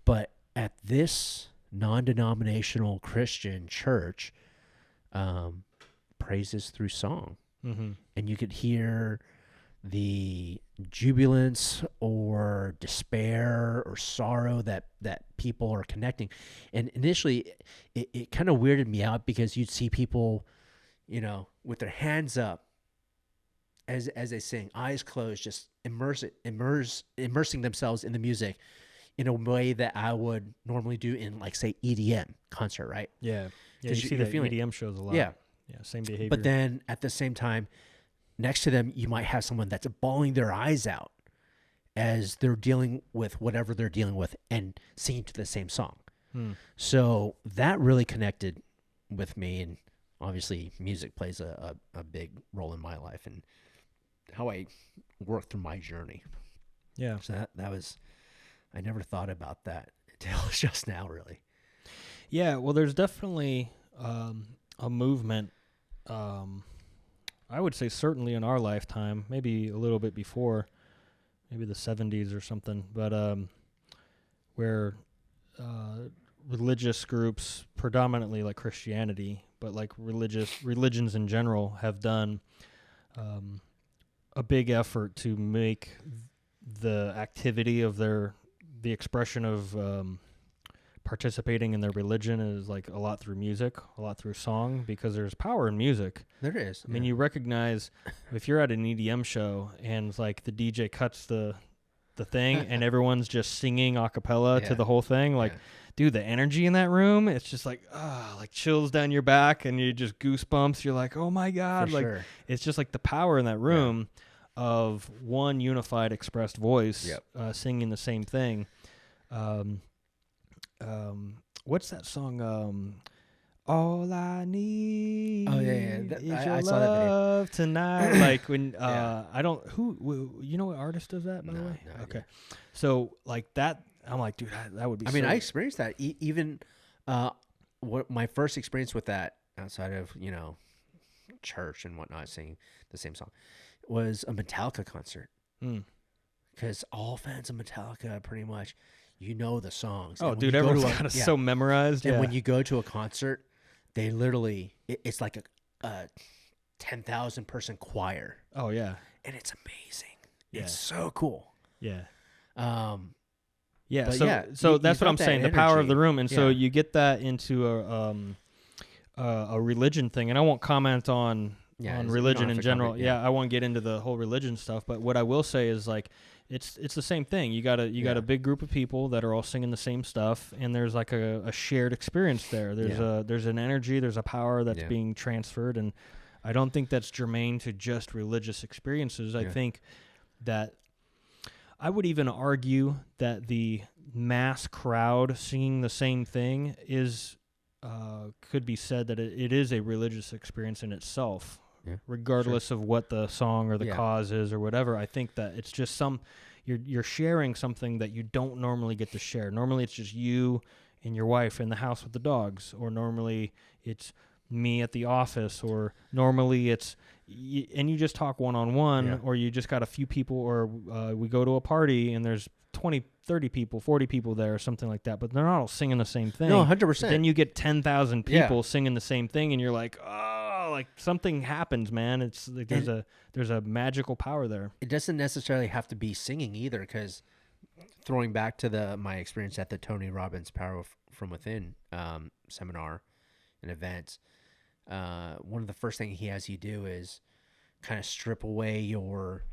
but at this non-denominational Christian church, praises through song, and you could hear the jubilance or despair or sorrow that people are connecting. And initially it kind of weirded me out because you'd see people, with their hands up as they sing, eyes closed, just immersing themselves in the music in a way that I would normally do in, like, say, EDM concert, right? Yeah. Yeah, you see that EDM shows a lot. Yeah. Yeah, same behavior. But then at the same time, next to them, you might have someone that's bawling their eyes out as they're dealing with whatever they're dealing with and singing to the same song. So that really connected with me. And obviously music plays a big role in my life and how I work through my journey. Yeah. So that was, I never thought about that until just now, really. Yeah, well, there's definitely a movement, I would say certainly in our lifetime, maybe a little bit before, maybe the 70s or something, but where religious groups, predominantly like Christianity, but like religions in general, have done a big effort to make the activity of the expression of participating in their religion is like a lot through music, a lot through song, because there's power in music. There is. I mean, you recognize if you're at an EDM show and it's like the DJ cuts the thing and everyone's just singing a cappella to the whole thing, like, dude, the energy in that room, it's just like, like chills down your back and you just goosebumps. You're like, oh my God. For like, sure. It's just like the power in that room of one unified expressed voice singing the same thing. What's that song? All I need is your I saw that video. love tonight. Like when I don't you know what artist does that, by the way? No Okay, so like that, I'm like, dude, that would be. I mean, I experienced that. Even what my first experience with that outside of church and whatnot, singing the same song, was a Metallica concert. Because all fans of Metallica, pretty much, the songs. Oh, dude, everyone's got it so memorized. And when you go to a concert, they literally, it's like a 10,000 person choir. Oh yeah, and it's amazing. Yeah. It's so cool. Yeah. Yeah. So that's what I'm saying. The power of the room, and so you get that into a religion thing, and I won't comment on religion in general. I won't get into the whole religion stuff, but what I will say is like it's the same thing. You got a big group of people that are all singing the same stuff, and there's like a shared experience there. There's an energy, there's a power that's being transferred, and I don't think that's germane to just religious experiences. I think that I would even argue that the mass crowd singing the same thing is could be said that it is a religious experience in itself. Yeah, regardless of what the song or the cause is or whatever. I think that it's just you're sharing something that you don't normally get to share. Normally it's just you and your wife in the house with the dogs, or normally it's me at the office, or normally it's and you just talk one-on-one, or you just got a few people, or we go to a party and there's 20, 30 people, 40 people there or something like that, but they're not all singing the same thing. No, 100%. Then you get 10,000 people singing the same thing, and you're like, oh, like something happens, man. It's like there's a magical power there. It doesn't necessarily have to be singing either, because throwing back to my experience at the Tony Robbins Power from Within seminar and events, one of the first things he has you do is kind of strip away your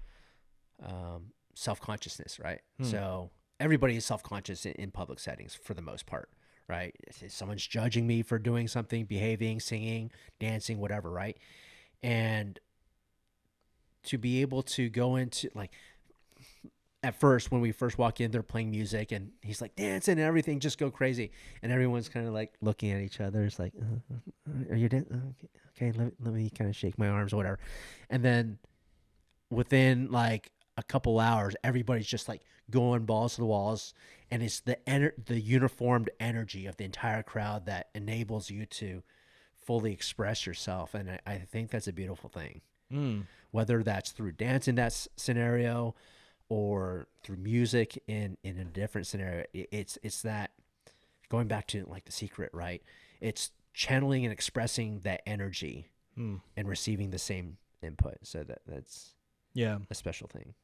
self-consciousness, right? So everybody is self-conscious in public settings for the most part, right? If someone's judging me for doing something, behaving, singing, dancing, whatever, right? And to be able to go into, like, at first, when we first walk in, they're playing music, and he's like dancing and everything, just go crazy, and everyone's kind of like looking at each other. It's like, are you dancing? Okay, let me kind of shake my arms or whatever, and then within like a couple hours, everybody's just like going balls to the walls, and it's the uniformed energy of the entire crowd that enables you to fully express yourself, and I think that's a beautiful thing. Mm. Whether that's through dance in that scenario, or through music in a different scenario, it's that going back to like The Secret, right? It's channeling and expressing that energy Mm. and receiving the same input. So that's Yeah. a special thing.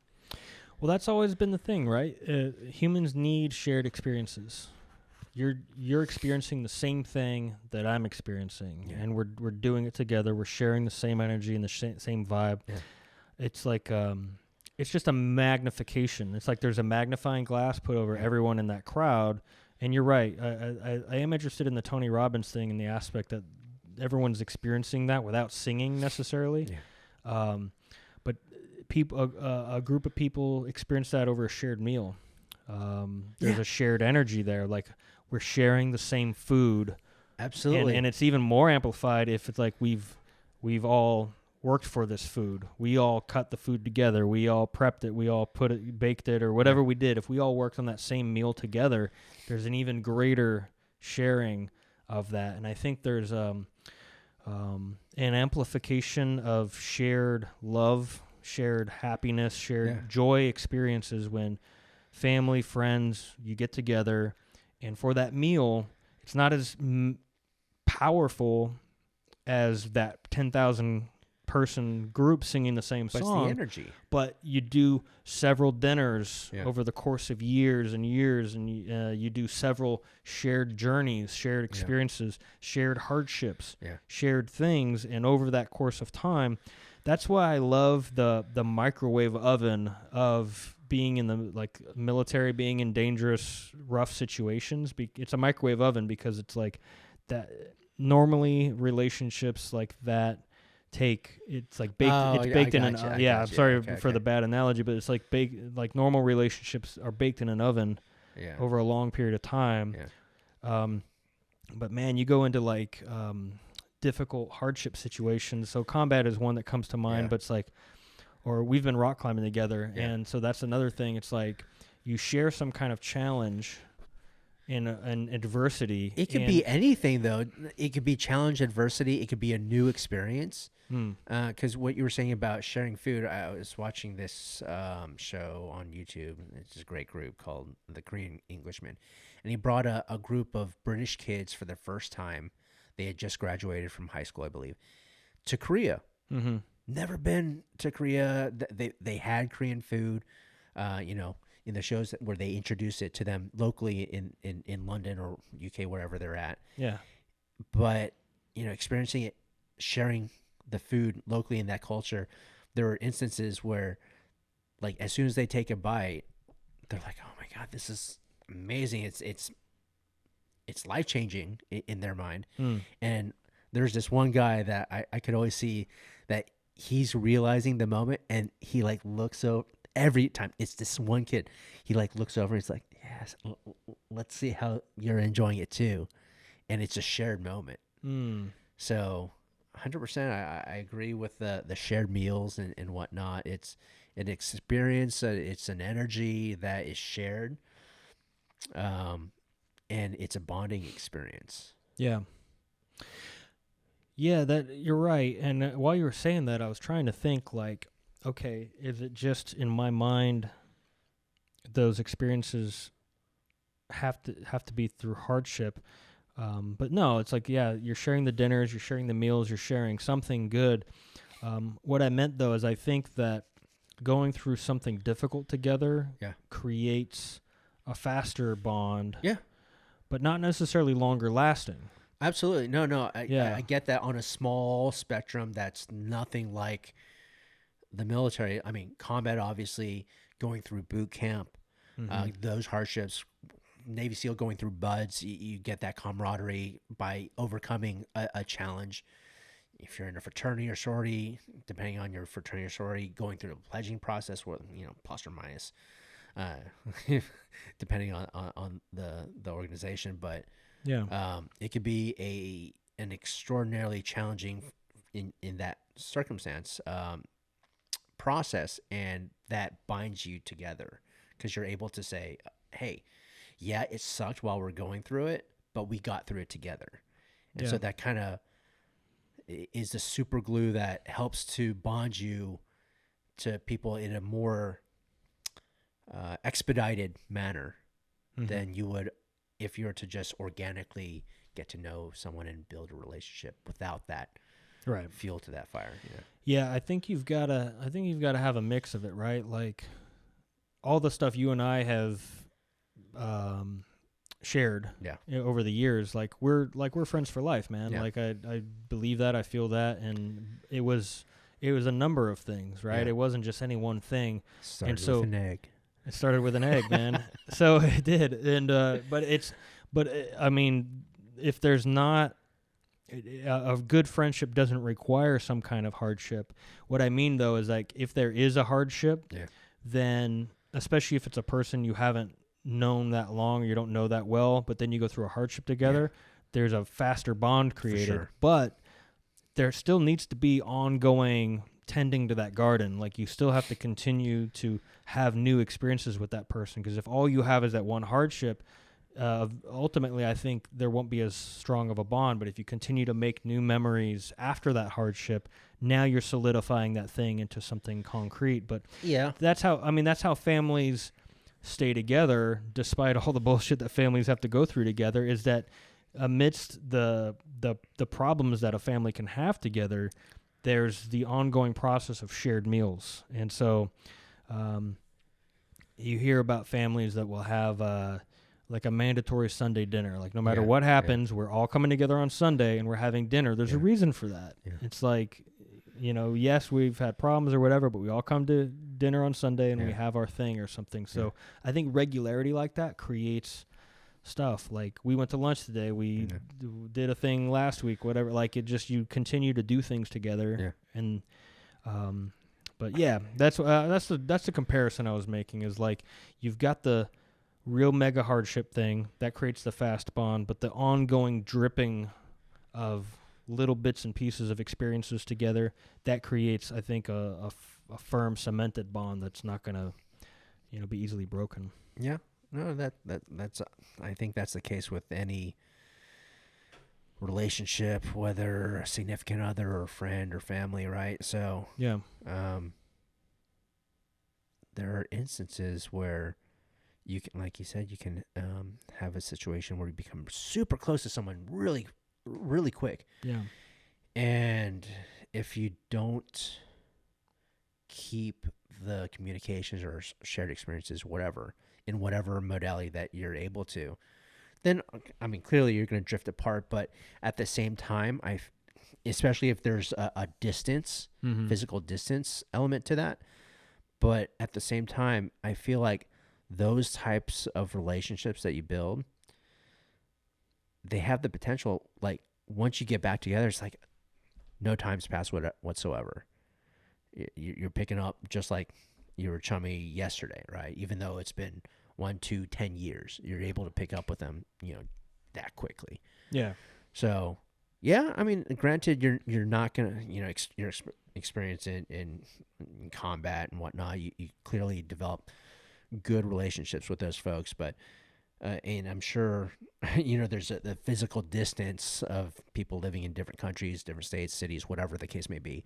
Well, that's always been the thing, right? Humans need shared experiences. You're experiencing the same thing that I'm experiencing, Yeah. and we're doing it together. We're sharing the same energy and the same vibe. Yeah. It's like it's just a magnification. It's like there's a magnifying glass put over everyone in that crowd. And you're right. I am interested in the Tony Robbins thing and the aspect that everyone's experiencing that without singing necessarily. Yeah. But people, a group of people experience that over a shared meal. There's a shared energy there. Like we're sharing the same food. Absolutely. And it's even more amplified if it's like we've all worked for this food. We all cut the food together. We all prepped it. We all baked it, or whatever we did. If we all worked on that same meal together, there's an even greater sharing of that. And I think there's an amplification of shared love, shared happiness, shared joy experiences when family, friends, you get together, and for that meal, it's not as powerful as that 10,000 person group singing the same But song. it's the energy. But you do several dinners Yeah. over the course of years and years, and you do several shared journeys, shared experiences, shared hardships, shared things, and over that course of time, that's why I love the microwave oven of being in the like military, being in dangerous, rough situations. It's a microwave oven because it's like that. Normally, relationships like that it's like baked. It's baked in an. I'm sorry for the bad analogy, but it's like baked. Like normal relationships are baked in an oven over a long period of time. But man, you go into like difficult hardship situations. So combat is one that comes to mind. But it's like, or we've been rock climbing together, and so that's another thing. It's like you share some kind of challenge in adversity. It could be anything, though. It could be challenge, adversity. It could be a new experience. Because what you were saying about sharing food, I was watching this show on YouTube. It's a great group called The Korean Englishman. And he brought a group of British kids for their first time. They had just graduated from high school, I believe, to Korea. Mm-hmm. Never been to Korea. They had Korean food, in the shows where they introduce it to them locally in London or UK, wherever they're at. Yeah. But, experiencing it, sharing the food locally in that culture, there are instances where, like, as soon as they take a bite, they're like, "Oh my God, this is amazing!" It's life-changing in their mind. And there's this one guy that I could always see that he's realizing the moment, and he like looks over every time. It's this one kid. He like looks over. And he's like, "Yes, let's see how you're enjoying it too," and it's a shared moment. So, 100%, I agree with the shared meals and whatnot. It's an experience. It's an energy that is shared, and it's a bonding experience. Yeah. Yeah, that you're right. And while you were saying that, I was trying to think like, okay, is it just in my mind those experiences have to be through hardship? But no, it's like, yeah, you're sharing the dinners, you're sharing the meals, you're sharing something good. What I meant though is I think that going through something difficult together creates a faster bond. Yeah. But not necessarily longer lasting. Absolutely. No. I get that on a small spectrum. That's nothing like the military. I mean, combat, obviously, going through boot camp, those hardships, Navy SEAL going through buds, you get that camaraderie by overcoming a challenge. If you're in a fraternity or sorority, depending on your fraternity or sorority, going through a pledging process, plus or minus, uh, depending on the organization. But Yeah. it could be an extraordinarily challenging in that circumstance process, and that binds you together because you're able to say, "Hey, yeah, it sucked while we're going through it, but we got through it together." And Yeah. so that kind of is the super glue that helps to bond you to people in a more expedited manner Hmm. than you would if you were to just organically get to know someone and build a relationship without that Right. fuel to that fire. Yeah, I think you've got to. I think you've got to have a mix of it, right? Like all the stuff you and I have um, shared Yeah. over the years. Like we're friends for life, man. Yeah. Like I believe that. I feel that, and it was a number of things, right? Yeah. It wasn't just any one thing. And Started with so an egg. it started with an egg, man. So it did, and I mean, if there's not a good friendship doesn't require some kind of hardship. What I mean though is like if there is a hardship, Yeah. then especially if it's a person you haven't known that long, or you don't know that well, but then you go through a hardship together, there's a faster bond created. sure. But there still needs to be ongoing tending to that garden. Like you still have to continue to have new experiences with that person, because if all you have is that one hardship, ultimately I think there won't be as strong of a bond. But if you continue to make new memories after that hardship, now you're solidifying that thing into something concrete. But Yeah. that's how families stay together despite all the bullshit that families have to go through together, is that amidst the problems that a family can have together, there's the ongoing process of shared meals. And so you hear about families that will have like a mandatory Sunday dinner. Like no matter what happens, we're all coming together on Sunday and we're having dinner. There's a reason for that. Yeah. It's like, yes, we've had problems or whatever, but we all come to dinner on Sunday and we have our thing or something. So I think regularity like that creates stuff. Like we went to lunch today. We did a thing last week, whatever. Like it just, you continue to do things together. Yeah. And, but yeah, that's the comparison I was making, is like you've got the real mega hardship thing that creates the fast bond, but the ongoing dripping of little bits and pieces of experiences together, that creates, I think, a firm cemented bond that's not going to be easily broken. Yeah. No, that's I think that's the case with any relationship, whether a significant other or friend or family, right? So Yeah. there are instances where you can, like you said, you can have a situation where you become super close to someone really, really quick. Yeah. And if you don't keep the communications or shared experiences, whatever, in whatever modality that you're able to, then, I mean, clearly you're going to drift apart. But at the same time, especially if there's a distance, physical distance element to that. But at the same time, I feel like those types of relationships that you build, they have the potential, like once you get back together, it's like no time's passed whatsoever. You're picking up just like you were chummy yesterday, right? Even though it's been 1, 2, 10 years, you're able to pick up with them, that quickly. Yeah. So, yeah, I mean, granted, you're not gonna, your experience in combat and whatnot, you clearly develop good relationships with those folks, but and I'm sure there's the physical distance of people living in different countries, different states, cities, whatever the case may be.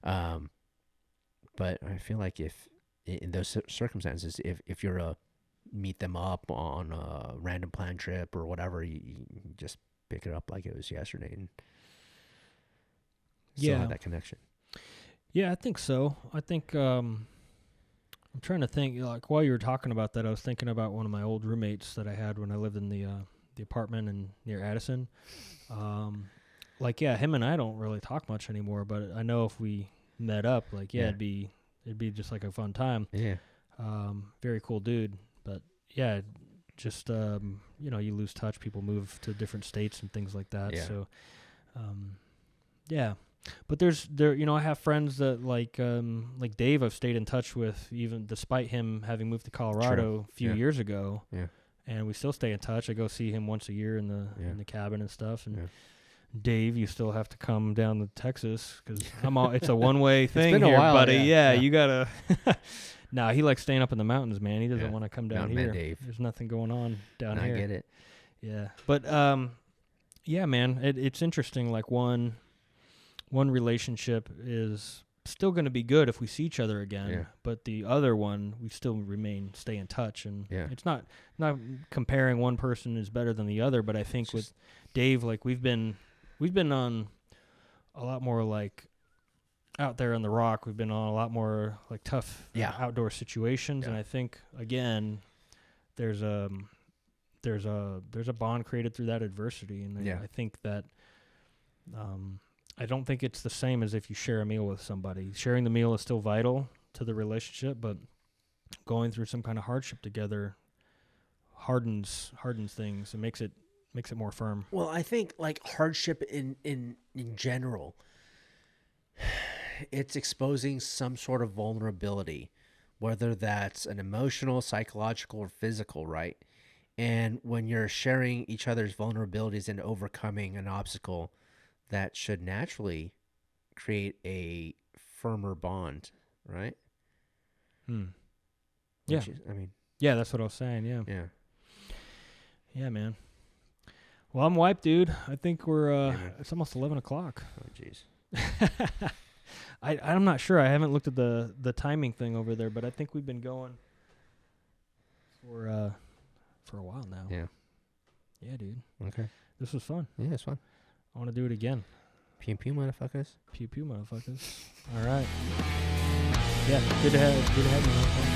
But I feel like if in those circumstances, if you're a meet them up on a random planned trip or whatever, you just pick it up like it was yesterday and still have that connection. Yeah, I think so. I think I'm trying to think. Like while you were talking about that, I was thinking about one of my old roommates that I had when I lived in the apartment near Addison. Him and I don't really talk much anymore, but I know if we met up, it'd be just like a fun time. Yeah. Very cool dude. But yeah, just you lose touch. People move to different states and things like that. Yeah. So, yeah. But there, I have friends that like Dave. I've stayed in touch with even despite him having moved to Colorado a few years ago. Yeah. And we still stay in touch. I go see him once a year in the cabin and stuff. And Dave, you still have to come down to Texas because it's a one-way thing been a here, while, buddy. yeah. You gotta. Nah, he likes staying up in the mountains, man. He doesn't want to come down Mountain here. Man Dave. There's nothing going on down I here. get it. Yeah, but yeah, man, it's interesting. Like one relationship is still going to be good if we see each other again, but the other one we still stay in touch, and it's not comparing one person is better than the other, but I think with Dave, like we've been on a lot more like out there on the rock. We've been on a lot more like tough outdoor situations, and I think again there's a bond created through that adversity, and I think that I don't think it's the same as if you share a meal with somebody. Sharing the meal is still vital to the relationship, but going through some kind of hardship together hardens things and makes it more firm. Well, I think like hardship in general, it's exposing some sort of vulnerability, whether that's an emotional, psychological, or physical, right? And when you're sharing each other's vulnerabilities and overcoming an obstacle, that should naturally create a firmer bond, right? Yeah. Yeah, that's what I was saying. Yeah. Yeah. Yeah, man. Well, I'm wiped, dude. I think we're it's almost 11 o'clock. Oh, jeez. I'm not sure. I haven't looked at the timing thing over there, but I think we've been going for a while now. Yeah. Yeah, dude. Okay. This was fun. Yeah, it's fun. I want to do it again. Pew pew, motherfuckers. Pew pew, motherfuckers. All right. Yeah, good to have you.